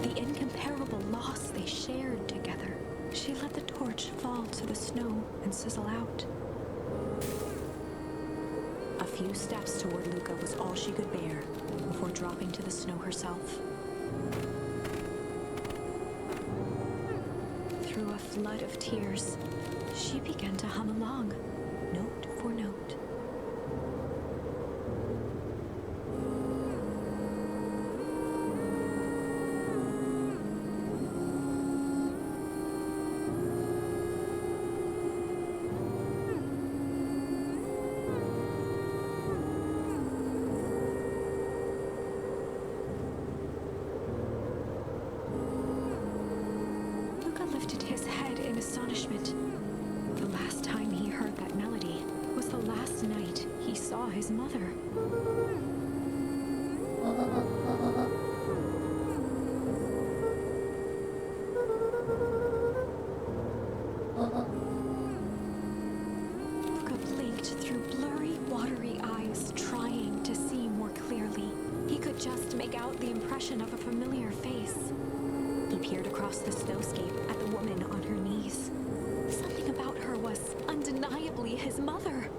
the incomparable loss they shared together. She let the torch fall to the snow and sizzle out. A few steps toward Luka was all she could bear before dropping to the snow herself. Through a flood of tears, she began to hum along, note for note. Luka lifted his head in astonishment. The last time he heard that melody was the last night he saw his mother. Luka blinked through blurry, watery eyes, trying to see more clearly. He could just make out the impression of a familiar face. He peered across the snowscape at the woman on her knees. Something about her was undeniably his mother,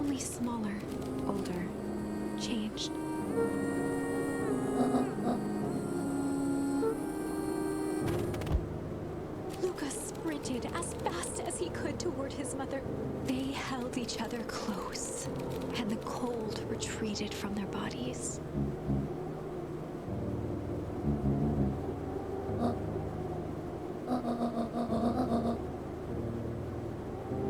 only smaller, older, changed. Luka sprinted as fast as he could toward his mother. They held each other close, and the cold retreated from their bodies.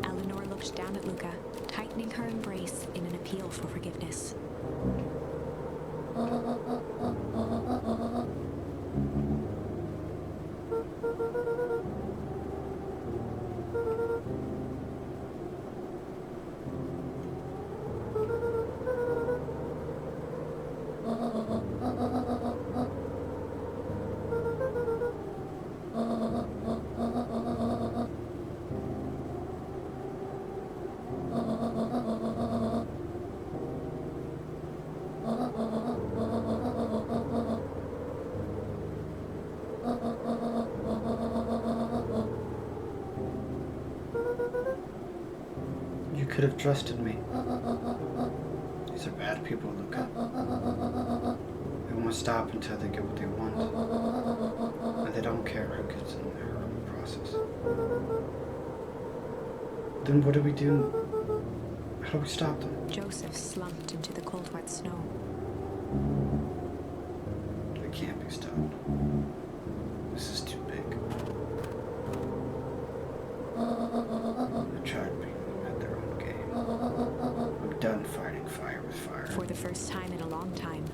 Eleanor looked down at Luka, tightening her embrace in an appeal for forgiveness. You could have trusted me. These are bad people, Luka. They won't stop until they get what they want. And they don't care who gets in there in the process. Then what do we do? How do we stop them? Joseph slumped into the cold, wet snow. They can't be stopped. This is too big. They tried being at their own game. I'm done fighting fire with fire. For the first time in a long time,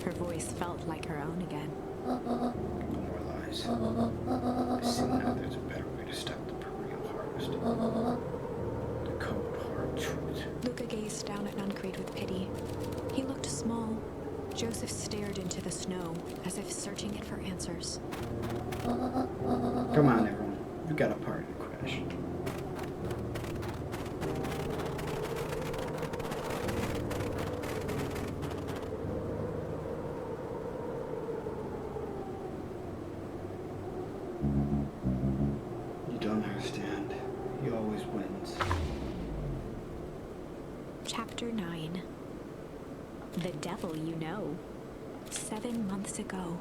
her voice felt like her own again. No more lies. I see now there's a better way to stop the perennial harvest. The cold, hard truth. Luka gazed down at Nuncreed with pity. He looked small. Joseph stared into the snow, as if searching it for answers. Come on, everyone. We've got a party to crash. Chapter 9. The Devil You Know. 7 months ago,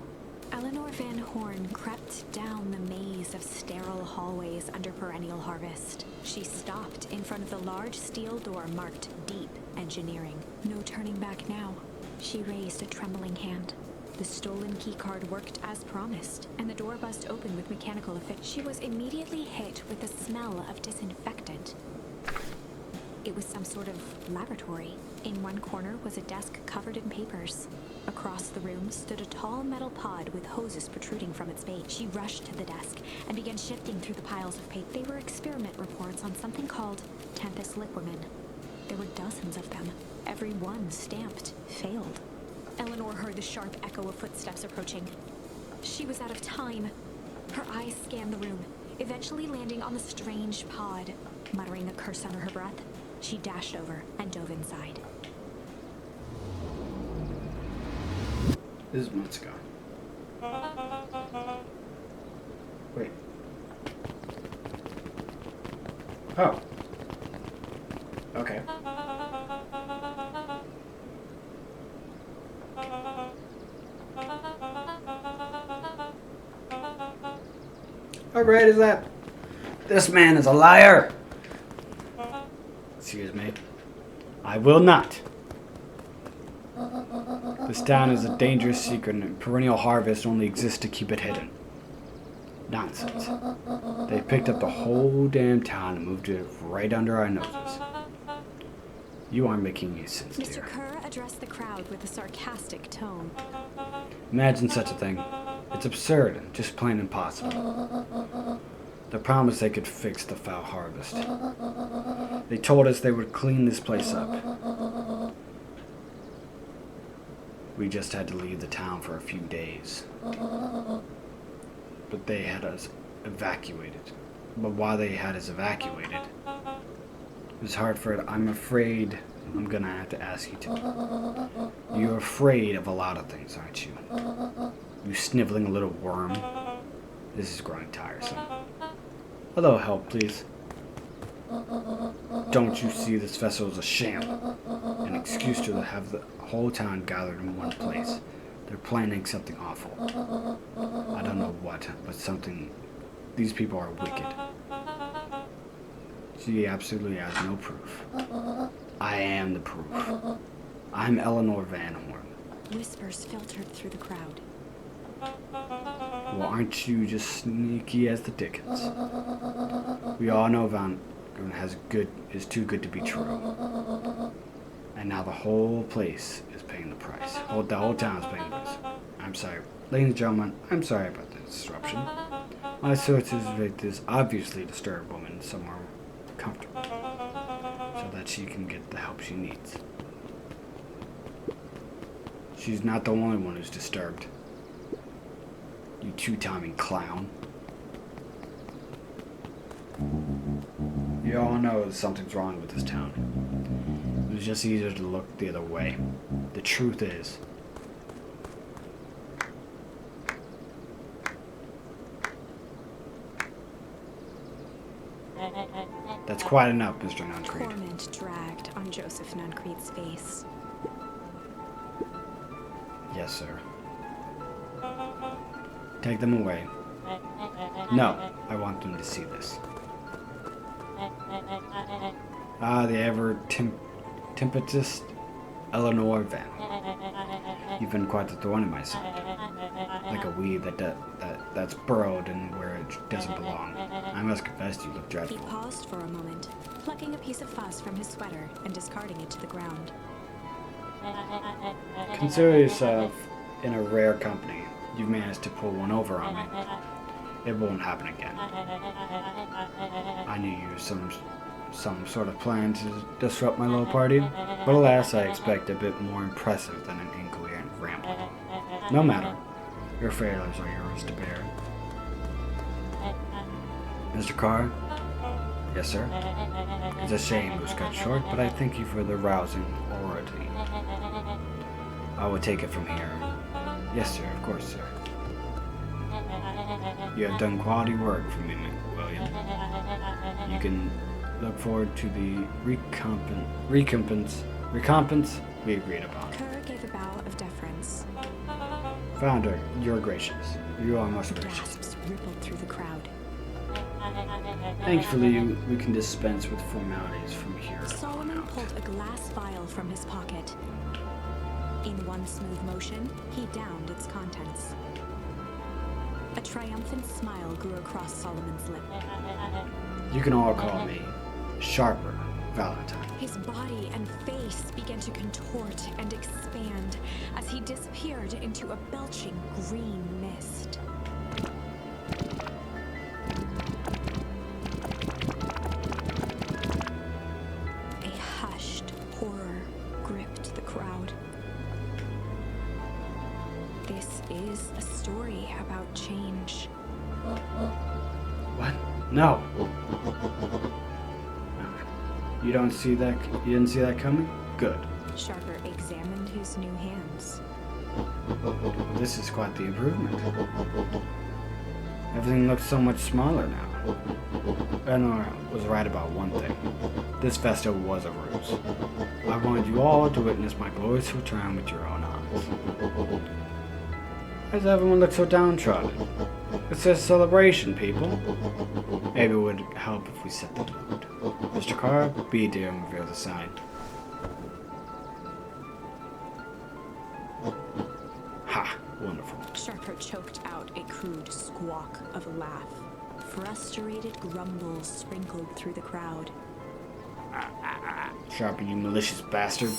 Eleanor Van Horn crept down the maze of sterile hallways under perennial harvest. She stopped in front of the large steel door marked Deep Engineering. No turning back now. She raised a trembling hand. The stolen keycard worked as promised, and the door buzzed open with mechanical effect. She was immediately hit with the smell of disinfectant. It was some sort of laboratory. In one corner was a desk covered in papers. Across the room stood a tall metal pod with hoses protruding from its base. She rushed to the desk and began shifting through the piles of paper. They were experiment reports on something called Tempest Liquorman. There were dozens of them. Every one stamped failed. Eleanor heard the sharp echo of footsteps approaching. She was out of time. Her eyes scanned the room, eventually landing on the strange pod. Muttering a curse under her breath, she dashed over and dove inside. This is months ago. Wait. Oh. Okay. How great is that? This man is a liar! Excuse me. I will not. This town is a dangerous secret and perennial harvest only exists to keep it hidden. Nonsense. They picked up the whole damn town and moved it right under our noses. You aren't making any sense, dear. Mr. Kerr addressed the crowd with a sarcastic tone. Imagine such a thing. It's absurd and just plain impossible. They promised they could fix the foul harvest. They told us they would clean this place up. We just had to leave the town for a few days. But they had us evacuated. But while they had us evacuated, it was hard for it. I'm afraid I'm gonna have to ask you to. You're afraid of a lot of things, aren't you? You sniveling little worm. This is growing tiresome. A little help, please. Don't you see this vessel is a sham? An excuse to have the whole town gathered in one place. They're planning something awful. I don't know what, but something. These people are wicked. She absolutely has no proof. I am the proof. I'm Eleanor Van Horn. Whispers filtered through the crowd. Well, aren't you just sneaky as the dickens? We all know Van Horn is too good to be true. And now the whole place is paying the price. The whole town is paying the price. I'm sorry. Ladies and gentlemen, I'm sorry about the disruption. My sources rate this obviously disturbed woman somewhere comfortable so that she can get the help she needs. She's not the only one who's disturbed. You two-timing clown. You all know something's wrong with this town. It was just easier to look the other way. The truth is, that's quite enough, Mr. Nuncreed. Torment dragged on Joseph Nuncreed's face. Yes, sir. Take them away. No, I want them to see this. The ever-tempestuous Eleanor Van. You've been quite the thorn in my side. Like a weed that's burrowed in where it doesn't belong. I must confess you look dreadful. He paused for a moment, plucking a piece of fuzz from his sweater and discarding it to the ground. Consider yourself in a rare company. You've managed to pull one over on me. It won't happen again. I knew you were some sort of plan to disrupt my little party, but alas, I expect a bit more impressive than an incoherent ramble. No matter. Your failures are yours to bear. Mr. Carr? Yes, sir? It's a shame it was cut short, but I thank you for the rousing oratory. I will take it from here. Yes, sir, of course, sir. You have done quality work for me, William. You can look forward to the recompense Recompense we agreed upon. Kerr gave a bow of deference. Founder, you're gracious. You are most gracious. Gasps rippled through the crowd. Thankfully, we can dispense with formalities from here on Solomon out. pulled a glass vial from his pocket. In one smooth motion, he downed its contents. A triumphant smile grew across Solomon's lip. You can all call me Sharper Valentine. His body and face began to contort and expand as he disappeared into a belching green mist. A hushed horror gripped the crowd. This is a story about change. What? No. You don't see that? You didn't see that coming? Good. Sharper examined his new hands. This is quite the improvement. Everything looks so much smaller now. Eleanor was right about one thing. This festa was a ruse. I wanted you all to witness my glorious return with your own eyes. Why does everyone look so downtrodden? It's a celebration, people. Maybe it would help if we set the mood. Mr. Carr, be dear and reveal the sign. Ha! Wonderful. Sharper choked out a crude squawk of a laugh. Frustrated grumbles sprinkled through the crowd. Sharper, you malicious bastard.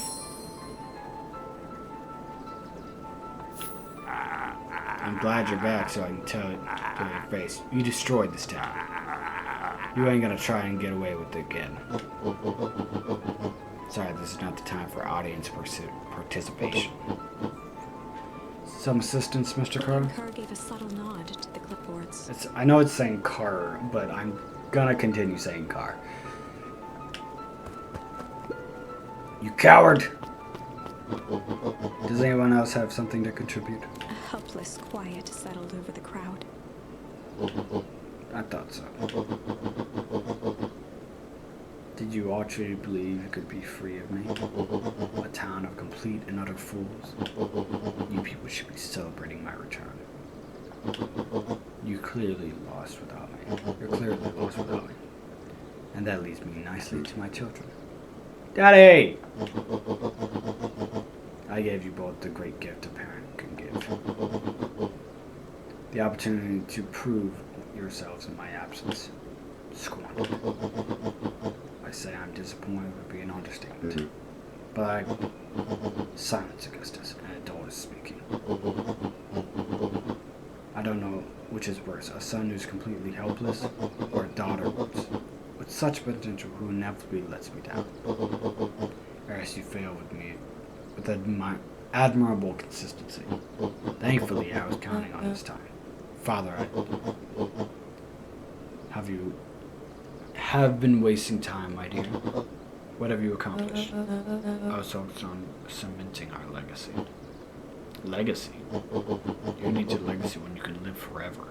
I'm glad you're back so I can tell it to your face. You destroyed this town. You ain't gonna try and get away with it again. Sorry, this is not the time for audience participation. Some assistance, Mr. Carr? Kerr gave a subtle nod to the clipboards. I know it's saying Carr, but I'm gonna continue saying Carr. You coward! Does anyone else have something to contribute? A helpless quiet settled over the crowd. I thought so. Did you all truly believe you could be free of me? A town of complete and utter fools? You people should be celebrating my return. You clearly lost without me. You're clearly lost without me. And that leads me nicely to my children. Daddy! I gave you both the great gift a parent can give. The opportunity to prove yourselves in my absence. Squandered. I say I'm disappointed would be an understatement. But silence, Augustus, an adult is speaking. I don't know which is worse, a son who's completely helpless, or a daughter with such potential who inevitably lets me down. Whereas you fail with me with admirable consistency. Thankfully, I was counting on this time. Father, have been wasting time, my dear. What have you accomplished? I was focused on cementing our legacy. Legacy? You need your legacy when you can live forever.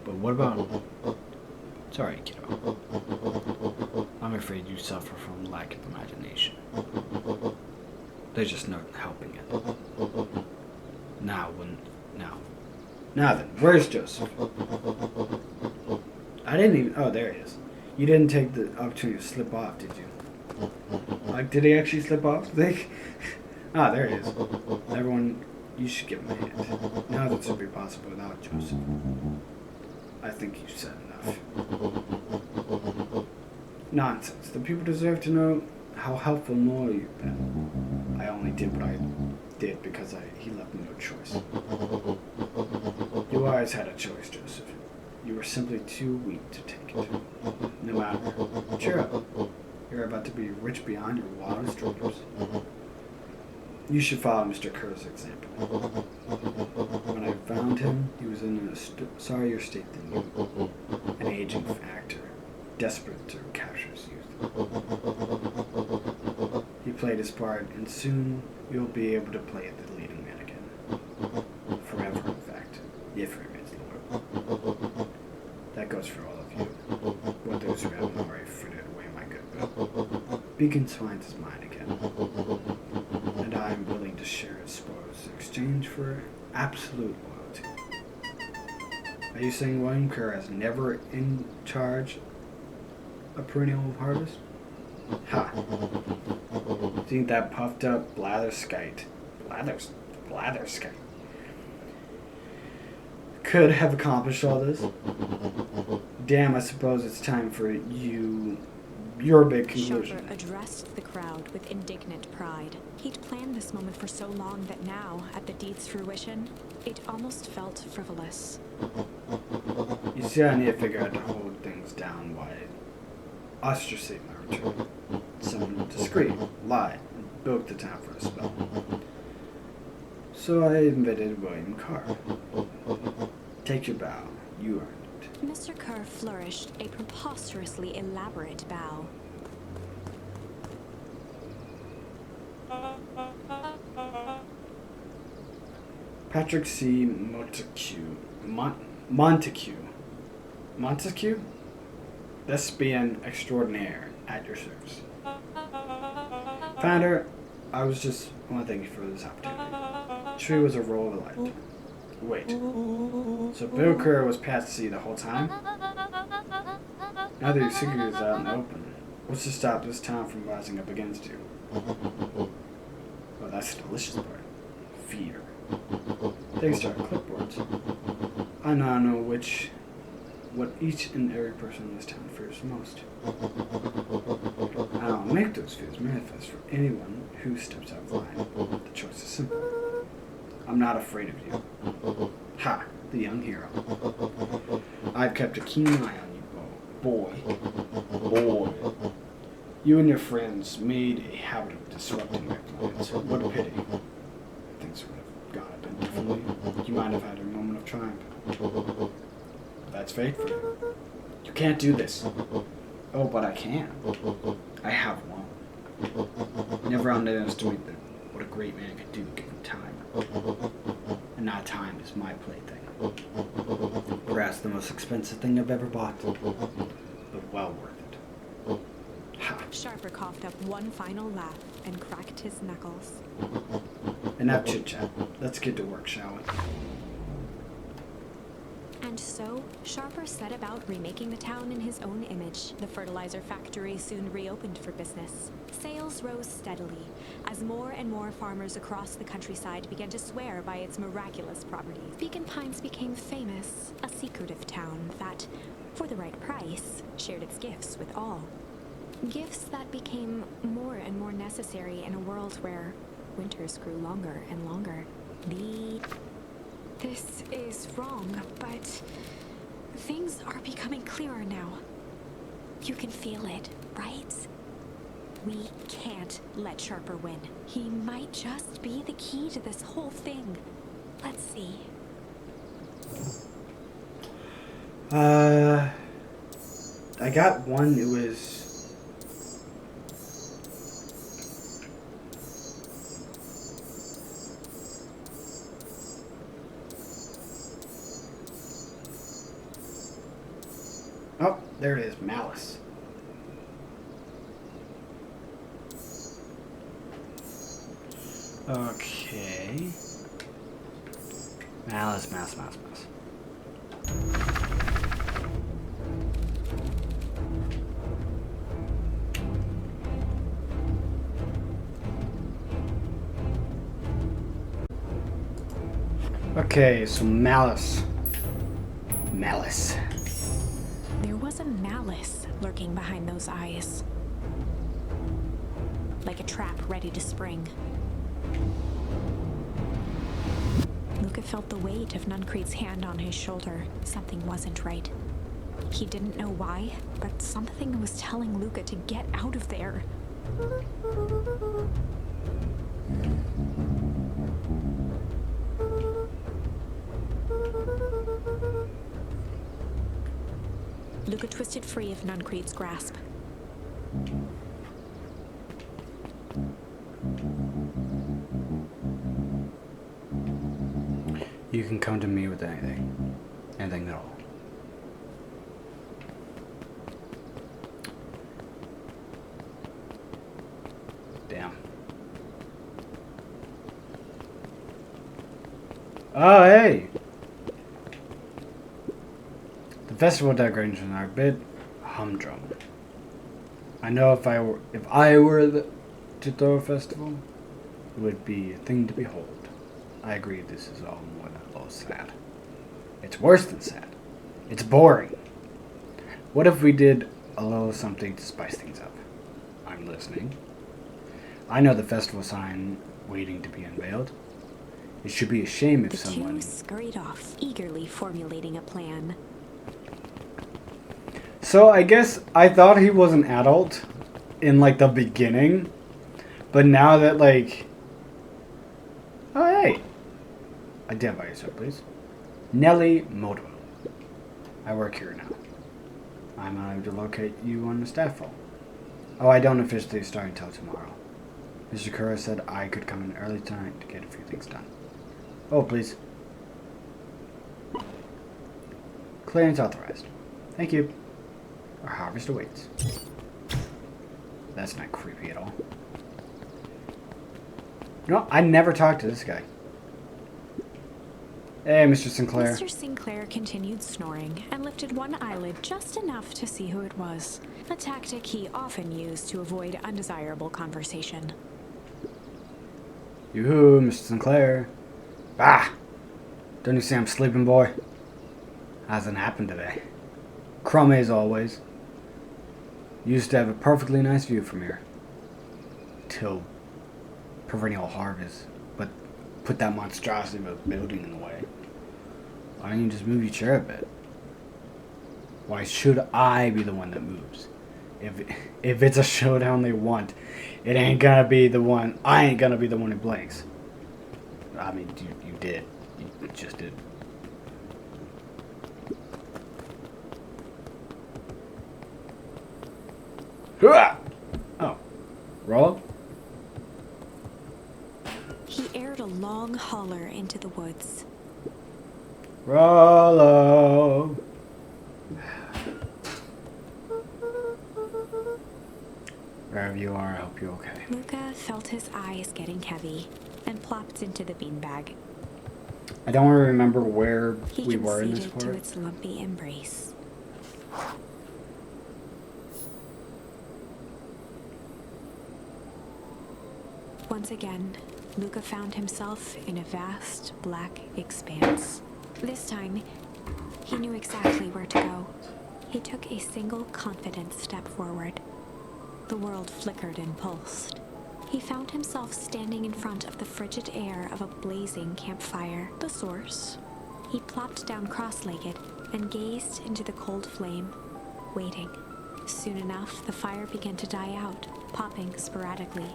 But what about... Sorry, kiddo. I'm afraid you suffer from lack of imagination. There's just no helping it. Now then, where's Joseph? I didn't even... Oh, there he is. You didn't take the opportunity to slip off, did you? Like, did he actually slip off? There he is. Everyone, you should give him a hand. Now that should be possible without Joseph. I think you've said enough. Nonsense. The people deserve to know how helpful and loyal you've been. I only did what I did because he left me no choice. You always had a choice, Joseph. You were simply too weak to take it. No matter. Cheer up. You're about to be rich beyond your wildest dreams. You should follow Mr. Kerr's example. When I found him, he was in a sorrier state than you. An aging actor, desperate to capture his youth. He played his part, and soon you'll be able to play the leading man again. Forever, in fact, if he remains loyal. That goes for all of you, or those who haven't already frittered away my goodwill. Beacon finds his mind again, and I am willing to share his spoils in exchange for absolute loyalty. Are you saying William Kerr is never in charge a perennial harvest? Ha! Think that puffed up blatherskite could have accomplished all this? Damn, I suppose it's time for your big conclusion. Sharper addressed the crowd with indignant pride. He'd planned this moment for so long that now, at the deed's fruition, it almost felt frivolous. You see, I need to figure out to hold things down while ostracizing my return. Someone discreet, lied, and booked the town for a spell. So I invited William Carr. Take your bow. You earned it. Mr. Kerr flourished a preposterously elaborate bow. Patrick C. Montague? Thespian extraordinaire at your service. Founder, I just want to thank you for this opportunity. True was a roll of a lifetime. Wait, so Bill Kerr was past sea the whole time? Now that your secret is out in the open, what's to stop this town from rising up against you? Well, that's the delicious part. Fear. Thanks to our clipboards, I now know what each and every person in this town fears most. I'll make those fears manifest for anyone who steps out of line. The choice is simple. I'm not afraid of you. Ha! The young hero. I've kept a keen eye on you, boy. You and your friends made a habit of disrupting their plans. What a pity. Things would have gone a bit differently. You might have had a moment of triumph. That's fate for you. You can't do this. Oh, but I can. I have one. Never underestimate what a great man can do given time. And not time is my plaything. Perhaps the most expensive thing I've ever bought, but well worth it. Ha! Sharper coughed up one final laugh and cracked his knuckles. Enough chit-chat. Let's get to work, shall we? And so, Sharper set about remaking the town in his own image. The fertilizer factory soon reopened for business. Sales rose steadily, as more and more farmers across the countryside began to swear by its miraculous properties. Beacon Pines became famous, a secretive town that, for the right price, shared its gifts with all. Gifts that became more and more necessary in a world where winters grew longer and longer. This is wrong, but things are becoming clearer now. You can feel it, right? We can't let Sharper win. He might just be the key to this whole thing. Let's see. I got one. It was. Oh, there it is. Malice. Okay. Malice. Okay, so malice. There was a malice lurking behind those eyes. Like a trap ready to spring. Luka felt the weight of Nuncrete's hand on his shoulder. Something wasn't right. He didn't know why, but something was telling Luka to get out of there. Luka twisted free of Nuncrete's grasp. You can come to me with anything. Anything at all. Oh, hey! The festival decorations are a bit humdrum. I know if I were to throw a festival, it would be a thing to behold. I agree this is all more than a little sad. It's worse than sad. It's boring. What if we did a little something to spice things up? I'm listening. I know the festival sign waiting to be unveiled. It should be a shame if someone... The two scurried off, eagerly formulating a plan. So I guess I thought he was an adult in like the beginning, but now that like... Oh hey! Identify yourself, please. Nellie Modwell. I work here now. I'm unable to locate you on the staff roll. Oh, I don't officially start until tomorrow. Mr. Kura said I could come in early tonight to get a few things done. Oh, please. Clearance authorized. Thank you. Our harvest awaits. That's not creepy at all. No, I never talked to this guy. Hey, Mr. Sinclair. Mr. Sinclair continued snoring and lifted one eyelid just enough to see who it was, a tactic he often used to avoid undesirable conversation. Yoo-hoo, Mr. Sinclair. Ah! Don't you see I'm sleeping, boy? Hasn't happened today. Crummy as always. Used to have a perfectly nice view from here. Till perennial harvest. But put that monstrosity of a building in the way. Why don't you just move your chair a bit? Why should I be the one that moves? If it's a showdown they want, it ain't gonna be the one. I ain't gonna be the one who blinks. I mean, you did. You just did. Oh, roll. He aired a long holler into the woods. Rollo. Wherever you are, I hope you're okay. Luka felt his eyes getting heavy and plopped into the beanbag. I don't really remember where He we were in this conceded to part. its lumpy embrace. Once again, Luka found himself in a vast black expanse. This time, he knew exactly where to go. He took a single confident step forward. The world flickered and pulsed. He found himself standing in front of the frigid air of a blazing campfire, the source. He plopped down cross-legged and gazed into the cold flame, waiting. Soon enough, the fire began to die out, popping sporadically,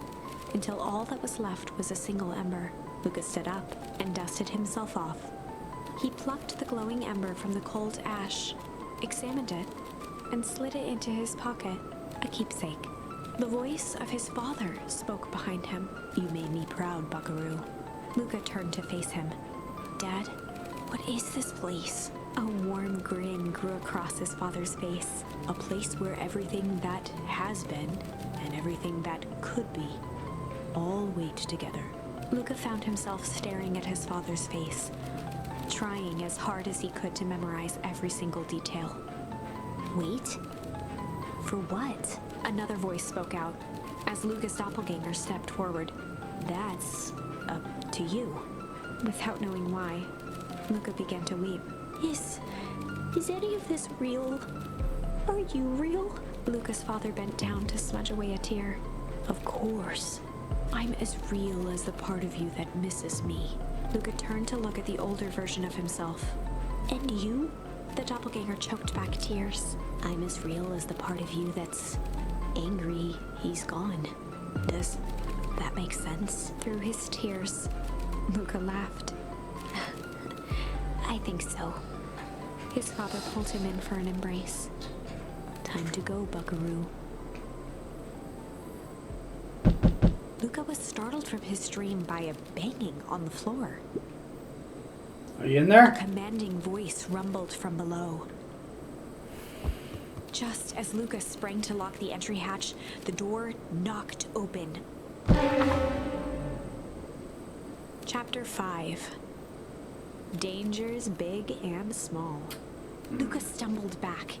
until all that was left was a single ember. Luka stood up and dusted himself off. He plucked the glowing ember from the cold ash, examined it, and slid it into his pocket, a keepsake. The voice of his father spoke behind him. "You made me proud, Buckaroo." Luka turned to face him. "Dad, what is this place?" A warm grin grew across his father's face. "A place where everything that has been and everything that could be all wait together." Luka found himself staring at his father's face, trying as hard as he could to memorize every single detail. "Wait? For what?" Another voice spoke out as Luka's doppelganger stepped forward. "That's up to you." Without knowing why, Luka began to weep. Is any of this real? Are you real?" Luka's father bent down to smudge away a tear. "Of course. I'm as real as the part of you that misses me." Luka turned to look at the older version of himself. "And you?" The doppelganger choked back tears. "I'm as real as the part of you that's angry he's gone." Does that make sense? Through his tears, Luka laughed. "I think so." His father pulled him in for an embrace. "Time to go, Buckaroo." Luka was startled from his dream by a banging on the floor. Are you in there? A commanding voice rumbled from below. Just as Luka sprang to lock the entry hatch, the door knocked open. Chapter 5. Dangers big and small. Luka stumbled back.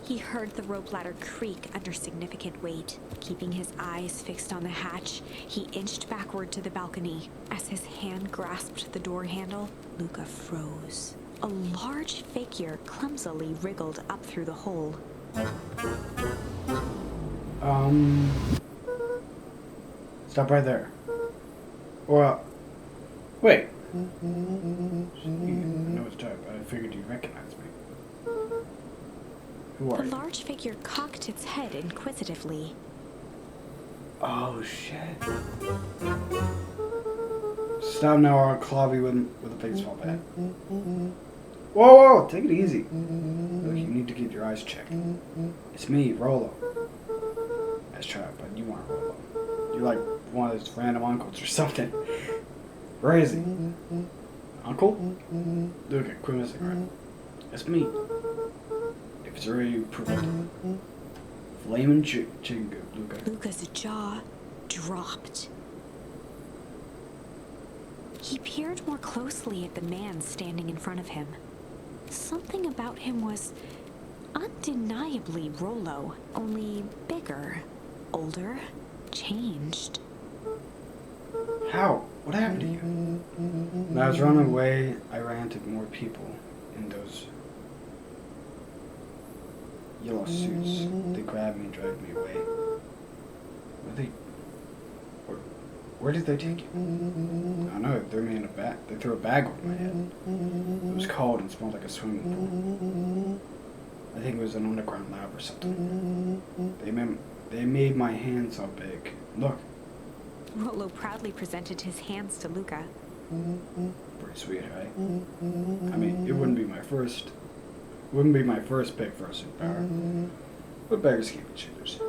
He heard the rope ladder creak under significant weight. Keeping his eyes fixed on the hatch, he inched backward to the balcony. As his hand grasped the door handle, Luka froze. A large figure clumsily wriggled up through the hole. Stop right there. Or, wait. I know it's dark, but I figured you'd recognize me. Who are The you? large figure cocked its head inquisitively. Oh, shit. Stop now or I'll clobber you with a baseball bat. Whoa, take it easy. Look, you need to keep your eyes checked. It's me, Rolo. Nice try, but you aren't Rolo. You're like one of those random uncles or something. Crazy. Uncle? Luka, quit messing around. It's me. If it's really you, prove it. Flamin' chicken goop, Luka. Luka's jaw dropped. He peered more closely at the man standing in front of him. Something about him was undeniably Rolo, only bigger, older, changed. How? What happened to you? When I was running away, I ran into more people in those yellow suits. They grabbed me and dragged me away. Where did they take you? I don't know. They threw me in a bag. They threw a bag over my head. It was cold and smelled like a swimming pool. I think it was an underground lab or something. They made my hands so big. Look. Rolo proudly presented his hands to Luka. Pretty sweet, right? I mean, it wouldn't be my first pick for a superpower. But beggars can't be choosers.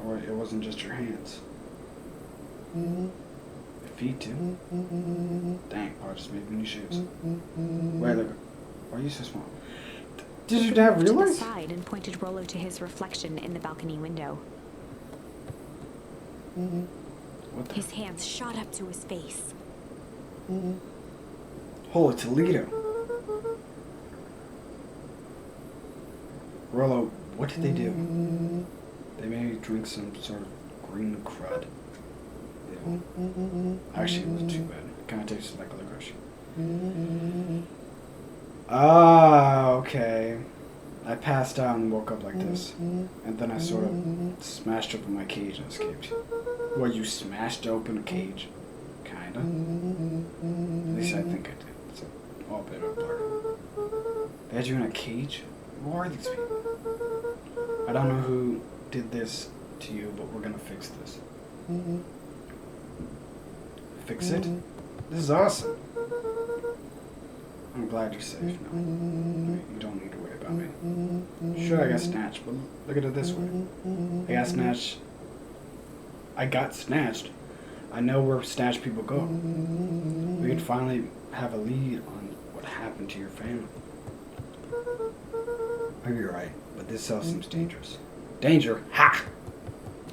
Or it wasn't just your hands. Your feet too. Dang, I just made new shoes. Wait, look. Why are you so small? Did your dad Luka moved realize? to the side and pointed Rolo to his reflection in the balcony window. What the? His hands shot up to his face. Holy Toledo. Rolo, what did they do? They made me drink some sort of green crud. Ew. Actually, it wasn't too bad. It kind of tasted like licorice. Ah, okay. I passed out and woke up like this. And then I sort of smashed open my cage and escaped. Well, you smashed open a cage? Kinda. At least I think I did. It's all a bit of a blur. They had you in a cage? Who are these people? I don't know who did this to you, but we're gonna fix this. Fix it? This is awesome. I'm glad you're safe now. You don't need to worry about me. Sure, I got snatched, but look at it this way. I got snatched. I know where snatched people go. We could finally have a lead on what happened to your family. Maybe you're right, but this cell seems dangerous. Danger? Ha!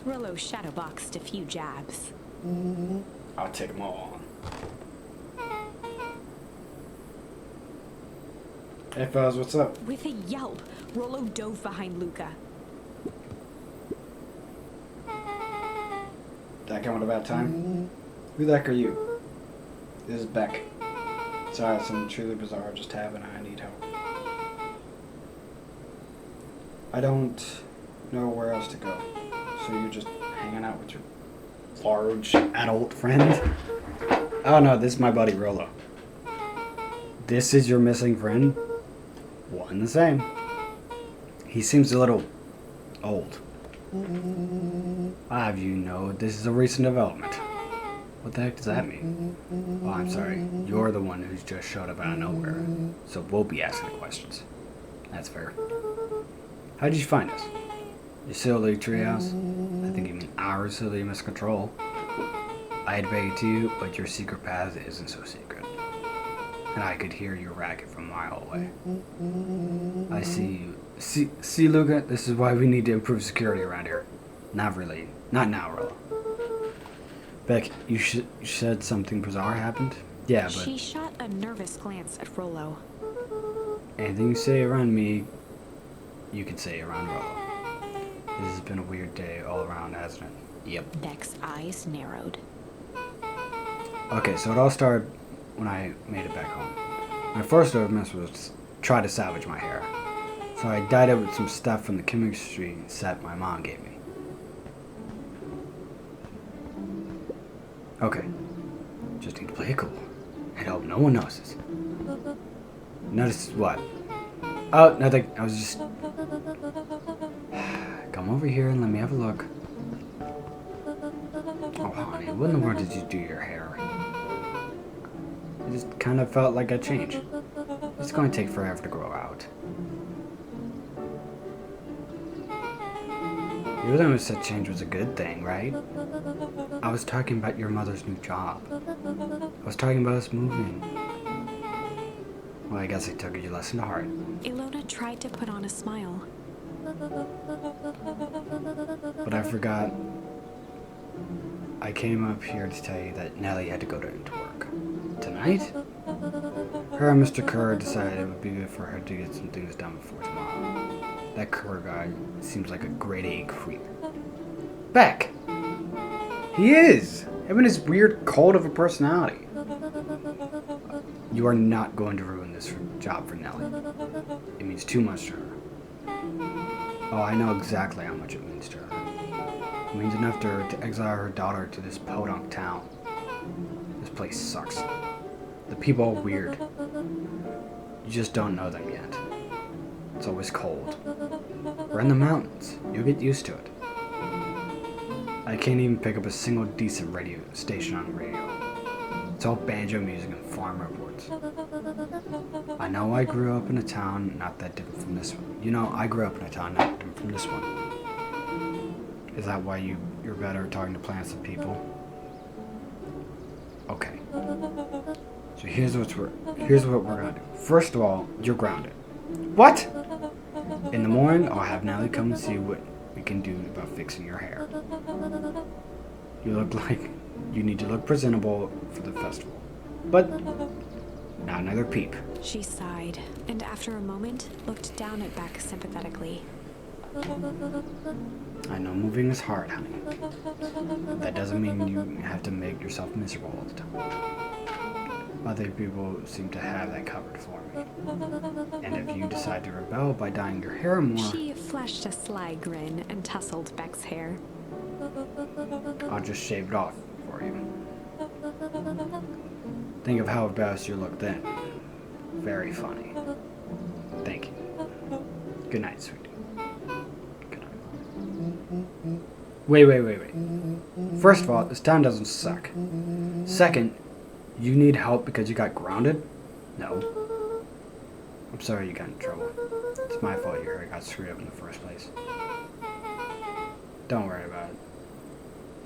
Rolo shadowboxed a few jabs. I'll take them all on. Hey fellas, what's up? With a yelp, Rolo dove behind Luka. Did I come at a bad time? Who the heck are you? This is Beck. Sorry, something truly bizarre just happened and I need help. I don't know where else to go. So you're just hanging out with your large adult friend? Oh no, this is my buddy Rolo. This is your missing friend? One the same. He seems a little old. I'll have you know this is a recent development. What the heck does that mean? Oh, I'm sorry. You're the one who's just showed up out of nowhere. So we'll be asking the questions. That's fair. How did you find us? Your silly treehouse? I think you mean our silly miscontrol. I'd beg it to you, but your secret path isn't so secret. And I could hear your racket from a mile away. I see you. See, Luka, this is why we need to improve security around here. Not really. Not now, Rolo. Beck, you said something bizarre happened? Yeah, but... She shot a nervous glance at Rollo. Anything you say around me, you can say around Rollo. This has been a weird day all around, hasn't it? Yep. Beck's eyes narrowed. Okay, so it all started when I made it back home. My first order of business was to try to salvage my hair. So I dyed it with some stuff from the chemistry set my mom gave me. Okay. Just need to play it cool. And hope no one notices. Notices what? Oh, nothing. I was just... Come over here and let me have a look. Oh, honey, what in the world did you do to your hair? It just kind of felt like a change. It's going to take forever to grow out. You know such change was a good thing, right? I was talking about your mother's new job. I was talking about us moving. Well, I guess I took your lesson to heart. Ilona tried to put on a smile. But I forgot. I came up here to tell you that Nellie had to go into work. Tonight? Her and Mr. Kerr decided it would be good for her to get some things done before tomorrow. That Kerr guy seems like a grade A creep. Beck! He is! Him and his weird cult of a personality. You are not going to ruin this job for Nellie. It means too much to her. Oh, I know exactly how much it means to her. It means enough to her to exile her daughter to this podunk town. This place sucks. The people are weird. You just don't know them yet. It's always cold. We're in the mountains. You'll get used to it. I can't even pick up a single decent radio station on the radio. It's all banjo music and farm reports. I know I grew up in a town not that different from this one. You know, I grew up in a town not different from this one. Is that why you're better at talking to plants than people? Okay. So here's what we're gonna do. First of all, you're grounded. What? In the morning, I'll have Nellie come and see what we can do about fixing your hair. You look like you need to look presentable for the festival. But not another peep. She sighed, and after a moment, looked down at Beck sympathetically. I know moving is hard, honey. But that doesn't mean you have to make yourself miserable all the time. Other people seem to have that covered for me. And if you decide to rebel by dyeing your hair more... She flashed a sly grin and tousled Beck's hair. I'll just shave it off for you. Think of how embarrassed you look then. Very funny. Thank you. Good night, sweetie. Good night. Wait. First of all, this town doesn't suck. Second, you need help because you got grounded? No. I'm sorry you got in trouble. It's my fault your hair got screwed up in the first place. Don't worry about it.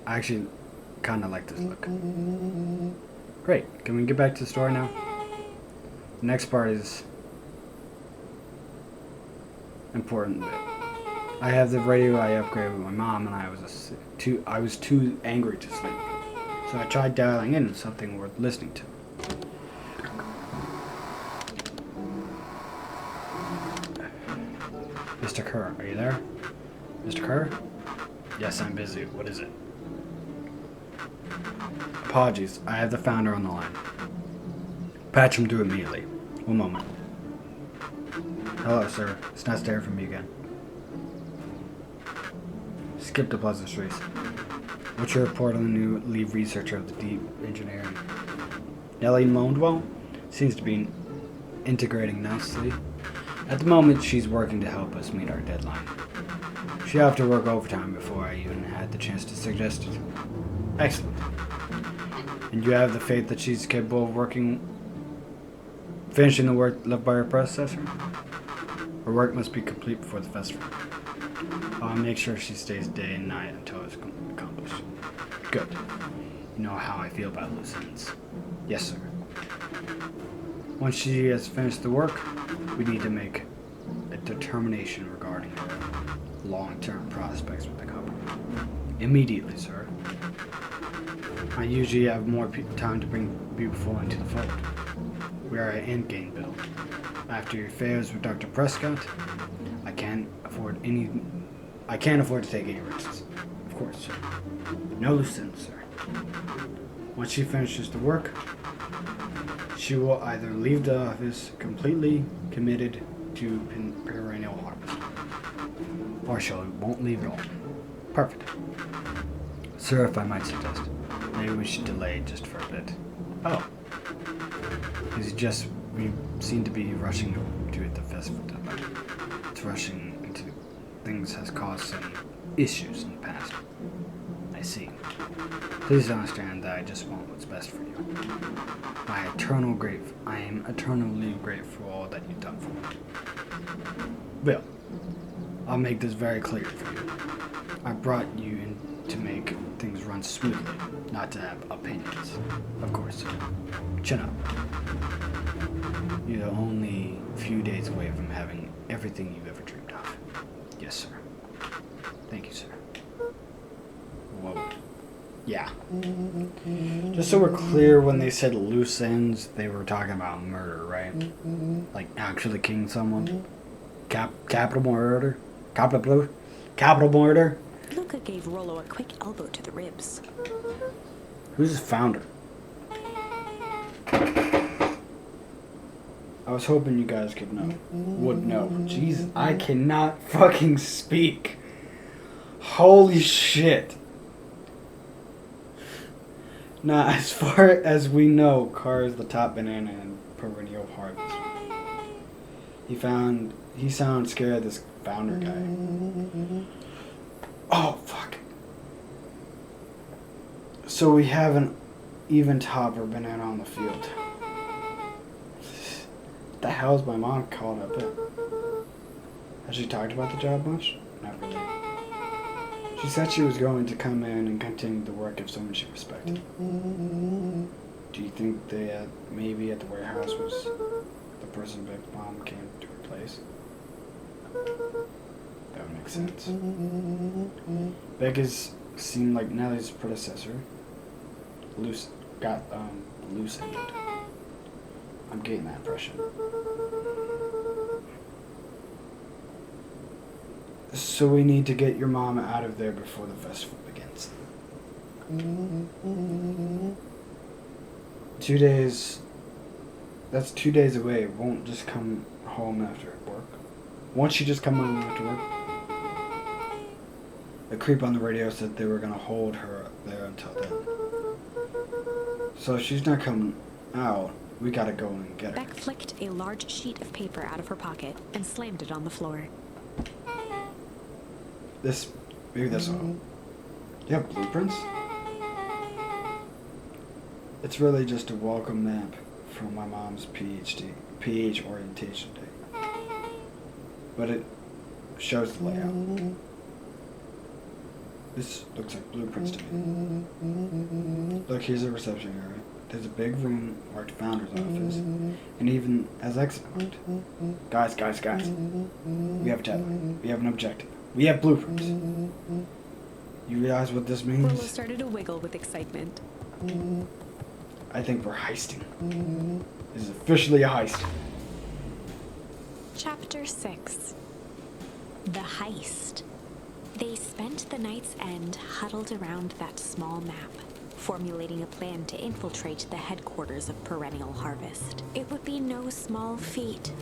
I actually kind of like this look. Great. Can we get back to the story now? The next part is important bit. I have the radio I upgraded with my mom, and I was too angry to sleep. So I tried dialing in something worth listening to. Mr. Kerr, are you there? Mr. Kerr? Yes, I'm busy. What is it? Apologies, I have the founder on the line. Patch him through immediately. One moment. Hello, sir. It's nice to hear from you again. Skip the pleasantries. What's your report on the new lead researcher of the deep engineering? Nellie Mondwell seems to be integrating nicely. At the moment, she's working to help us meet our deadline. She had to work overtime before I even had the chance to suggest it. Excellent. And you have the faith that she's capable of finishing the work left by her predecessor? Her work must be complete before the festival. I'll make sure she stays day and night until it's accomplished. Good. You know how I feel about loose ends. Yes, sir. Once she has finished the work, we need to make a determination regarding her long-term prospects with the company. Immediately, sir. I usually have more time to bring people into the fold. We are at endgame, Bill. After your affairs with Dr. Prescott, I can't afford to take any risks. Of course, sir. No loose ends, sir. Once she finishes the work, she will either leave the office completely committed to perennial harvest, or she won't leave at all. Perfect. Sir, if I might suggest, maybe we should delay just for a bit. Oh. We seem to be rushing to the festival deadline. It's rushing into things has caused some issues in the past. I see. Please understand that I just want what's best for you. I am eternally grateful for all that you've done for me. Bill, I'll make this very clear for you. I brought you in to make things run smoothly, not to have opinions. Of course, sir. Chin up. You're only a few days away from having everything you've ever dreamed of. Yes, sir. Thank you, sir. Whoa. Yeah. Just so we're clear, when they said loose ends, they were talking about murder, right? Like actually killing someone? Capital murder? Capital murder? Luka gave Rollo a quick elbow to the ribs. Who's his founder? I was hoping you guys would know. Jeez, I cannot fucking speak. Holy shit. Now, as far as we know, Carr is the top banana in perennial harvest. He sounds scared of this founder guy. Oh, fuck. So we have an even topper banana on the field. What the hell is my mom caught up in? Has she talked about the job much? Not really. She said she was going to come in and continue the work of someone she respected. Do you think they maybe at the warehouse was the person Big Mom came to replace? That would make sense. Becca's seemed like Nellie's predecessor. Loose ended. I'm getting that impression. So we need to get your mom out of there before the festival begins. 2 days. That's 2 days away. It won't just come home after work. Won't she just come home after work? The creep on the radio said they were gonna hold her there until then. So if she's not coming out, we gotta go and get her. Beck flicked a large sheet of paper out of her pocket and slammed it on the floor. Maybe that's all. Do you have blueprints? It's really just a welcome map from my mom's PH orientation day. But it shows the layout. This looks like blueprints to me. Look, here's a reception area. There's a big room marked Founder's Office, and even as exit marked. Guys. We have a deadline. We have an objective. We have blueprints. You realize what this means? Rollo started to wiggle with excitement. I think we're heisting. This is officially a heist. Chapter 6. The Heist. They spent the night's end huddled around that small map, formulating a plan to infiltrate the headquarters of Perennial Harvest. It would be no small feat.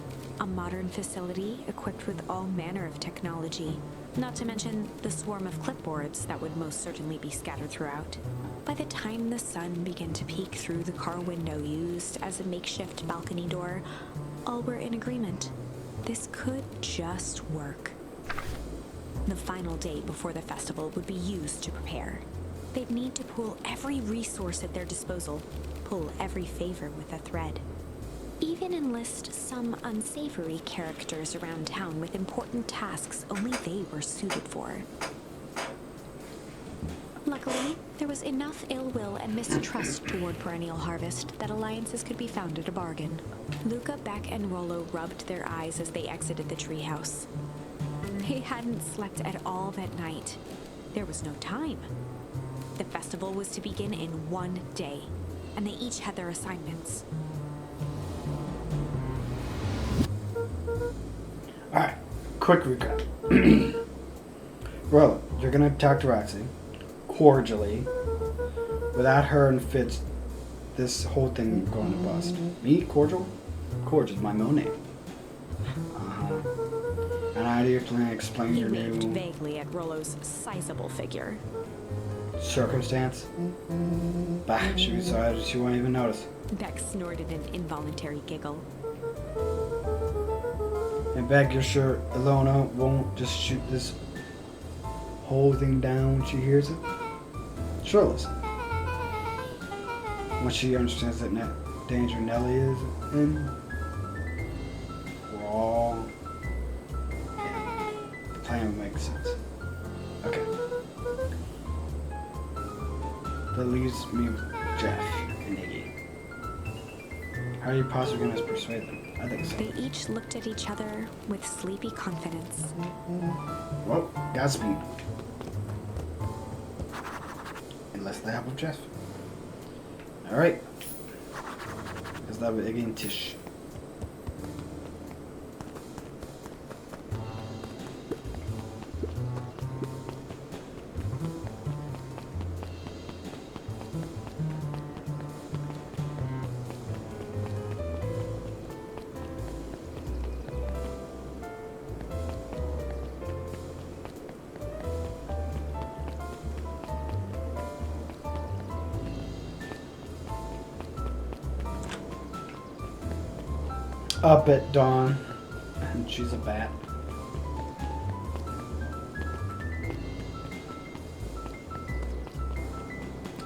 A modern facility equipped with all manner of technology, not to mention the swarm of clipboards that would most certainly be scattered throughout. By the time the sun began to peek through the car window used as a makeshift balcony door, all were in agreement. This could just work. The final day before the festival would be used to prepare. They'd need to pool every resource at their disposal, pull every favor with a thread. Even enlist some unsavory characters around town with important tasks only they were suited for. Luckily, there was enough ill will and mistrust toward Perennial Harvest that alliances could be found at a bargain. Luka, Beck, and Rollo rubbed their eyes as they exited the treehouse. They hadn't slept at all that night. There was no time. The festival was to begin in 1 day, and they each had their assignments. quick recap. Well, you're gonna talk to Roxy cordially. Without her and Fitz, this whole thing going to bust. Me, cordial? Cordial's my middle name. And I do plan to explain He your waved new vaguely at Rollo's sizable figure. circumstance. Bah, she won't even notice. Beck snorted an involuntary giggle. And Beck, you're sure Ilona won't just shoot this whole thing down when she hears it? Sure, listen. Once she understands that danger Nellie is in, we're all... Yeah, the plan would make sense. Okay. That leaves me with Jeff and Iggy. How are you possibly going to persuade them? I think so. They each looked at each other with sleepy confidence. Well, Godspeed. Unless they help with Jeff. Alright. Let's have it again, Tish. Up at dawn, and she's a bat.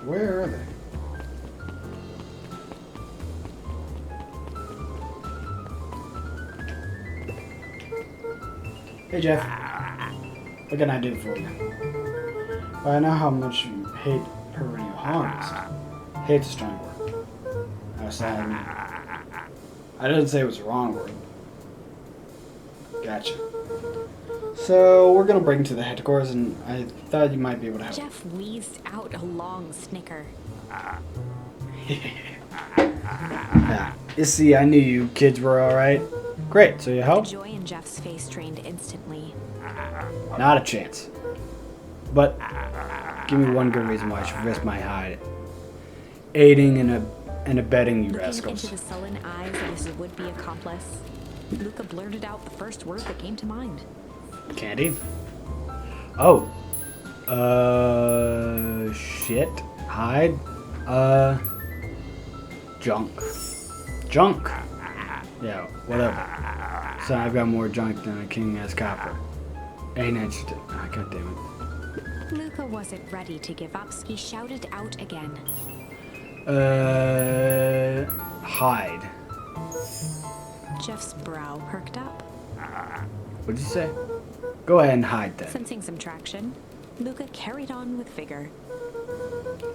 Where are they? Hey Jeff, what can I do for you? Well, I know how much you hate perennial harms. Hate's a strong word. I was saying, I didn't say it was the wrong word. Gotcha. So, we're gonna break into the headquarters, and I thought you might be able to help. Jeff wheezed out a long snicker. Yeah. You see, I knew you kids were alright. Great, so you The help? joy in Jeff's face drained instantly. Not a chance. But, give me one good reason why I should risk my hide. Aiding and abetting you Looking rascals. into the sullen eyes of his would-be accomplice, Luka blurted out the first word that came to mind. Candy? Oh. Shit. Hide? Junk. Junk! Yeah, whatever. So I've got more junk than a king-ass copper. Ain't interested. Ah, God damn it. Luka wasn't ready to give up. He shouted out again. Hide. Jeff's brow perked up. What'd you say? Go ahead and hide then. Sensing some traction, Luka carried on with vigor.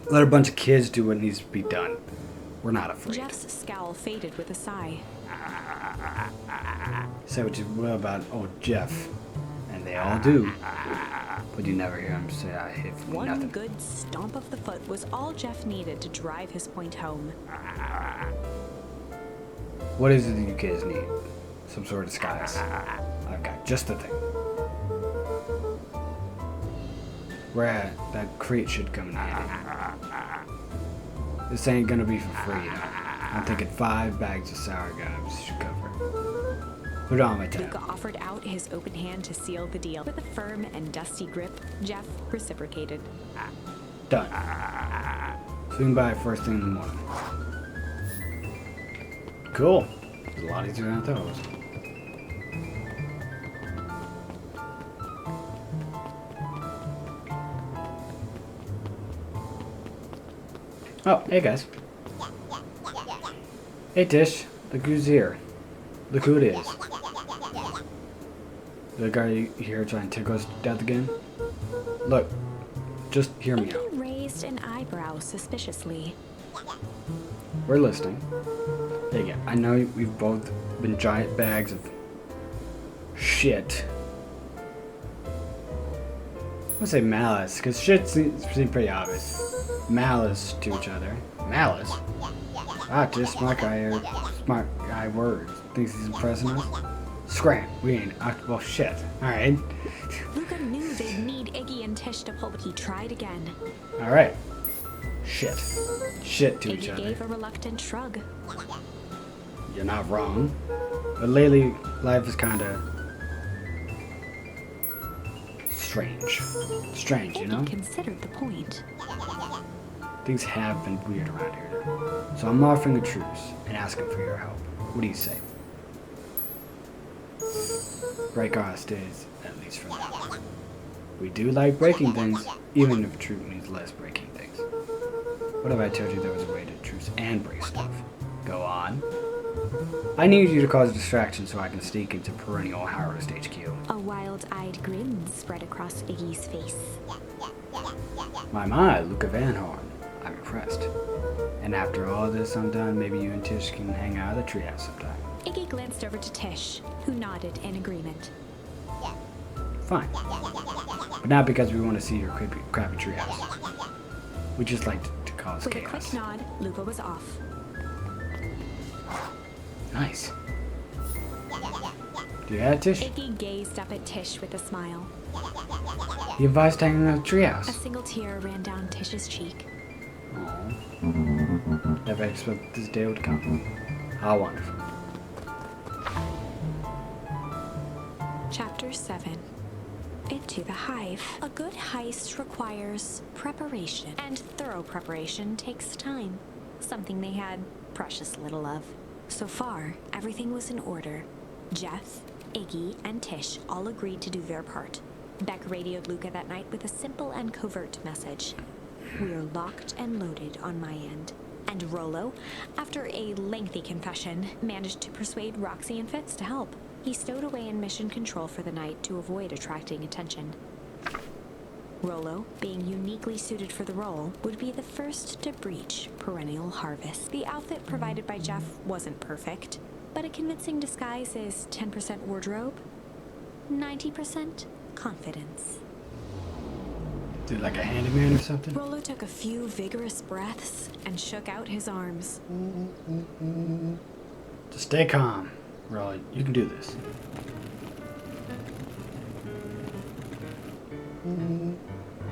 Let a bunch of kids do what needs to be done. We're not afraid. Jeff's scowl faded with a sigh. Say what you will about old Jeff, and they all do. But you never hear him say I hate for One nothing. good stomp of the foot was all Jeff needed to drive his point home. What is it that you kids need? Some sort of disguise. I've got just the thing. Where at? That crate should come in handy. This ain't gonna be for free, you know. I'm thinking 5 bags of sour gobs should cover it. Put it on my tab. Luka offered out his open hand to seal the deal. With a firm and dusty grip, Jeff reciprocated. Done. Swing by first thing in the morning. Cool. There's a lot easier than I thought it was. Oh, hey guys. Hey Tish, look who's here. Look who it is. The guy here trying to tickle us to death again? Look, just hear me out. Iggy raised an eyebrow suspiciously. We're listening. Yeah, I know we've both been giant bags of shit. I'm gonna say malice, because shit seems pretty obvious. Malice to each other. Malice? Ah, just smart guy words. Thinks he's impressing us? Scram. We ain't. Well, shit. Alright. Luka knew they'd need Iggy and Tish to pull, but he tried again. Alright. Shit. Shit to each Iggy other. gave a reluctant shrug. You're not wrong. But lately, life is kinda strange. Strange, you know? Iggy considered the point. Things have been weird around here. So I'm offering a truce and asking for your help. What do you say? Break our stays, at least for now. We do like breaking things, even if truth means less breaking things. What if I told you there was a way to truce and break stuff? Go on. I need you to cause a distraction so I can sneak into Perennial Harvest HQ. A wild-eyed grin spread across Iggy's face. My, Luka Van Horn. I'm impressed. And after all this I'm done, maybe you and Tish can hang out at the treehouse sometime. Iggy glanced over to Tish, who nodded in agreement. Fine. But not because we want to see your crappy treehouse. We just like to cause With chaos. a quick nod, Luka was off. Nice. Do you have it, Tish? Iggy gazed up at Tish with a smile. You advised hanging out at the A treehouse. single tear ran down Tish's cheek. Aww. Never expected this day would come. How wonderful. Chapter 7. Into the Hive. A good heist requires preparation, and thorough preparation takes time. Something they had precious little of. So far, everything was in order. Jeff, Iggy, and Tish all agreed to do their part. Beck radioed Luka that night with a simple and covert message. We're locked and loaded on my end. And Rollo, after a lengthy confession, managed to persuade Roxy and Fitz to help. He stowed away in mission control for the night to avoid attracting attention. Rollo, being uniquely suited for the role, would be the first to breach Perennial Harvest. The outfit provided by Jeff wasn't perfect, but a convincing disguise is 10% wardrobe, 90% confidence. Dude, like a handyman or something? Rollo took a few vigorous breaths and shook out his arms. Just stay calm, Rollo. You can do this.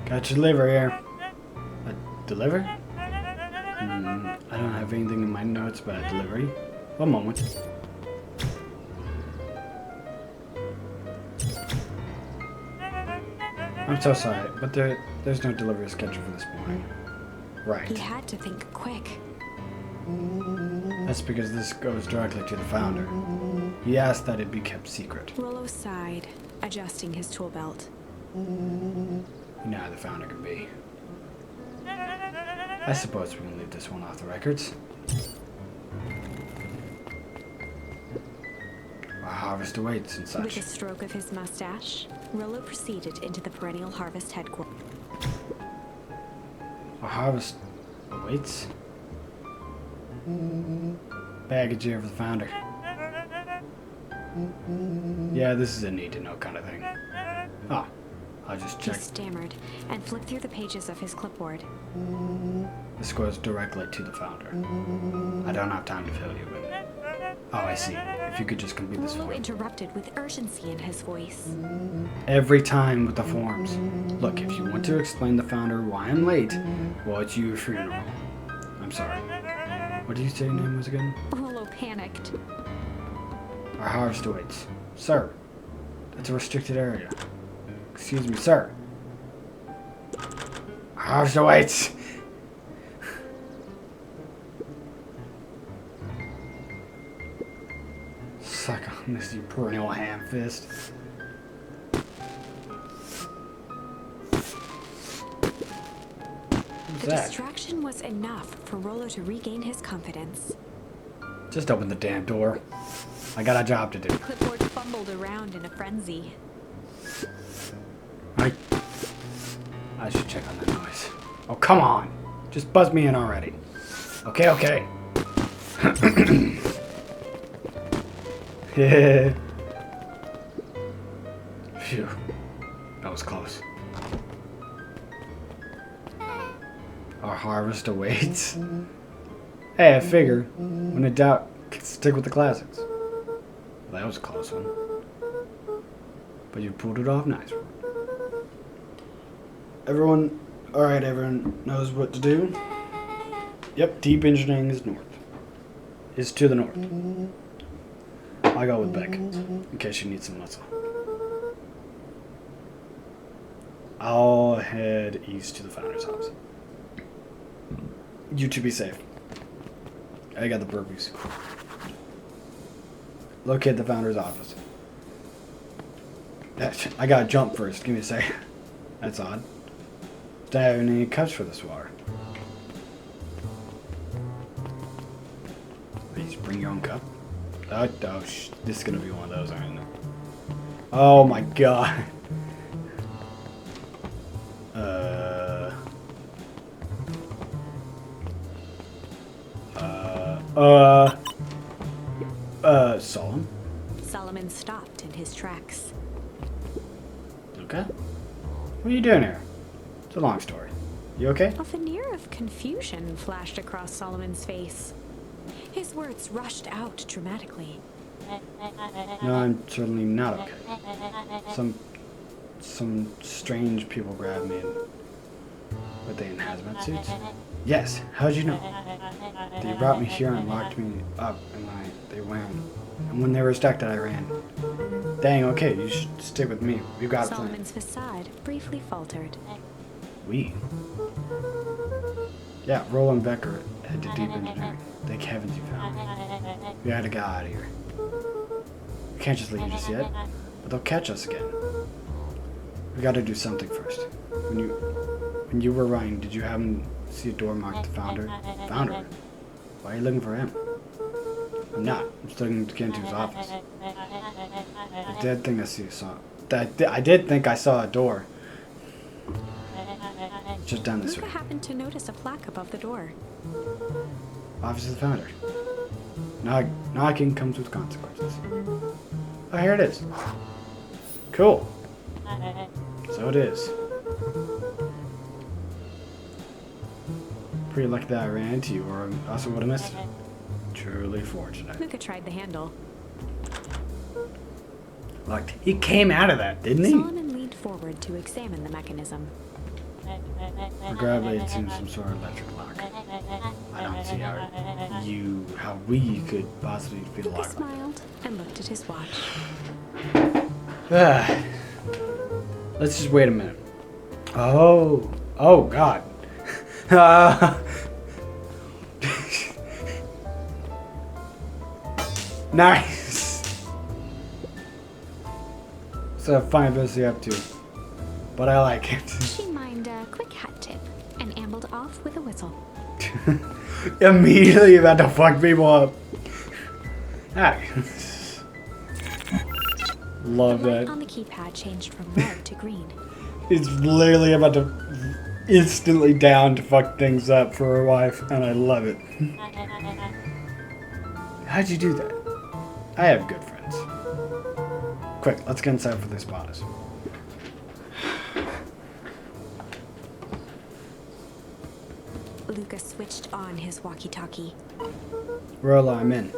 Got your liver here. Deliver? I don't have anything in my notes about delivery. One moment. I'm so sorry, but there's no delivery schedule for this morning. Right. He had to think quick. That's because this goes directly to the founder. He asked that it be kept secret. Rollo sighed, adjusting his tool belt. You know how the founder can be. I suppose we can leave this one off the records. Our harvest awaits and With such. a stroke of his mustache, Rollo proceeded into the Perennial Harvest headquarters. Our harvest awaits? Baggage here for the founder. Yeah, this is a need-to-know kind of thing. Oh, I'll just He check. stammered and flipped through the pages of his clipboard. This goes directly to the founder. I don't have time to fill you in. Oh, I see. If you could just complete this Rollo form. interrupted with urgency in his voice. Every time with the forms. Look, if you want to explain the founder why I'm late, well, it's your funeral. I'm sorry. What did you say your name was again? Rollo panicked. Our harvest awaits. Sir, that's a restricted area. Excuse me, sir. Our harvest awaits. Suck on this, you perennial ham fist. Who's The that? distraction was enough for Rollo to regain his confidence. Just open the damn door. I got a job to do. The clipboard fumbled around in a frenzy. I should check on that noise. Oh, come on. Just buzz me in already. Okay, okay. Yeah. Phew. That was close. Our harvest awaits. Hey, I figure, when in doubt, stick with the classics. Well, that was a close one. But you pulled it off nice. Everyone, alright, everyone knows what to do. Yep, deep engineering is north. Is to the north. I go with Beck, in case she needs some muscle. I'll head east to the founder's house. You two be safe. I got the burpees. Locate the founder's office. I gotta jump first. Give me a sec. That's odd. Don't have any cups for this water. You just bring your own cup? Oh, this is gonna be one of those, aren't it? Oh my god. Solomon? Solomon stopped in his tracks. Luka? What are you doing here? It's a long story. You okay? A veneer of confusion flashed across Solomon's face. His words rushed out dramatically. No, I'm certainly not okay. Some strange people grabbed me. Were they in hazmat suits? Yes. How'd you know? They brought me here and locked me up, and when they were distracted, I ran. Dang. Okay, you should stay with me. We've got a plan. Solomon's facade briefly faltered. We? Yeah, Roland Becker head to deep engineering. Thank heavens you found me. We gotta get out of here. We can't just leave just yet, but they'll catch us again. We gotta do something first. When you were running, did you happen to see a door marked the founder? Founder? Why are you looking for him? I'm not. I'm just looking to get into his office. I did think I saw a door. It's just down this way. Luka happened to notice a plaque above the door. Office of the Founder. Knocking comes with consequences. Oh, here it is. Cool. So it is. Pretty lucky that I ran into you, or I also would have missed it. Truly fortunate. Luka tried the handle. Locked. He came out of that, didn't he? Solomon leaned forward to examine the mechanism. Regrettably, it seems some sort of electric lock. I don't see how we could possibly be Luka locked. smiled and looked at his watch. Let's just wait a minute. Oh God. Nice. So fine business you up to, but I like it. She mined a quick hat tip and ambled off with a whistle. Immediately about to fuck people up. Hi. Love The light that. on the keypad changed from red to green. It's literally about to instantly down to fuck things up for her wife, and I love it. How'd you do that? I have good friends. Quick, let's get inside for this spotters. Luka switched on his walkie-talkie. Rolla, I'm in.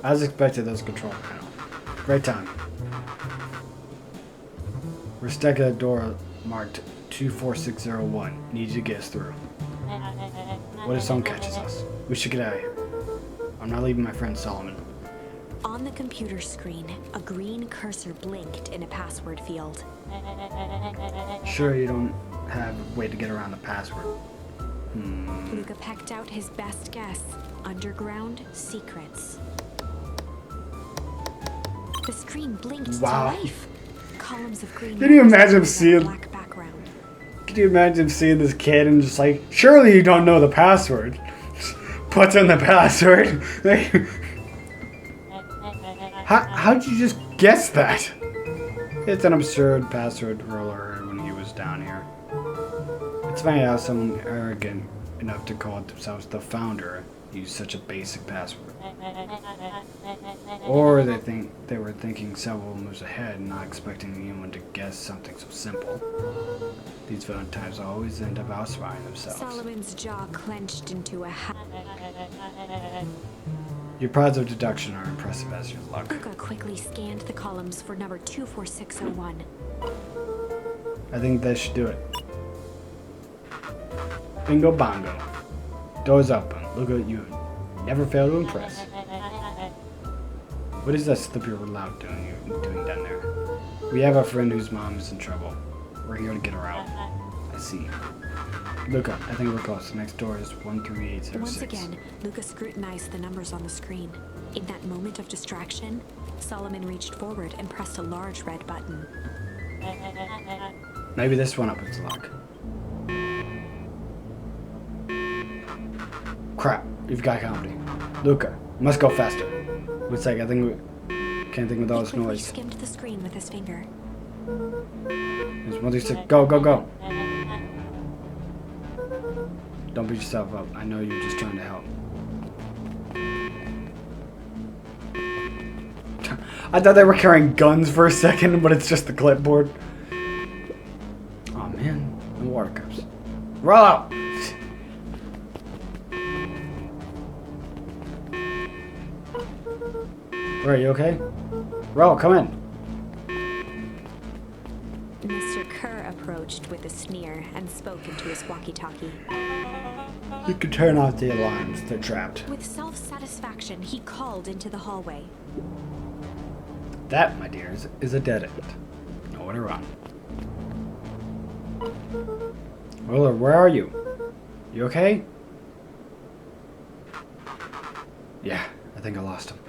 As expected, there's a control panel. Great time. We're stuck at a door marked 24601. Need you to get us through. What if someone catches us? We should get out of here. I'm not leaving my friend Solomon. On the computer screen, a green cursor blinked in a password field. Sure you don't have a way to get around the password? Luka pecked out his best guess. Underground secrets. The screen blinked Wow. to life. Columns of green. Can you letters imagine on a seeing- black background. Could you imagine seeing this kid and just like, surely you don't know the password? Puts in the password. How'd you just guess that? It's an absurd password Roller heard when he was down here. It's funny how someone arrogant enough to call themselves the founder used such a basic password. Or they were thinking several moves ahead and not expecting anyone to guess something so simple. These villain types always end up outsmarting themselves. Solomon's jaw clenched into a Your pods of deduction are impressive as your luck. Luka quickly scanned the columns for number 24601. I think that should do it. Bingo bongo. Doors open. Luka, you never fail to impress. What is that slippery loud doing down there? We have a friend whose mom is in trouble. We're here to get her out. I see. Luka, I think we're close. The next door is 13806. Once again, Luka scrutinized the numbers on the screen. In that moment of distraction, Solomon reached forward and pressed a large red button. Maybe this one opens the lock. Crap, you've got company. Luka, must go faster. One sec, I think can't think with all this He quickly noise. skimmed the screen with his finger. There's 136. Go, go, go. Don't beat yourself up. I know you're just trying to help. I thought they were carrying guns for a second, but it's just the clipboard. Oh man, the water cups. Roll out! Where are you okay? Roll, come in. Mr. Kerr approached with a sneer and spoke into his walkie-talkie. You can turn off the alarms. They're trapped. With self-satisfaction, he called into the hallway. That, my dears, is a dead end. Nowhere to run. Willard, where are you? You okay? Yeah, I think I lost him.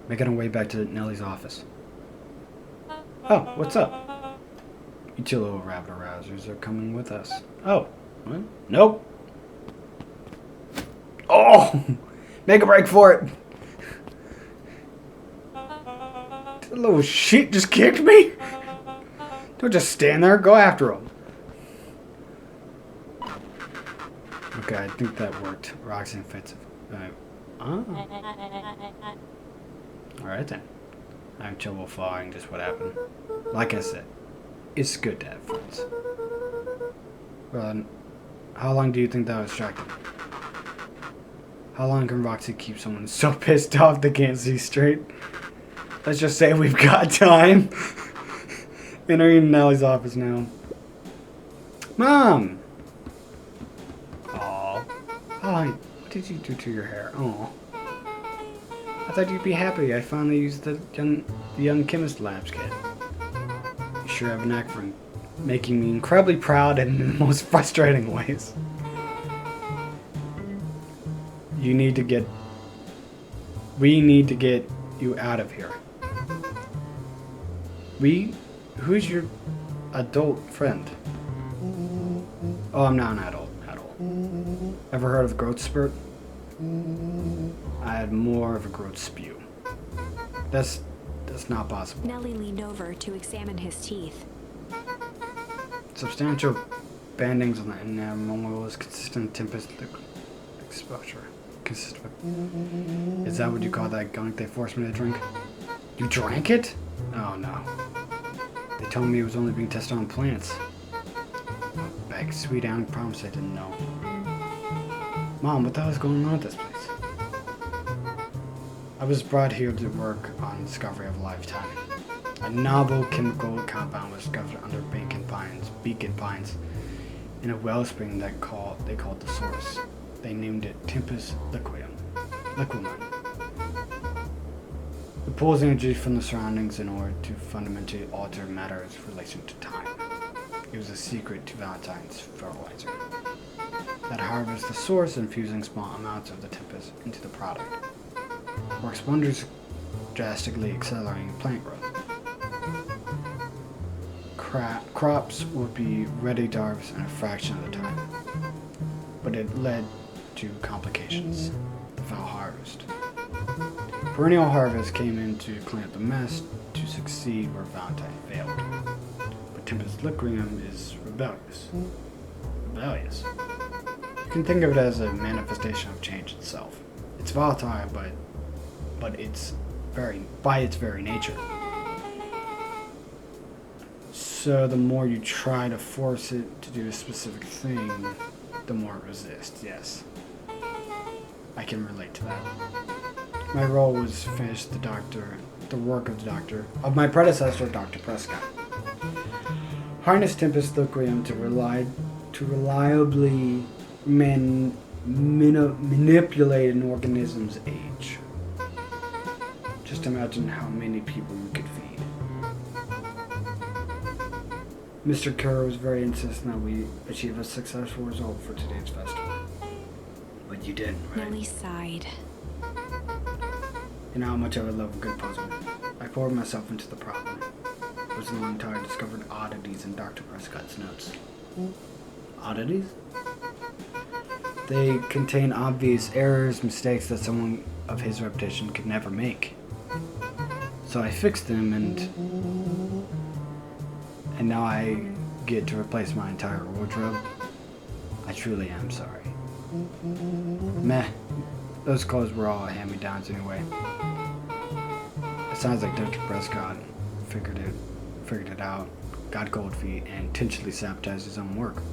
Making our way back to Nellie's office. Oh, what's up? You two little rabbit arousers are coming with us. Oh, what? Nope. Oh! Make a break for it! That little shit just kicked me? Don't just stand there, go after him. Okay, I think that worked. Roxy offensive. Alright then. I'm trouble following just what happened. Like I said, it's good to have friends. Well, how long do you think that was distracting? How long can Roxy keep someone so pissed off they can't see straight? Let's just say we've got time. Entering Nellie's office now. Mom! Aw. Hi. What did you do to your hair? Aw. I thought you'd be happy I finally used the young chemist labs kit. You sure have a knack for making me incredibly proud in the most frustrating ways. We need to get you out of here. Who's your adult friend? Oh, I'm not an adult at all. Ever heard of growth spurt? I had more of a growth spew. That's not possible. Nellie leaned over to examine his teeth. Substantial bandings on the enamel, consistent tempest exposure. Is that what you call that gunk they forced me to drink? You drank it? Oh no. They told me it was only being tested on plants. Oh, beg, sweet Anne promised I didn't know. Mom, what the hell is going on with this place? I was brought here to work on the discovery of a lifetime. A novel chemical compound was discovered under beacon pines, in a wellspring they called the source. They named it Tempus Liquimum. It pulls energy from the surroundings in order to fundamentally alter matter's relation to time. It was a secret to Valentine's fertilizer that harvests the source, infusing small amounts of the Tempus into the product. Works wonders, drastically accelerating plant growth. Crops would be ready to harvest in a fraction of the time, but it led to complications. The foul harvest. Perennial harvest came in to clean up the mess to succeed where Valentine failed. But Tempus Liquimum is rebellious. You can think of it as a manifestation of change itself. It's volatile, but it's by its very nature. So the more you try to force it to do a specific thing, the more it resists, yes. I can relate to that. My role was to finish the work of the doctor, of my predecessor, Dr. Prescott. Harness Tempest Liquium to reliably manipulate an organism's age. Just imagine how many people you could feed. Mr. Kerr was very insistent that we achieve a successful result for today's festival. But you didn't, right? Nellie sighed. You know how much I would love a good puzzle. I poured myself into the problem. It was a long time I discovered oddities in Dr. Prescott's notes. Oddities? They contain obvious errors, mistakes that someone of his reputation could never make. So I fixed them, and now I get to replace my entire wardrobe. I truly am sorry. Meh. Those clothes were all hand-me-downs anyway. It sounds like Dr. Prescott figured it out, got cold feet, and intentionally sabotaged his own work.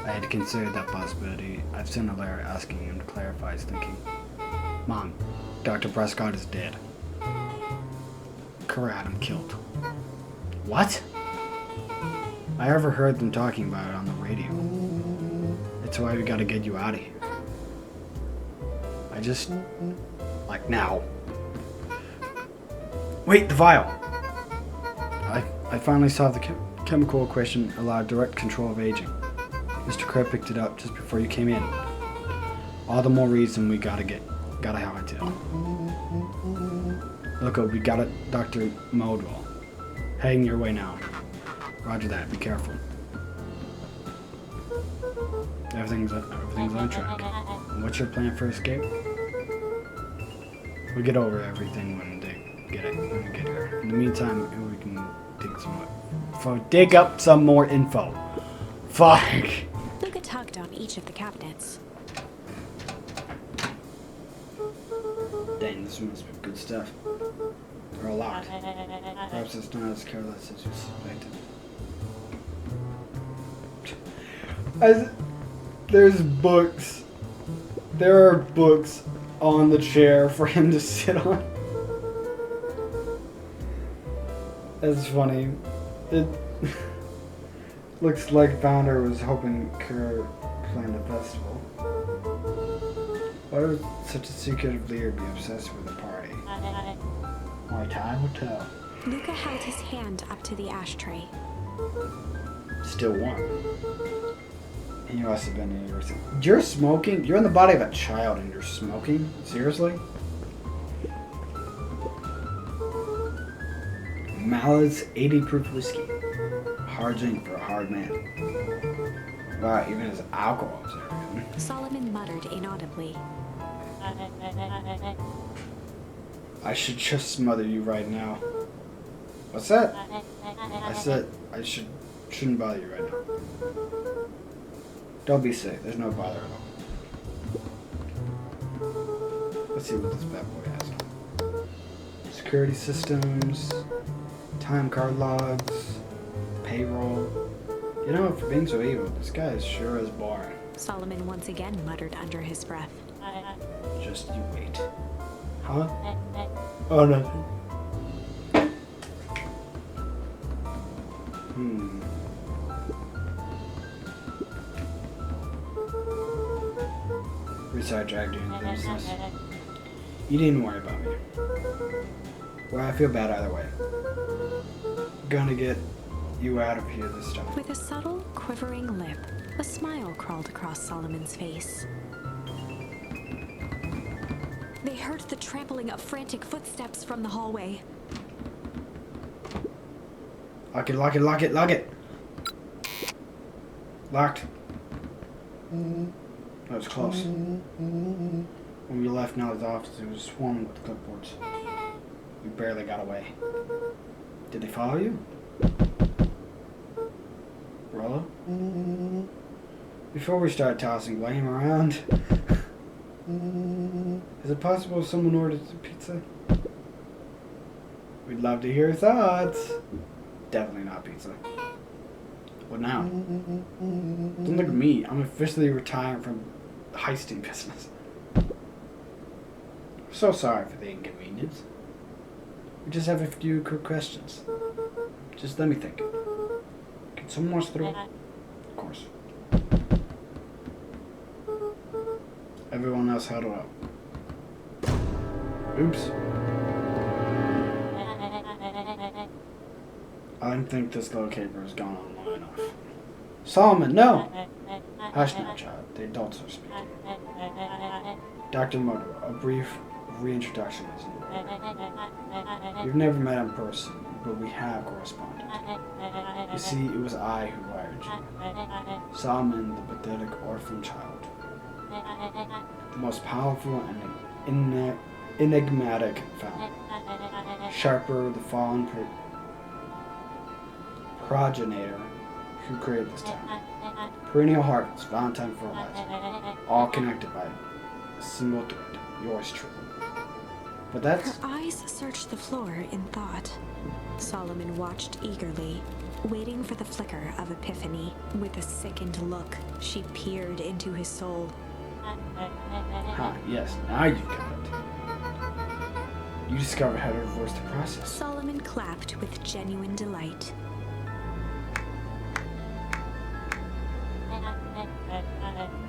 I had considered that possibility. I've sent a letter asking him to clarify his thinking. Mom, Dr. Prescott is dead. Kerr had him killed. What? I overheard them talking about it on the radio. It's why we gotta get you out of here. I just... like now. Wait, the vial! I finally solved the chemical equation allowed direct control of aging. Mr. Kerr picked it up just before you came in. All the more reason we gotta have it to. Luka, we got it, Dr. Modwell. Heading your way now. Roger that, be careful. Everything's on track. And what's your plan for escape? We'll get over everything when we get here. In the meantime, we can dig up some more info. Fuck! Luka tugged on each of the cabinets. Dang, this must be good stuff. They're all locked. Perhaps it's not as careless as you suspected. There's books. There are books on the chair for him to sit on. That's funny. It looks like Founder was hoping Kerr planned a festival. Why would such a secretive leader be obsessed with a party? My time will tell. Luka held his hand up to the ashtray. Still warm. He must have been in your... You're smoking? You're in the body of a child and you're smoking? Seriously? Mallet's 80 proof whiskey. Hard drink for a hard man. Wow, even his alcohol is very good. Solomon muttered inaudibly. I should just smother you right now. What's that? I said I shouldn't bother you right now. Don't be sick. There's no bother at all. Let's see what this bad boy has. Security systems, time card logs, payroll. You know, for being so evil, this guy is sure as boring. Solomon once again muttered under his breath. Just you wait. Huh? Oh, nothing. We sidetracked you into business. You didn't worry about me. Well, I feel bad either way. Gonna get you out of here this time. With a subtle, quivering lip, a smile crawled across Solomon's face. They heard the trampling of frantic footsteps from the hallway. Lock it, lock it, lock it, lock it! Locked. That was close. When we left Nellie's office, it was swarming with clipboards. We barely got away. Did they follow you? Rollo? Before we start tossing blame around, is it possible someone ordered a pizza? We'd love to hear your thoughts. Definitely not pizza. What now? Don't look at me. I'm officially retiring from the heisting business. So sorry for the inconvenience. We just have a few quick questions. Just let me think. Can someone watch through? Of course. Everyone else huddle up. Oops. I don't think this locator has gone on long enough. Solomon, no! Hush now, child. The adults are speaking. Dr. Moto, a brief reintroduction is in order. We've never met in person, but we have corresponded. You see, it was I who wired you. Solomon, the pathetic orphan child. The most powerful and enigmatic fountain. Sharper, the fallen progenitor who created this town. Perennial harvest, Valentine fertilizer, all connected by a single thread. Yours truly. But that's... Her eyes searched the floor in thought. Solomon watched eagerly, waiting for the flicker of epiphany. With a sickened look, she peered into his soul. Yes, now you got it. You discovered how to reverse the process. Solomon clapped with genuine delight.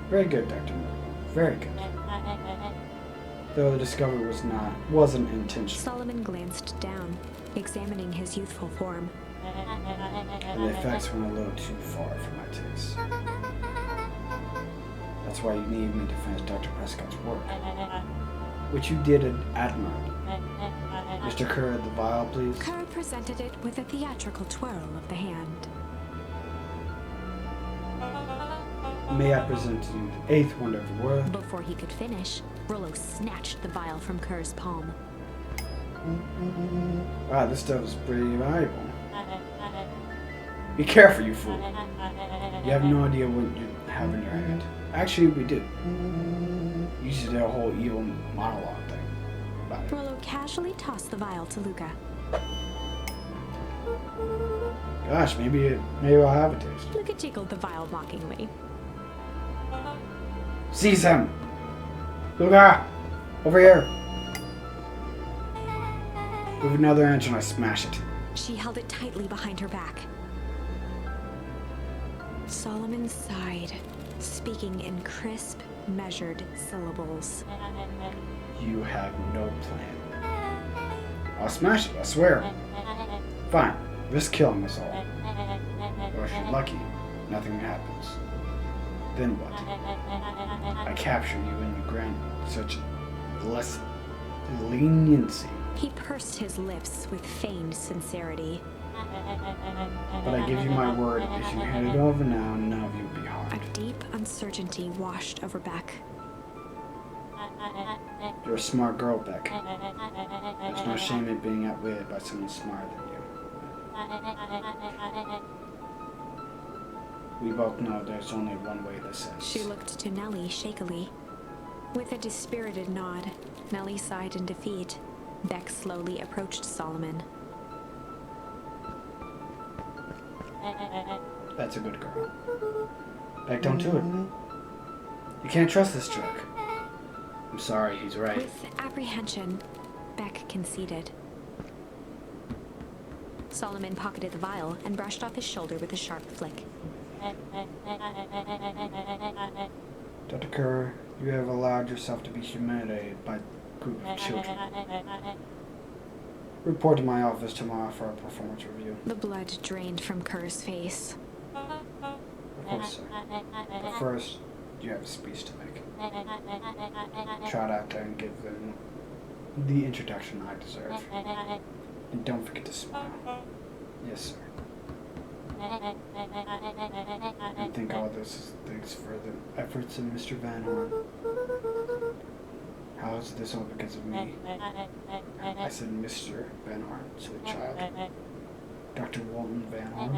Very good, Dr. Moto. Very good. Though the discovery wasn't intentional. Solomon glanced down, examining his youthful form. And the effects went a little too far for my taste. That's why you need me to finish Dr. Prescott's work. Which you did admirably. Mr. Kerr, the vial, please. Kerr presented it with a theatrical twirl of the hand. May I present to you the eighth wonder of the world? Before he could finish, Rollo snatched the vial from Kerr's palm. Wow, this stuff is pretty valuable. Be careful, you fool. You have no idea what you have in your hand. Actually, we do. You should do a whole evil monologue thing about it. Rollo casually tossed the vial to Luka. Gosh, maybe I'll have a taste. Luka jiggled the vial mockingly. Seize him! Luka! Over here! With another inch and I smash it. She held it tightly behind her back. Solomon sighed, speaking in crisp, measured syllables. You have no plan. I'll smash it, I swear. Fine, risk killing us all. Or if you're lucky, nothing happens. Then what? I capture you and you grant such blessed leniency. He pursed his lips with feigned sincerity. But I give you my word, if you hand it over now, none of you will be harmed. A deep uncertainty washed over Beck. You're a smart girl, Beck. There's no shame in being outwitted by someone smarter than you. We both know there's only one way this ends. She looked to Nellie shakily. With a dispirited nod, Nellie sighed in defeat. Beck slowly approached Solomon. That's a good girl. Beck, don't do it. You can't trust this jerk. I'm sorry, he's right. With apprehension, Beck conceded. Solomon pocketed the vial and brushed off his shoulder with a sharp flick. Dr. Kerr, you have allowed yourself to be humiliated by a group of children. Report to my office tomorrow for a performance review. The blood drained from Kerr's face. Of course, sir. But first, you have a speech to make. Trot out there and give them the introduction I deserve. And don't forget to smile. Yes, sir. And think all this is thanks for the efforts of Mr. Van Horn. How is this all because of me? I said Mr. Van Horn, silly child. Dr. Walton Van Horn.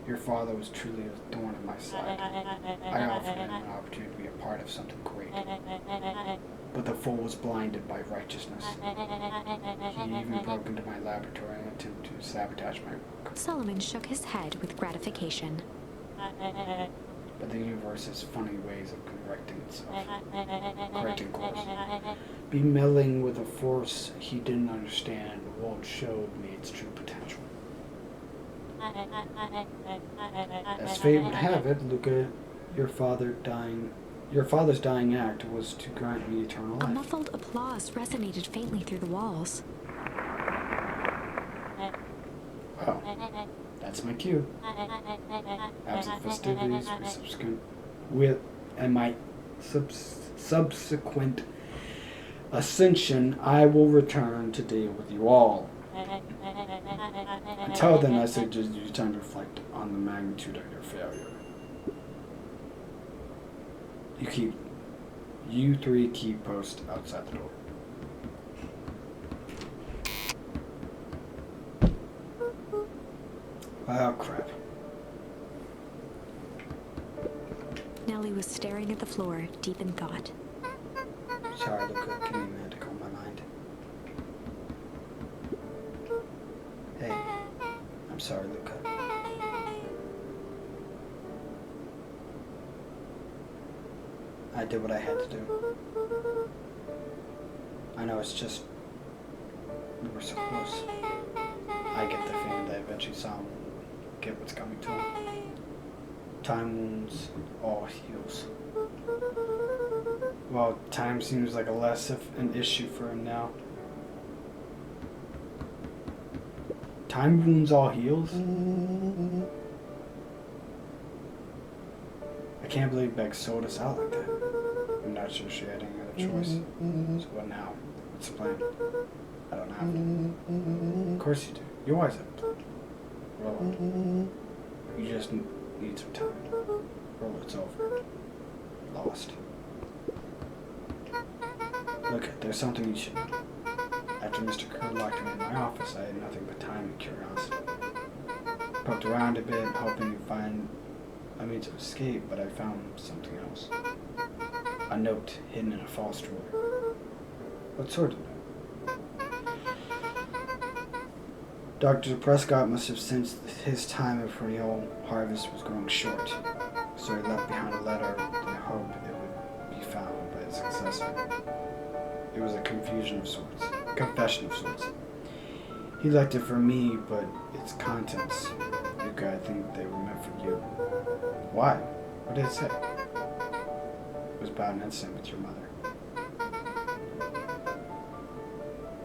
Your father was truly a thorn in my side. I offered him an opportunity to be a part of something great. But the fool was blinded by righteousness. He even broke into my laboratory and attempted to sabotage my work. Solomon shook his head with gratification. But the universe has funny ways of correcting itself. Correcting course. Be meddling with a force he didn't understand. The world showed me its true potential. As fate would have it, Luka, your father's dying act was to grant me eternal A life. muffled applause resonated faintly through the walls. Oh, that's my cue. Absent festivities my subsequent ascension, I will return to deal with you all. Until then, I suggest you time to reflect on the magnitude of your failure. You three keep post outside the door. Oh, crap. Nellie was staring at the floor, deep in thought. Sorry, Luka. Give me a minute to calm my mind. Hey. I'm sorry, Luka. I did what I had to do. I know it's just... we were so close. I get the feeling that eventually someone will get what's coming to him. Time wounds, all heals. Well, time seems like a less of an issue for him now. Time wounds all heals? I can't believe Beck sold us out like that. I'm not sure she had any other choice. So what now? What's the plan? I don't have it. Of course you do. You always have a plan. Roll. You just need some time. Roll, it's over. Lost. Look, there's something you should know. After Mr. Kerr locked me in my office, I had nothing but time and curiosity. Poked around a bit, hoping to find a means of escape, but I found something else. A note hidden in a false drawer. What sort of note? Dr. Prescott must have sensed his time of perennial harvest was growing short, so he left behind a letter in the hope it would be found by his successor. It was a confession of sorts. He left it for me, but its contents, Luka, I think they were meant for you. Why? What did it say? It was about an incident with your mother.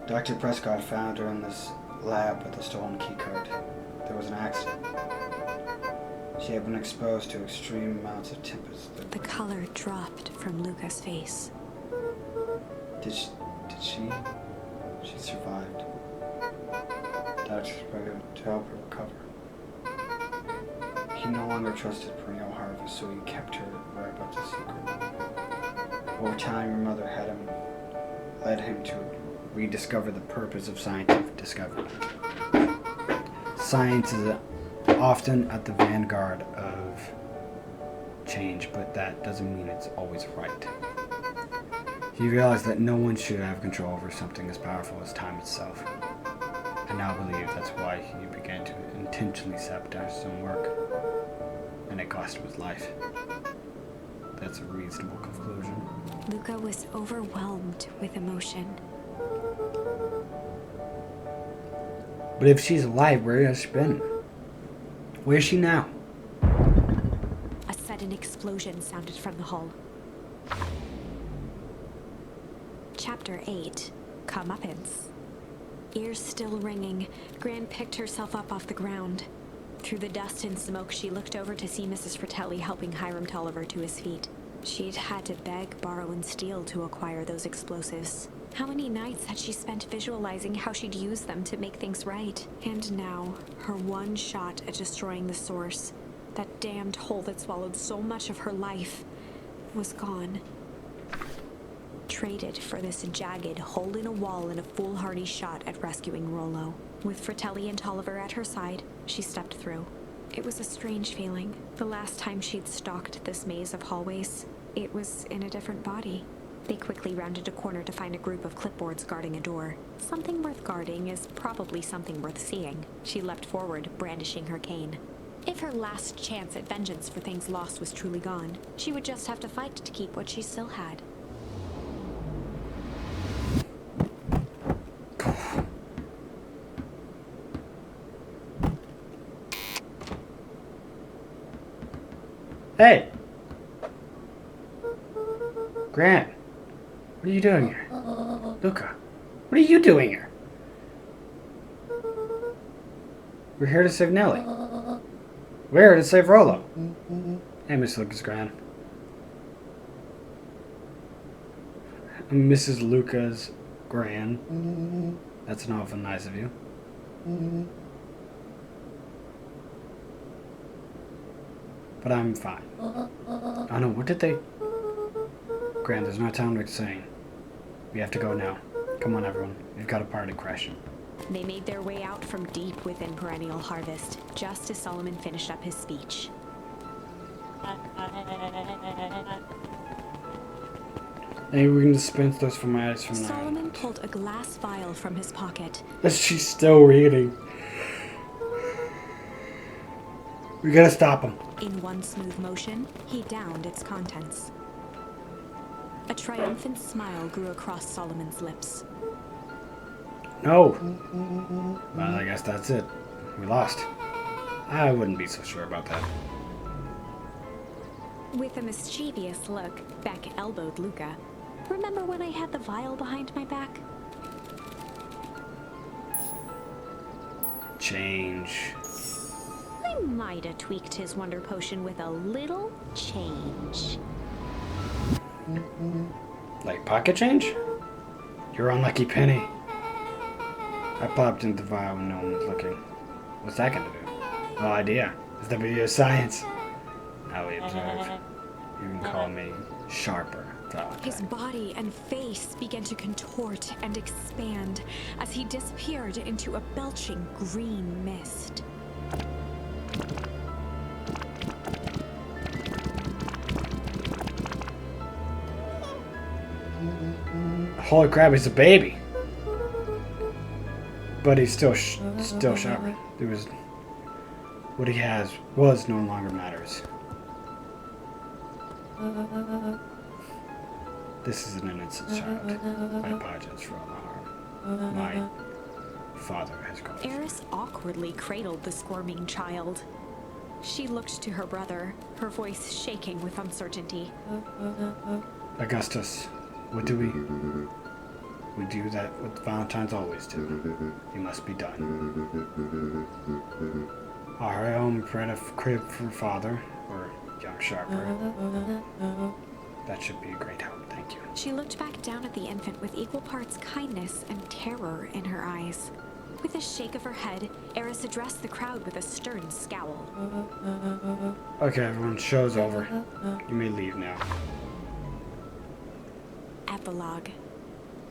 Dr. Prescott found her in this lab with a stolen keycard. There was an accident. She had been exposed to extreme amounts of temperature. The color dropped from Luka's face. Did she? She survived. Doctors tried to help her recover. He no longer trusted perennial harvest, so he kept her right about the secret. Over time, your mother led him to rediscover the purpose of scientific discovery. Science is often at the vanguard of change, but that doesn't mean it's always right. He realized that no one should have control over something as powerful as time itself. I now believe that's why he began to intentionally sabotage his own work, and it cost him his life. That's a reasonable conclusion. Luka was overwhelmed with emotion. But if she's alive, where has she been? Where is she now? A sudden explosion sounded from the hull. Chapter 8. Comeuppance. Ears still ringing, Gran picked herself up off the ground. Through the dust and smoke, she looked over to see Mrs. Fratelli helping Hiram Tolliver to his feet. She'd had to beg, borrow, and steal to acquire those explosives. How many nights had she spent visualizing how she'd use them to make things right? And now, her one shot at destroying the source, that damned hole that swallowed so much of her life, was gone. Traded for this jagged hole in a wall and a foolhardy shot at rescuing Rollo. With Fratelli and Tolliver at her side, she stepped through. It was a strange feeling. The last time she'd stalked this maze of hallways, it was in a different body. They quickly rounded a corner to find a group of clipboards guarding a door. Something worth guarding is probably something worth seeing. She leapt forward, brandishing her cane. If her last chance at vengeance for things lost was truly gone, she would just have to fight to keep what she still had. Hey! Grant! What are you doing here? Luka! What are you doing here? We're here to save Nellie. We're here to save Rollo. Hey, Miss Lucas Grant. Mrs. Lucas Gran. That's an awful nice of you. But I'm fine. Oh no, what did they... Gran, there's no time to sing. We have to go now. Come on, everyone. We've got a party crashing. They made their way out from deep within Perennial Harvest, just as Solomon finished up his speech. Maybe we can dispense those formalities from now. Solomon pulled a glass vial from his pocket. She's still reading. We gotta stop him. In one smooth motion, he downed its contents. A triumphant smile grew across Solomon's lips. No. Well, I guess that's it. We lost. I wouldn't be so sure about that. With a mischievous look, Beck elbowed Luka. Remember when I had the vial behind my back? Change. I might have tweaked his wonder potion with a little change. Like pocket change? You're unlucky penny. I popped into the vial when no one was looking. What's that gonna do? No idea. It's the video of science. How we observe. You can call me Sharper. His body and face began to contort and expand as he disappeared into a belching green mist. Holy crap, he's a baby. But he's still Sharper. It was what he was no longer matters. This is an innocent child. I apologize for all the harm my father has caused. Eris awkwardly cradled the squirming child. She looked to her brother, her voice shaking with uncertainty. Augustus, what do we? We do that what Valentines always do. You must be done. Our home crib for father, or young Sharper. That should be a great help, thank you. She looked back down at the infant with equal parts kindness and terror in her eyes. With a shake of her head, Eris addressed the crowd with a stern scowl. Okay, everyone, show's over. You may leave now. Epilogue.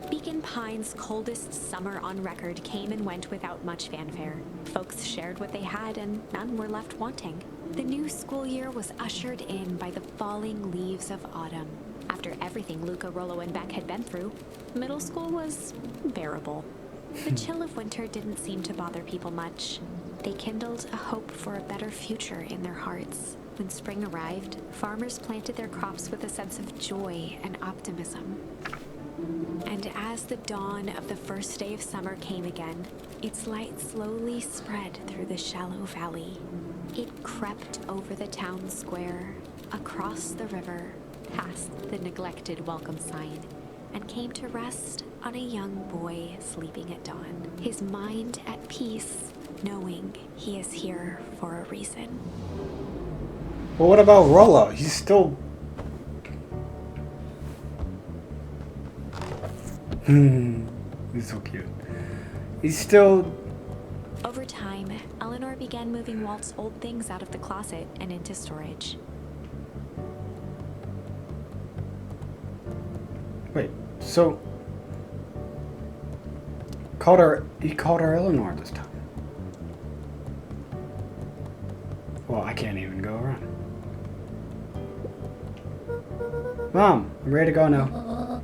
Beacon Pine's coldest summer on record came and went without much fanfare. Folks shared what they had, and none were left wanting. The new school year was ushered in by the falling leaves of autumn. After everything Luka, Rollo, and Beck had been through, middle school was bearable. The chill of winter didn't seem to bother people much. They kindled a hope for a better future in their hearts. When spring arrived, farmers planted their crops with a sense of joy and optimism. And as the dawn of the first day of summer came again, its light slowly spread through the shallow valley. It crept over the town square, across the river, past the neglected welcome sign, and came to rest on a young boy sleeping at dawn, his mind at peace, knowing he is here for a reason. Well, what about Rollo? He's still... He's so cute. He's still... Over time, Eleanor began moving Walt's old things out of the closet and into storage. Wait, so... He called her Eleanor this time. Well, I can't even go around. Mom, I'm ready to go now.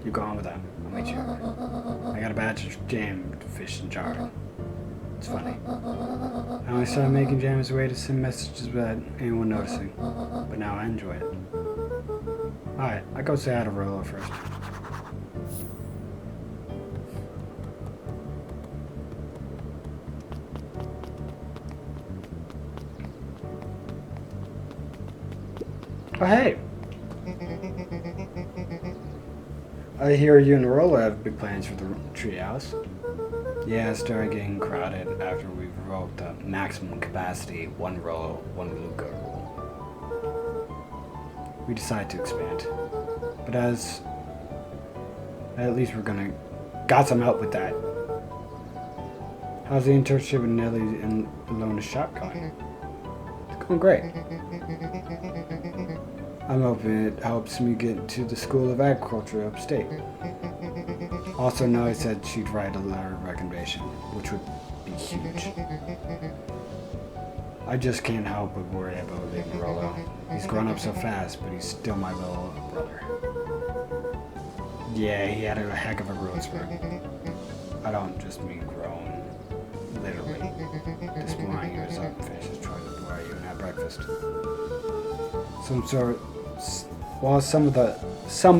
You go on with that. I'll meet you. I got a batch of jam, fish, and jar. It's funny. I only started making jam as a way to send messages without anyone noticing. But now I enjoy it. Alright, I go say hi to Rollo first. Oh, hey. I hear you and Rolla have big plans for the treehouse. Yeah, it started getting crowded after we revoked the maximum capacity, one Rolla, one Luka rule. We decided to expand. But at least we're gonna got some help with that. How's the internship with Nelly and Alona's shop going? It's going great. I'm hoping it helps me get to the School of Agriculture upstate. Also, Nelly said she'd write a letter of recommendation, which would be huge. I just can't help but worry about leaving Rollo. He's grown up so fast, but he's still my little brother. Yeah, he had a heck of a growth spurt. I don't just mean grown, literally. This morning he was up fishes trying to buy you and have breakfast. Well, some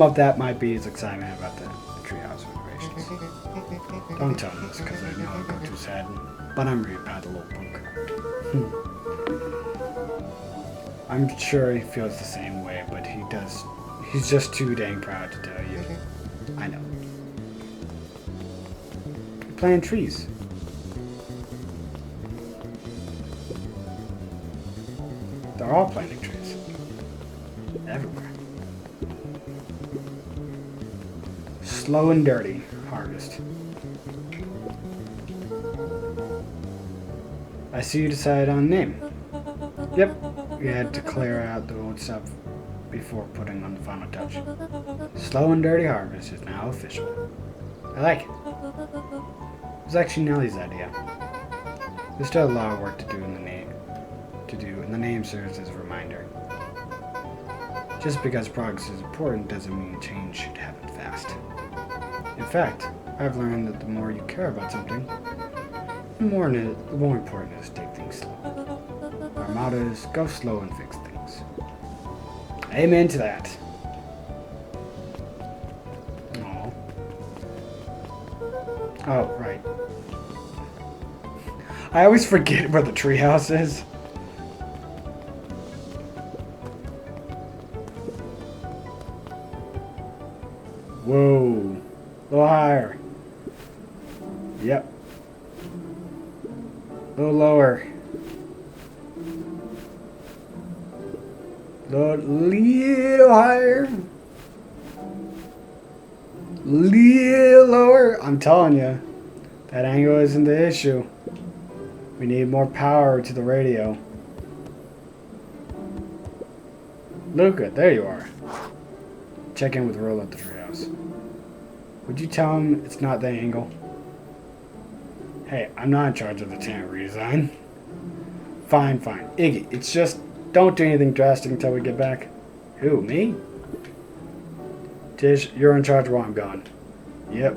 of that might be his excitement about the treehouse renovations. Don't tell him this because I know I'll go too sad, but I'm really bad little punk. I'm sure he feels the same way, but he's just too dang proud to tell you. I know. You're planting trees. They're all planting trees. Everywhere. Slow and dirty harvest. I see you decided on a name. Yep, we had to clear out the old stuff before putting on the final touch. Slow and Dirty Harvest is now official. I like it. It was actually Nellie's idea. There's still a lot of work to do, and the name serves as a reminder. Just because progress is important doesn't mean change should happen fast. In fact, I've learned that the more you care about something, the more important it is to take things slow. Our motto is go slow and fix things. Amen to that. Aww. Oh, right. I always forget where the treehouse is. Whoa. A little higher. Yep. A little lower. Little higher. Little lower. I'm telling you, that angle isn't the issue. We need more power to the radio. Luka, there you are. Check in with Roll at the treehouse. Would you tell him it's not the angle? Hey, I'm not in charge of the tent redesign. Fine. Iggy, it's just don't do anything drastic until we get back. Who, me? Tish, you're in charge while I'm gone. Yep.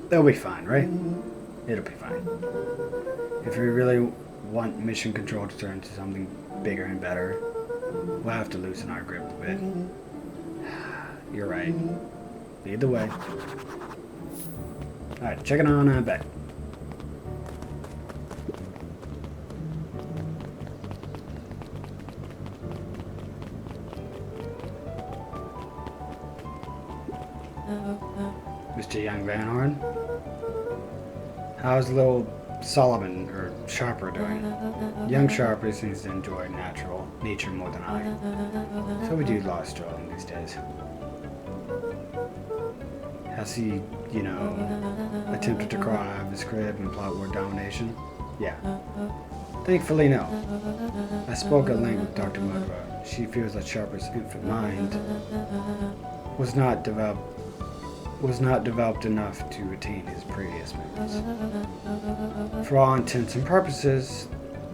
They'll be fine, right? It'll be fine. If we really want mission control to turn into something bigger and better, we'll have to loosen our grip a bit. You're right. Lead the way. Alright, checking on back. Mr. Young Van Horn? How's little Solomon, or Sharper, doing? Young Sharper seems to enjoy nature more than I. So we do a lot of strolling these days. Has he, attempted to crawl out of his crib and plot world domination? Yeah. Thankfully, no. I spoke at length with Dr. Mudra. She feels that Sharper's infant mind was not developed enough to retain his previous memories. For all intents and purposes,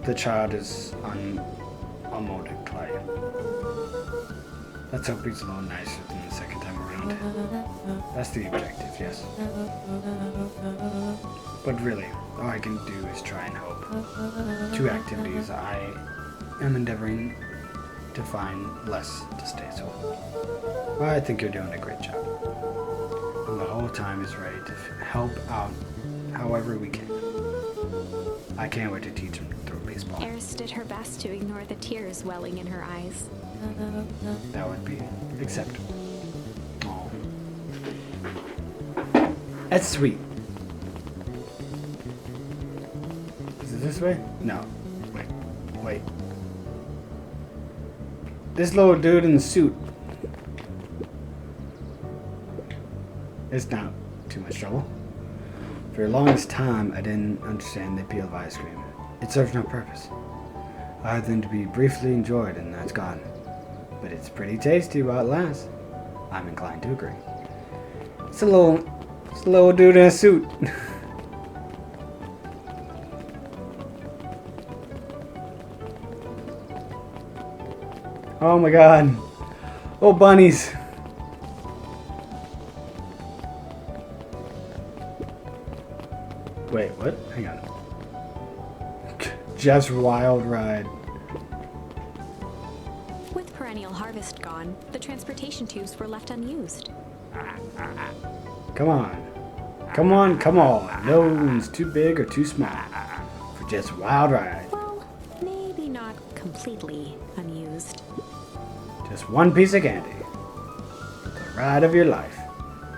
the child is unmolded clay. Let's hope he's a little nicer than the second time around. That's the objective, yes. But really, all I can do is try and hope. Two activities I am endeavoring to find less distasteful. Well, I think you're doing a great job. And the whole time is ready to help out however we can. I can't wait to teach him thoroughly baseball. Eris did her best to ignore the tears welling in her eyes. That would be acceptable. Oh. That's sweet. Is it this way? No. Wait. This little dude in the suit. It's not too much trouble. For the longest time, I didn't understand the appeal of ice cream. It serves no purpose, other than to be briefly enjoyed and that's gone. But it's pretty tasty while it lasts. I'm inclined to agree. It's a little dude in a suit. Oh my god. Oh, bunnies. Wait, what? Hang on. Jeff's Wild Ride. With perennial harvest gone, the transportation tubes were left unused. Come on. Come on, come on. No one's too big or too small for Jeff's Wild Ride. Well, maybe not completely unused. Just one piece of candy. The ride of your life.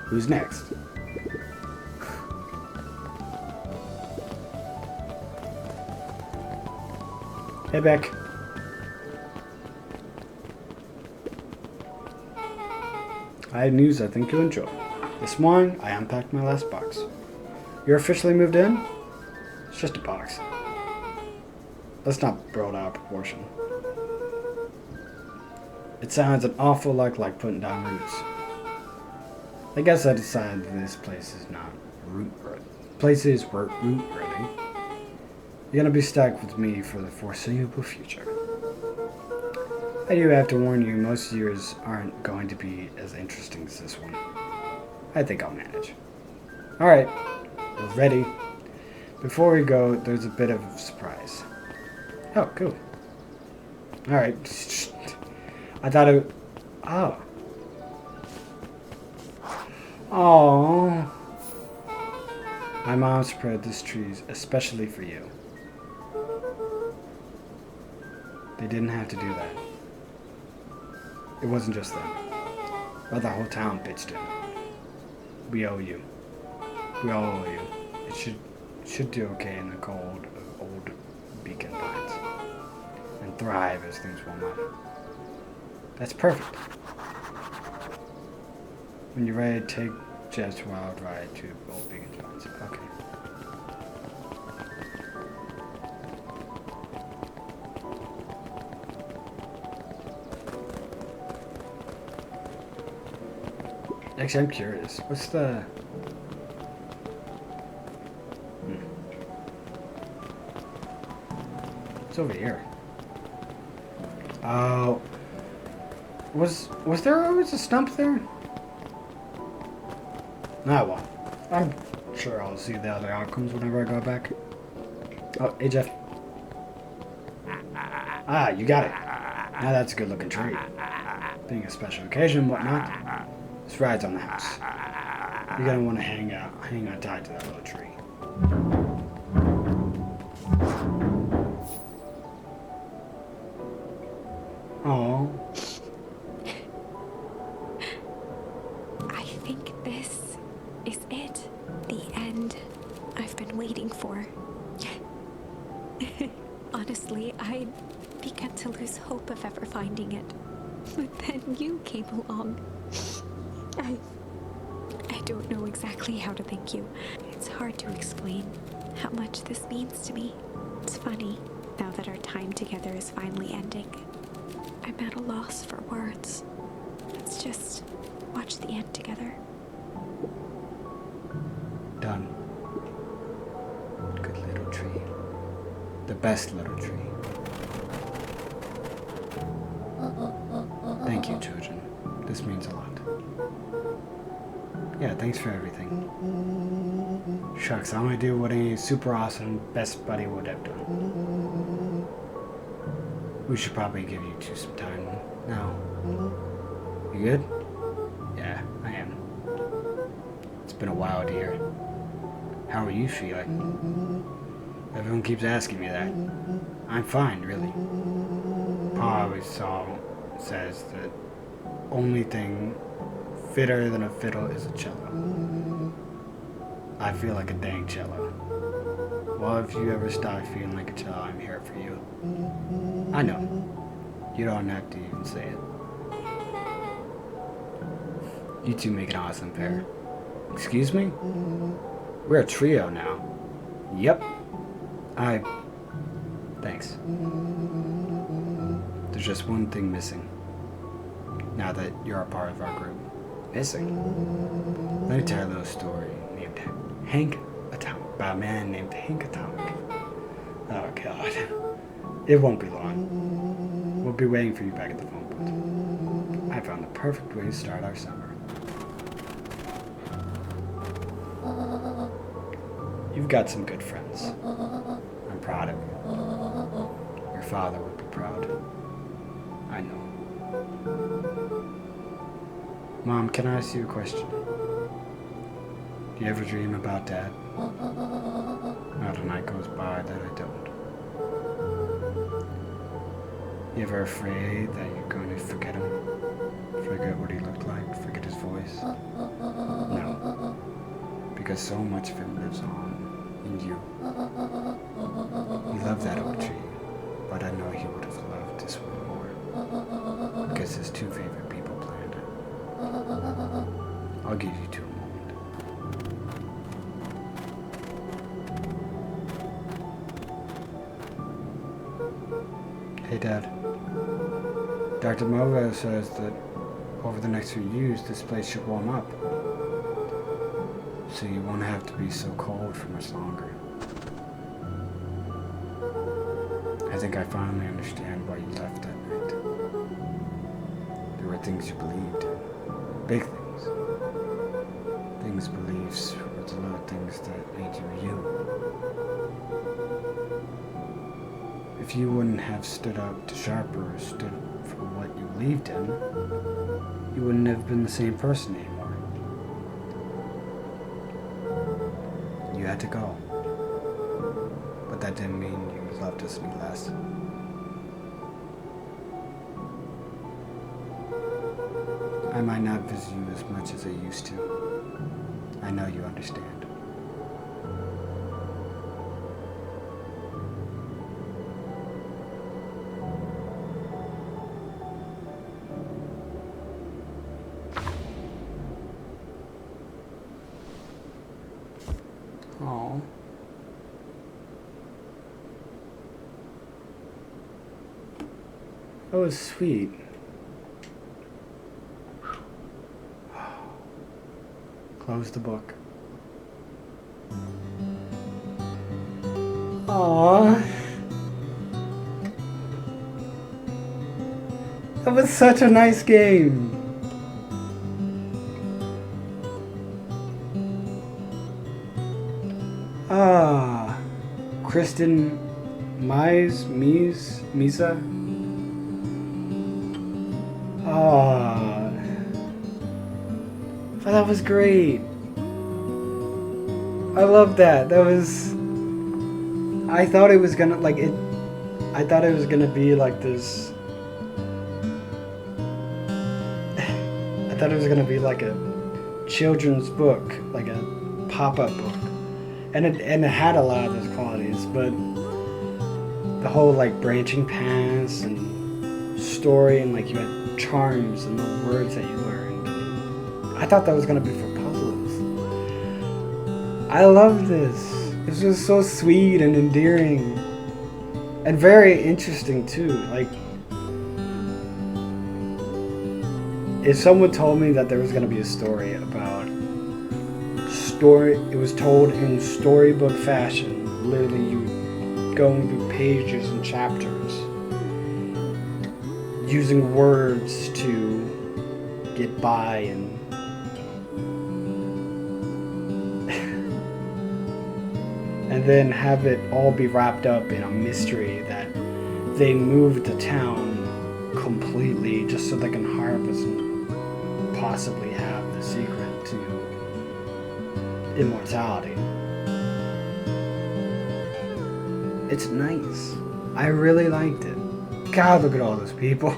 Who's next? Hey, Beck. I have news I think you'll enjoy. This morning, I unpacked my last box. You're officially moved in? It's just a box. Let's not blow it out of proportion. It sounds an awful lot like putting down roots. I guess I decided that this place is not root worthy. Places were root worthy. You're gonna be stuck with me for the foreseeable future. I do have to warn you, most years aren't going to be as interesting as this one. I think I'll manage. Alright, we're ready. Before we go, there's a bit of a surprise. Oh, cool. Alright. I thought it... Oh. Oh. My mom spread this tree especially for you. They didn't have to do that. It wasn't just them. But the whole town pitched in. We owe you. We all owe you. It should do okay in the cold of old beacon pines. And thrive as things warm up. That's perfect. When you're ready, take Jeff's Wild Ride to old beacon pines. Okay. Actually, I'm curious. What's the... It's over here. Oh. Was there always a stump there? Ah, well. I'm sure I'll see the other outcomes whenever I go back. Oh, hey, Jeff. Ah, you got it. Now that's a good looking tree. Being a special occasion and whatnot. This ride's on the house. You're gonna want to hang on tight to that little tree. Oh. I think this is it. The end I've been waiting for. Honestly, I'd begun to lose hope of ever finding it. But then you came along. I don't know exactly how to thank you. It's hard to explain how much this means to me. It's funny, now that our time together is finally ending. I'm at a loss for words. Let's just watch the end together. Done. Good little tree. The best little tree. Thank you, children. This means a lot. Yeah, thanks for everything. Shucks, I'm gonna do what any super awesome best buddy would have done. We should probably give you two some time now. You good? Yeah, I am. It's been a while, dear. How are you feeling? Everyone keeps asking me that. I'm fine, really. Pa always says that only thing fitter than a fiddle is a cello. I feel like a dang cello. Well, if you ever start feeling like a cello, I'm here for you. I know. You don't have to even say it. You two make an awesome pair. Excuse me? We're a trio now. Yep. Thanks. There's just one thing missing. Now that you're a part of our group. Missing? Let me tell you a little story named Hank Atomic. About a man named Hank Atomic. Oh god. It won't be long. We'll be waiting for you back at the phone booth. I found the perfect way to start our summer. You've got some good friends. I'm proud of you. Your father would be proud. I know. Mom, can I ask you a question? Do you ever dream about Dad? Not a night goes by that I don't. You ever afraid that you're going to forget him? Forget what he looked like? Forget his voice? No. Because so much of him lives on in you. He loved that old tree, but I know he would have loved this one more. Because his two favorite people planned it. I'll give you two a moment. Hey, Dad. Dr. Mova says that over the next few years, this place should warm up. So you won't have to be so cold for much longer. I think I finally understand why you left that night. There were things you believed in. Big things. Beliefs were the little things that made you you. If you wouldn't have stood up to Sharper or stood for what you believed in, you wouldn't have been the same person anymore. You had to go. But that didn't mean you loved us any less. I might not visit you as much as I used to. I know you understand. Oh. That was sweet. Close the book. Aww. That was such a nice game. Kristen Misa? Oh, that was great. I love that. That was... I thought it was gonna, I thought it was gonna be like this... I thought it was gonna be like a children's book, like a pop-up book. And it had a lot of those qualities, but the whole branching paths and story, and you had charms and the words that you learned. I thought that was gonna be for puzzles. I love this. This was so sweet and endearing, and very interesting too. If someone told me that there was gonna be a story about it was told in storybook fashion, literally you going through pages and chapters, using words to get by, and and then have it all be wrapped up in a mystery that they moved the town completely just so they can harvest and possibly have the secret to immortality. It's nice. I really liked it. God, look at all those people.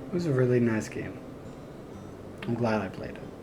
It was a really nice game. I'm glad I played it.